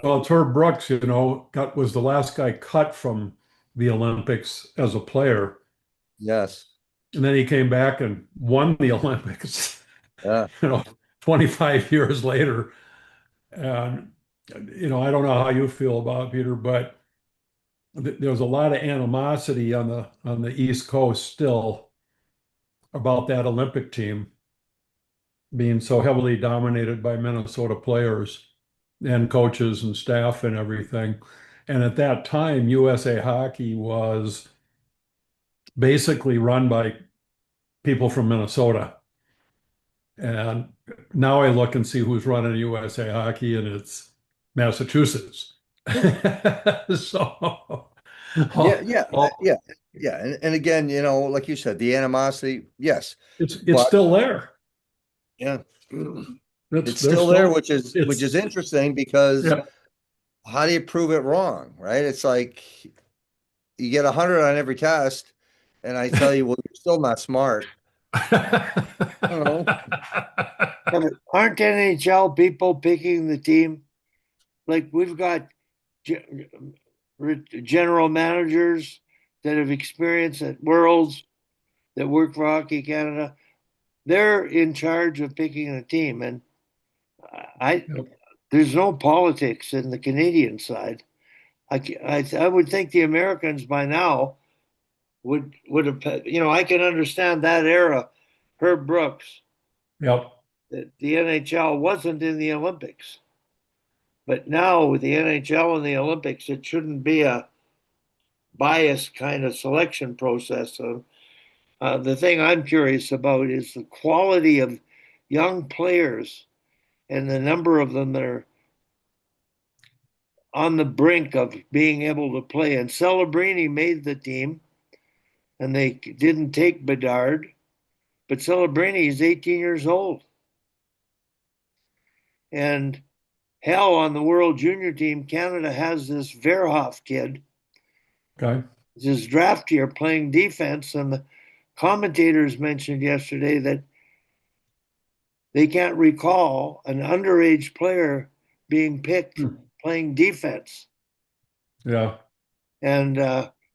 Speaker 2: Well, it's Herb Brooks, was the last guy cut from the Olympics as a player.
Speaker 1: Yes.
Speaker 2: And then he came back and won the Olympics,
Speaker 1: Yeah.
Speaker 2: 25 years later. And, I don't know how you feel about it, Peter, but there's a lot of animosity on the East Coast still about that Olympic team being so heavily dominated by Minnesota players and coaches and staff and everything. And at that time, USA Hockey was basically run by people from Minnesota. And now I look and see who's running USA Hockey, and it's Massachusetts. So,
Speaker 1: Yeah. Yeah.
Speaker 2: oh,
Speaker 1: Yeah. Yeah. And again, like you said, the animosity, yes.
Speaker 2: it's
Speaker 1: But
Speaker 2: still there.
Speaker 1: yeah,
Speaker 2: It's
Speaker 1: it's
Speaker 2: they're
Speaker 1: still there,
Speaker 2: still
Speaker 1: which is
Speaker 2: it's
Speaker 1: interesting because
Speaker 2: yeah.
Speaker 1: how do you prove it wrong, right? It's like you get 100 on every test, and I tell you, well, you're still not smart. I don't know.
Speaker 3: Aren't NHL people picking the team? Like we've got general managers that have experience at Worlds that work for Hockey Canada. They're in charge of picking a team, and I
Speaker 2: Yep.
Speaker 3: there's no politics in the Canadian side. I would think the Americans by now would have, I can understand that era. Herb Brooks,
Speaker 2: Yep.
Speaker 3: that the NHL wasn't in the Olympics, but now with the NHL and the Olympics, it shouldn't be a biased kind of selection process. So, the thing I'm curious about is the quality of young players and the number of them that are on the brink of being able to play. And Celebrini made the team, and they didn't take Bedard, but Celebrini is 18 years old. And hell, on the World Junior team, Canada has this Verhoff kid.
Speaker 2: Okay.
Speaker 3: It's his draft year playing defense, and the commentators mentioned yesterday that they can't recall an underage player being picked
Speaker 2: Hmm.
Speaker 3: playing defense.
Speaker 2: Yeah.
Speaker 3: And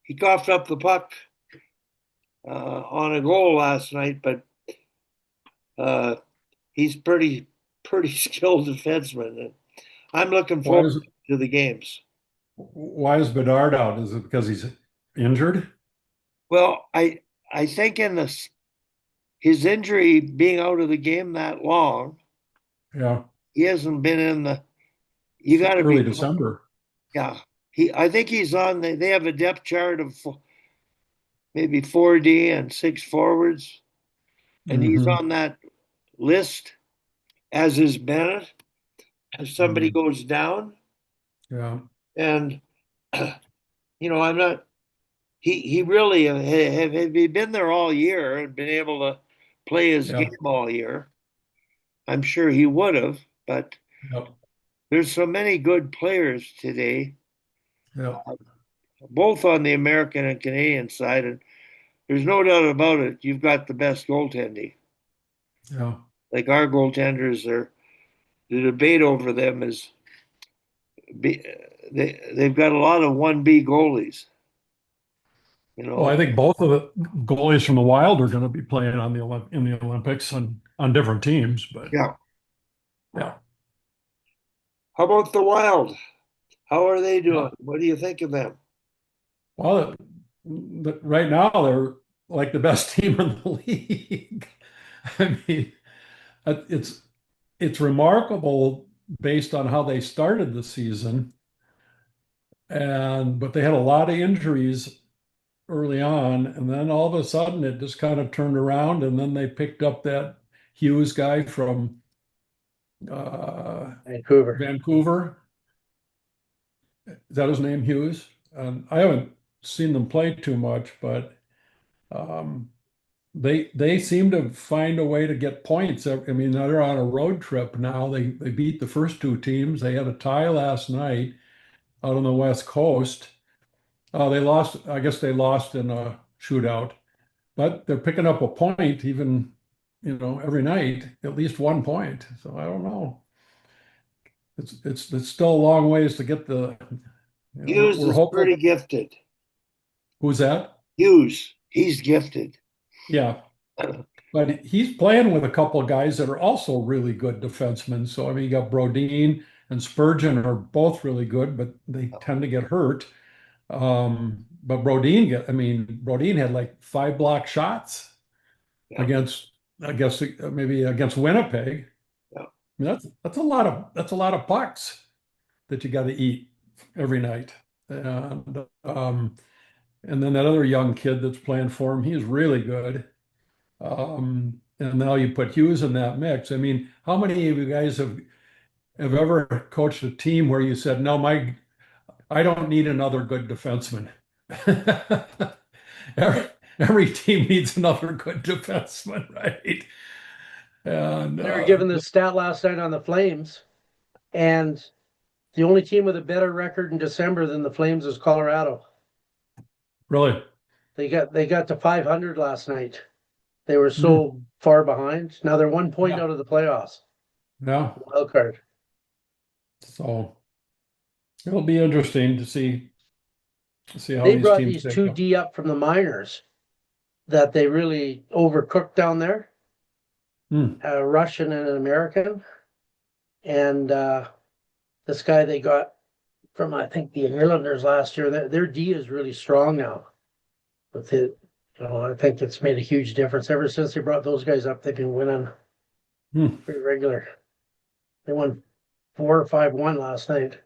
Speaker 3: he coughed up the puck on a goal last night, but he's pretty skilled defenseman. And I'm looking
Speaker 2: Why
Speaker 3: forward
Speaker 2: is
Speaker 3: to the games.
Speaker 2: why is Bedard out? Is it because he's injured?
Speaker 3: Well, I think in his injury being out of the game that long,
Speaker 2: Yeah.
Speaker 3: he hasn't been in the You got to
Speaker 2: early
Speaker 3: be,
Speaker 2: December.
Speaker 3: yeah. I think he's on. They have a depth chart of maybe 4D and six forwards, and he's
Speaker 2: Hmm.
Speaker 3: on that list, as is Bennett. If somebody goes down,
Speaker 2: Yeah.
Speaker 3: and I'm not. He really have he been there all year and been able to play his
Speaker 2: Yeah.
Speaker 3: game all year. I'm sure he would have, but
Speaker 2: Yep.
Speaker 3: there's so many good players today,
Speaker 2: Yep.
Speaker 3: both on the American and Canadian side, and there's no doubt about it. You've got the best goaltending.
Speaker 2: Yeah.
Speaker 3: Like our goaltenders are, the debate over them is be, they've got a lot of 1B goalies. You
Speaker 2: Well, I
Speaker 3: know,
Speaker 2: think both of the goalies from the Wild are going to be playing on in the Olympics on different teams, but
Speaker 3: yeah.
Speaker 2: yeah.
Speaker 3: How about the Wild? How are they
Speaker 2: Yeah.
Speaker 3: doing? What do you think of them?
Speaker 2: Well, right now they're like the best team in the league. I mean, it's remarkable based on how they started the season, and but they had a lot of injuries early on, and then all of a sudden it just kind of turned around, and then they picked up that Hughes guy from uh,
Speaker 4: Vancouver.
Speaker 2: Vancouver. Is that his name, Hughes? I haven't seen them play too much, but um, they seem to find a way to get points. I mean, they're on a road trip now. They beat the first two teams. They had a tie last night out on the West Coast. They lost. I guess they lost in a shootout, but they're picking up a point even, every night, at least 1 point. So I don't know. It's still a long ways to get
Speaker 3: Hughes
Speaker 2: we're
Speaker 3: is pretty
Speaker 2: hopeful.
Speaker 3: gifted.
Speaker 2: Who's that?
Speaker 3: Hughes, he's gifted.
Speaker 2: Yeah. But he's playing with a couple of guys that are also really good defensemen. So I mean, you got Brodeen and Spurgeon are both really good, but they tend to get hurt. But Brodeen had like 5 block shots
Speaker 3: Yeah,
Speaker 2: against, I guess maybe against Winnipeg.
Speaker 3: yeah.
Speaker 2: I mean, that's a lot of pucks that you got to eat every night. And then that other young kid that's playing for him, he's really good. And now you put Hughes in that mix. I mean, how many of you guys have ever coached a team where you said, "No, I don't need another good defenseman." every, every team needs another good defenseman, right? And
Speaker 4: They were given this stat last night on the Flames, and the only team with a better record in December than the Flames is Colorado.
Speaker 2: really,
Speaker 4: They got to 500 last night. They were
Speaker 2: mm,
Speaker 4: so far behind. Now they're 1 point
Speaker 2: yeah,
Speaker 4: out of the playoffs,
Speaker 2: yeah.
Speaker 4: wild card.
Speaker 2: So it'll be interesting to see how
Speaker 4: They
Speaker 2: these
Speaker 4: brought
Speaker 2: teams
Speaker 4: these
Speaker 2: take
Speaker 4: two
Speaker 2: up.
Speaker 4: D up from the minors that they really overcooked down there,
Speaker 2: Hmm.
Speaker 4: a Russian and an American. And this guy they got from, I think, the Islanders last year, their D is really strong now. With it, I think it's made a huge difference. Ever since they brought those guys up, they've been winning
Speaker 2: Hmm.
Speaker 4: pretty regular. They won 4 or 5-1 last night.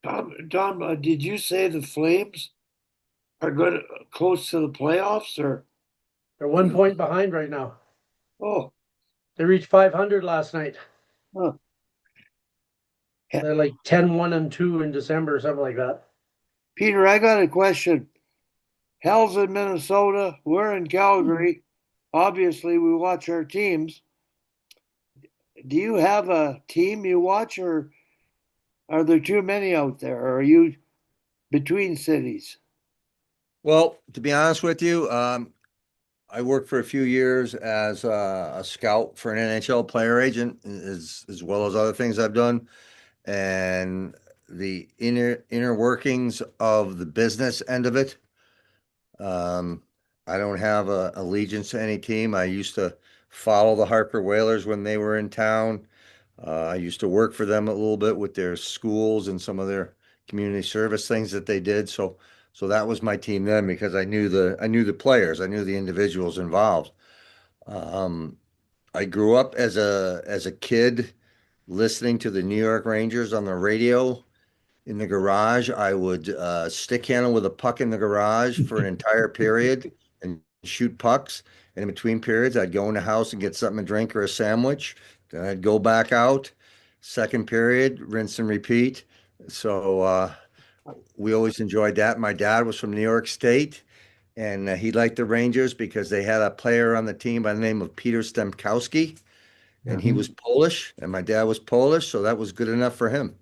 Speaker 3: Tom, did you say the Flames are good, close to the playoffs, or?
Speaker 4: They're 1 point behind right now.
Speaker 3: Oh,
Speaker 4: They reached 500 last night.
Speaker 3: huh.
Speaker 4: They're like 10-1-2 in December or something like that.
Speaker 3: Peter, I got a question. Hell's in Minnesota. We're in Calgary. Obviously, we watch our teams. Do you have a team you watch, or are there too many out there? Or are you between cities?
Speaker 1: Well, to be honest with you, I worked for a few years as a scout for an NHL player agent, as well as other things I've done, and the inner workings of the business end of it. Um, I don't have a allegiance to any team. I used to follow the Harper Whalers when they were in town. I used to work for them a little bit with their schools and some of their community service things that they did. So that was my team then because I knew the players, I knew the individuals involved. Um, I grew up as a kid listening to the New York Rangers on the radio in the garage. I would stick handle with a puck in the garage for an entire period and shoot pucks. And in between periods, I'd go in the house and get something to drink or a sandwich. Then I'd go back out. Second period, rinse and repeat. So we always enjoyed that. My dad was from New York State, and he liked the Rangers because they had a player on the team by the name of Peter Stemkowski, and he was Polish, and my dad was Polish, so that was good enough for him.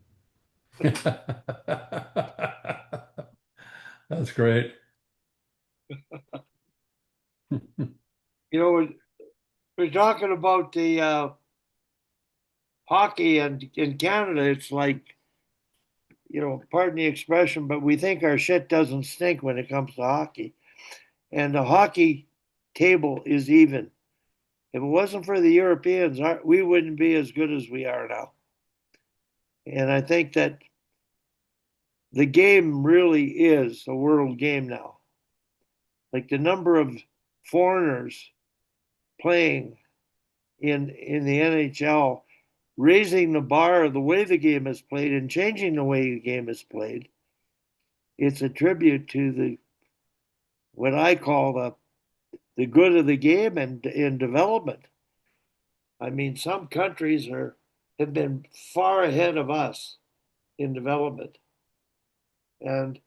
Speaker 2: That's great.
Speaker 3: You know, we're talking about the hockey, and in Canada, it's like, pardon the expression, but we think our shit doesn't stink when it comes to hockey. And the hockey table is even. If it wasn't for the Europeans, we wouldn't be as good as we are now. And I think that the game really is a world game now. Like the number of foreigners playing in the NHL, raising the bar of the way the game is played and changing the way the game is played. It's a tribute to what I call the good of the game and in development. I mean, some countries have been far ahead of us in development. And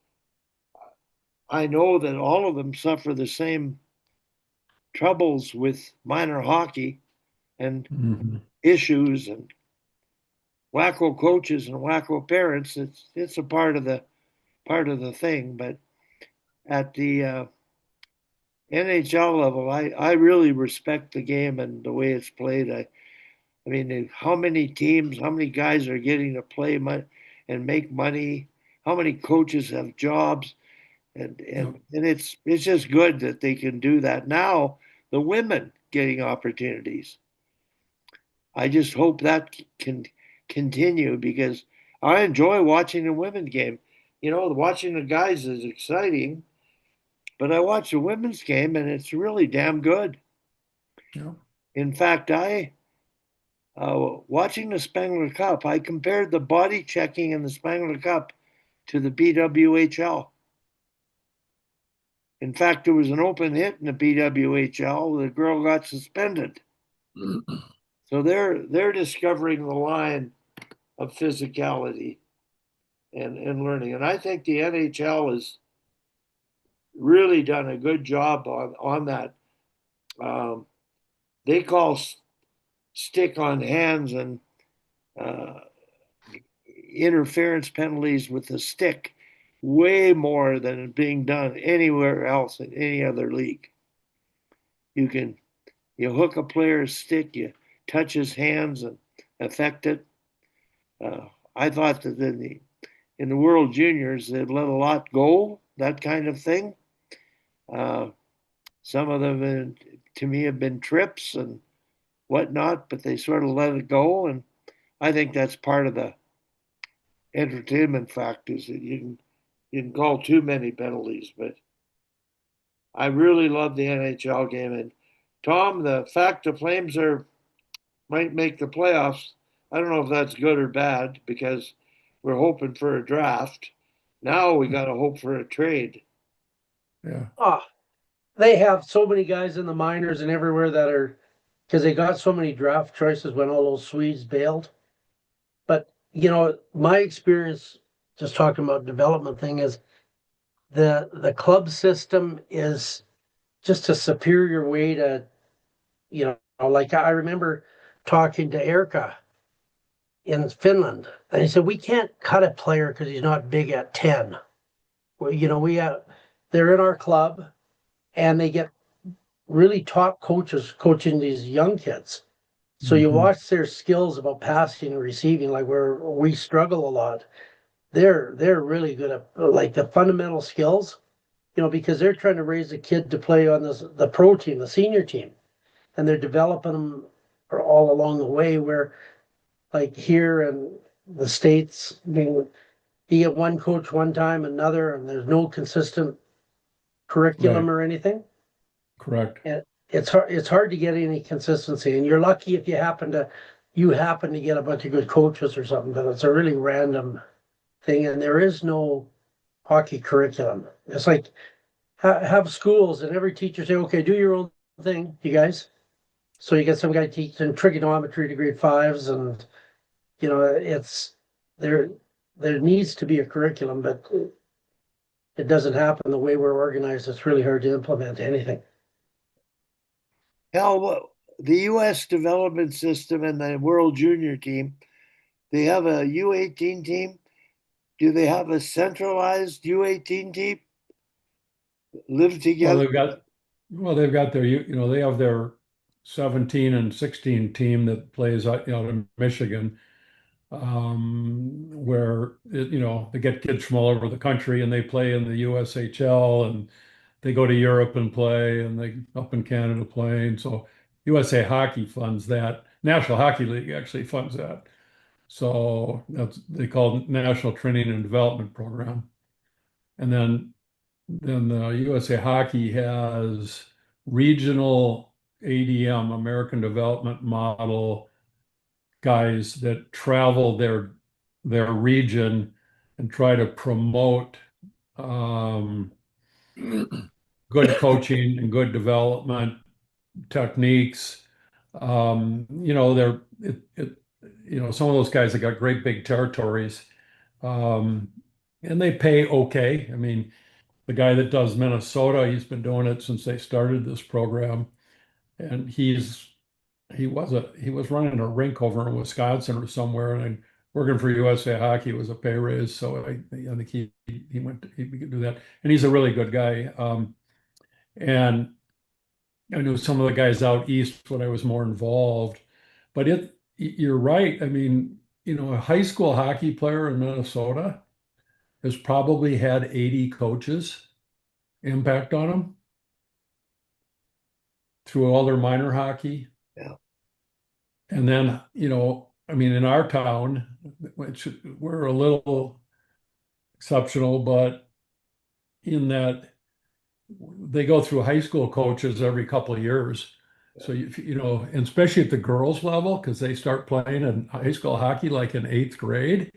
Speaker 3: I know that all of them suffer the same troubles with minor hockey and issues and wacko coaches and wacko parents. It's a part of the thing. But at the NHL level, I really respect the game and the way it's played. I mean, how many teams, how many guys are getting to play and make money? How many coaches have jobs? And it's just good that they can do that. Now, the women getting opportunities. I just hope that can continue because I enjoy watching the women's game. Watching the guys is exciting, but I watch the women's game and it's really damn good.
Speaker 2: Yeah.
Speaker 3: In fact, watching the Spengler Cup, I compared the body checking in the Spengler Cup to the BWHL. In fact, there was an open hit in the BWHL. The girl got suspended. So they're discovering the line of physicality and learning. And I think the NHL has really done a good job on that. They call stick on hands and interference penalties with the stick way more than being done anywhere else in any other league. You hook a player's stick, you touch his hands and affect it. I thought that in the World Juniors they'd let a lot go, that kind of thing. Some of them, to me, have been trips and whatnot, but they sort of let it go, and I think that's part of the entertainment factors that you can call too many penalties. But I really love the NHL game. And Tom, the fact the Flames might make the playoffs, I don't know if that's good or bad because we're hoping for a draft. Now we got to hope for a trade.
Speaker 2: Yeah.
Speaker 4: They have so many guys in the minors and everywhere because they got so many draft choices when all those Swedes bailed. But my experience, just talking about development thing, is the club system is just a superior way to, like I remember talking to Erka in Finland, and he said we can't cut a player because he's not big at 10. Well, they're in our club, and they get really top coaches coaching these young kids. So you watch their skills about passing and receiving, like where we struggle a lot. They're really good at like the fundamental skills, because they're trying to raise a kid to play on the pro team, the senior team, and they're developing them all along the way. Where like here in the States, I mean, you get one coach one time, another, and there's no consistent curriculum or anything.
Speaker 2: Correct.
Speaker 4: And it's hard to get any consistency, and you're lucky if you happen to you happen to get a bunch of good coaches or something, but it's a really random thing, and there is no hockey curriculum. It's like have schools and every teacher say, okay, do your own thing, you guys. So you get some guy teaching trigonometry to grade fives, and it's there. There needs to be a curriculum, but it doesn't happen the way we're organized. It's really hard to implement anything.
Speaker 3: Hell, the U.S. development system and the World Junior team, they have a U18 team. Do they have a centralized U18 team? Live
Speaker 2: Well,
Speaker 3: together?
Speaker 2: they've got their, they have their 17 and 16 team that plays out in Michigan, where they get kids from all over the country and they play in the USHL and they go to Europe and play and they up in Canada play. And so USA Hockey funds that. National Hockey League actually funds that. So they call it National Training and Development Program. And then the USA Hockey has regional ADM, American Development Model guys that travel their region and try to promote good coaching and good development techniques. Some of those guys have got great big territories, um, and they pay okay. I mean, the guy that does Minnesota, he's been doing it since they started this program, and he was running a rink over in Wisconsin or somewhere, and working for USA Hockey was a pay raise. So I think he could do that, and he's a really good guy. And I knew some of the guys out east when I was more involved, but you're right. I mean, a high school hockey player in Minnesota has probably had 80 coaches impact on them through all their minor hockey.
Speaker 3: Yeah.
Speaker 2: And then, I mean, in our town, which we're a little exceptional, but in that they go through high school coaches every couple of years. So, and especially at the girls level, because they start playing in high school hockey like in eighth grade.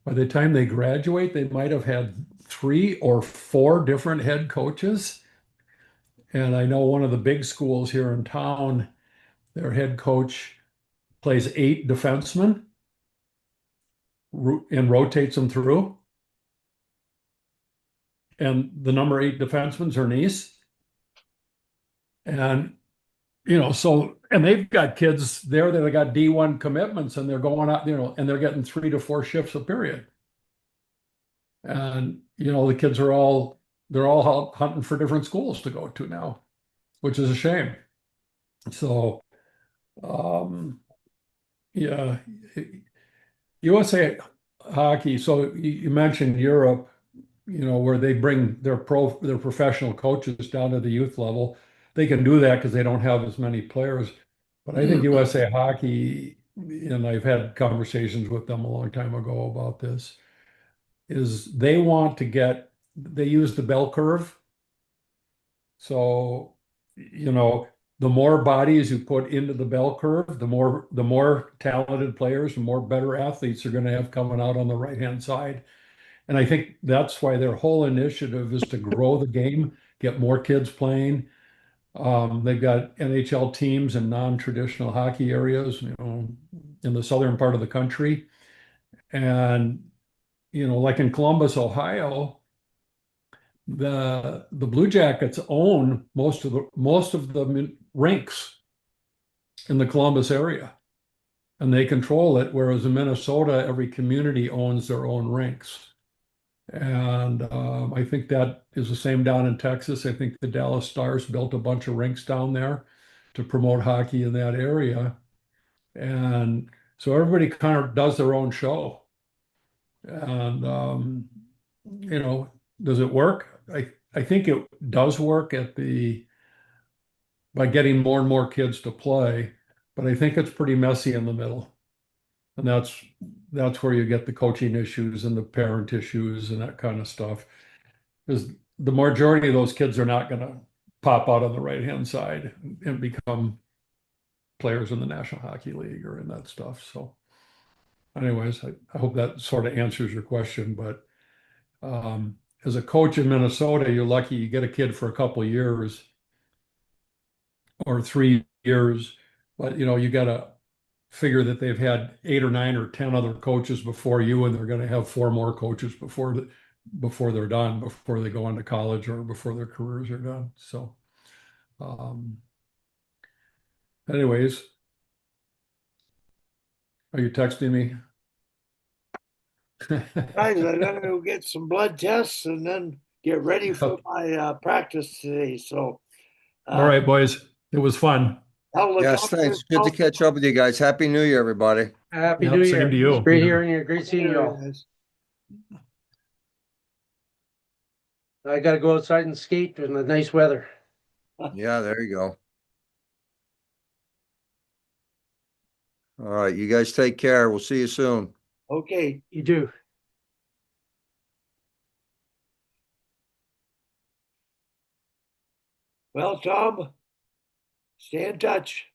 Speaker 2: By the time they graduate, they might have had 3 or 4 different head coaches. And I know one of the big schools here in town, their head coach plays 8 defensemen and rotates them through. And the number 8 defensemen's her niece. And, and they've got kids there that have got D1 commitments and they're going out, and they're getting 3 to 4 shifts a period. And, the kids they're all hunting for different schools to go to now, which is a shame. So, yeah, USA Hockey. So you mentioned Europe, where they bring their professional coaches down to the youth level. They can do that because they don't have as many players. But I think USA Hockey, and I've had conversations with them a long time ago about this, is they use the bell curve. So, the more bodies you put into the bell curve, the more talented players, the more better athletes are going to have coming out on the right-hand side. And I think that's why their whole initiative is to grow the game, get more kids playing. They've got NHL teams in non-traditional hockey areas, in the southern part of the country. And, like in Columbus, Ohio, the Blue Jackets own most of the rinks in the Columbus area, and they control it. Whereas in Minnesota, every community owns their own rinks. And I think that is the same down in Texas. I think the Dallas Stars built a bunch of rinks down there to promote hockey in that area. And so everybody kind of does their own show. And, does it work? I think it does work by getting more and more kids to play, but I think it's pretty messy in the middle. And that's where you get the coaching issues and the parent issues and that kind of stuff. Because the majority of those kids are not going to pop out on the right-hand side and become players in the National Hockey League or in that stuff. So anyways, I hope that sort of answers your question, but as a coach in Minnesota, you're lucky you get a kid for a couple of years or 3 years, but you got to figure that they've had 8 or 9 or 10 other coaches before you, and they're going to have 4 more coaches before they're done, before they go on to college or before their careers are done. So, anyways, are you texting me?
Speaker 3: Guys, I gotta go get some blood tests and then get ready for my practice today. So,
Speaker 2: All right, boys, it was fun.
Speaker 3: I'll look
Speaker 1: Yes,
Speaker 3: out for
Speaker 1: thanks. Good to
Speaker 3: yourself.
Speaker 1: catch up with you guys. Happy New Year, everybody.
Speaker 4: Happy
Speaker 2: Yep,
Speaker 4: New
Speaker 2: same
Speaker 4: Year.
Speaker 2: to you.
Speaker 4: Great
Speaker 2: Yeah.
Speaker 4: hearing you. Great seeing you all.
Speaker 3: Guys.
Speaker 4: I gotta go outside and skate in the nice weather.
Speaker 1: Yeah, there you go. All right, you guys take care. We'll see you soon.
Speaker 3: Okay.
Speaker 4: You do.
Speaker 3: Well, Tom, stay in touch.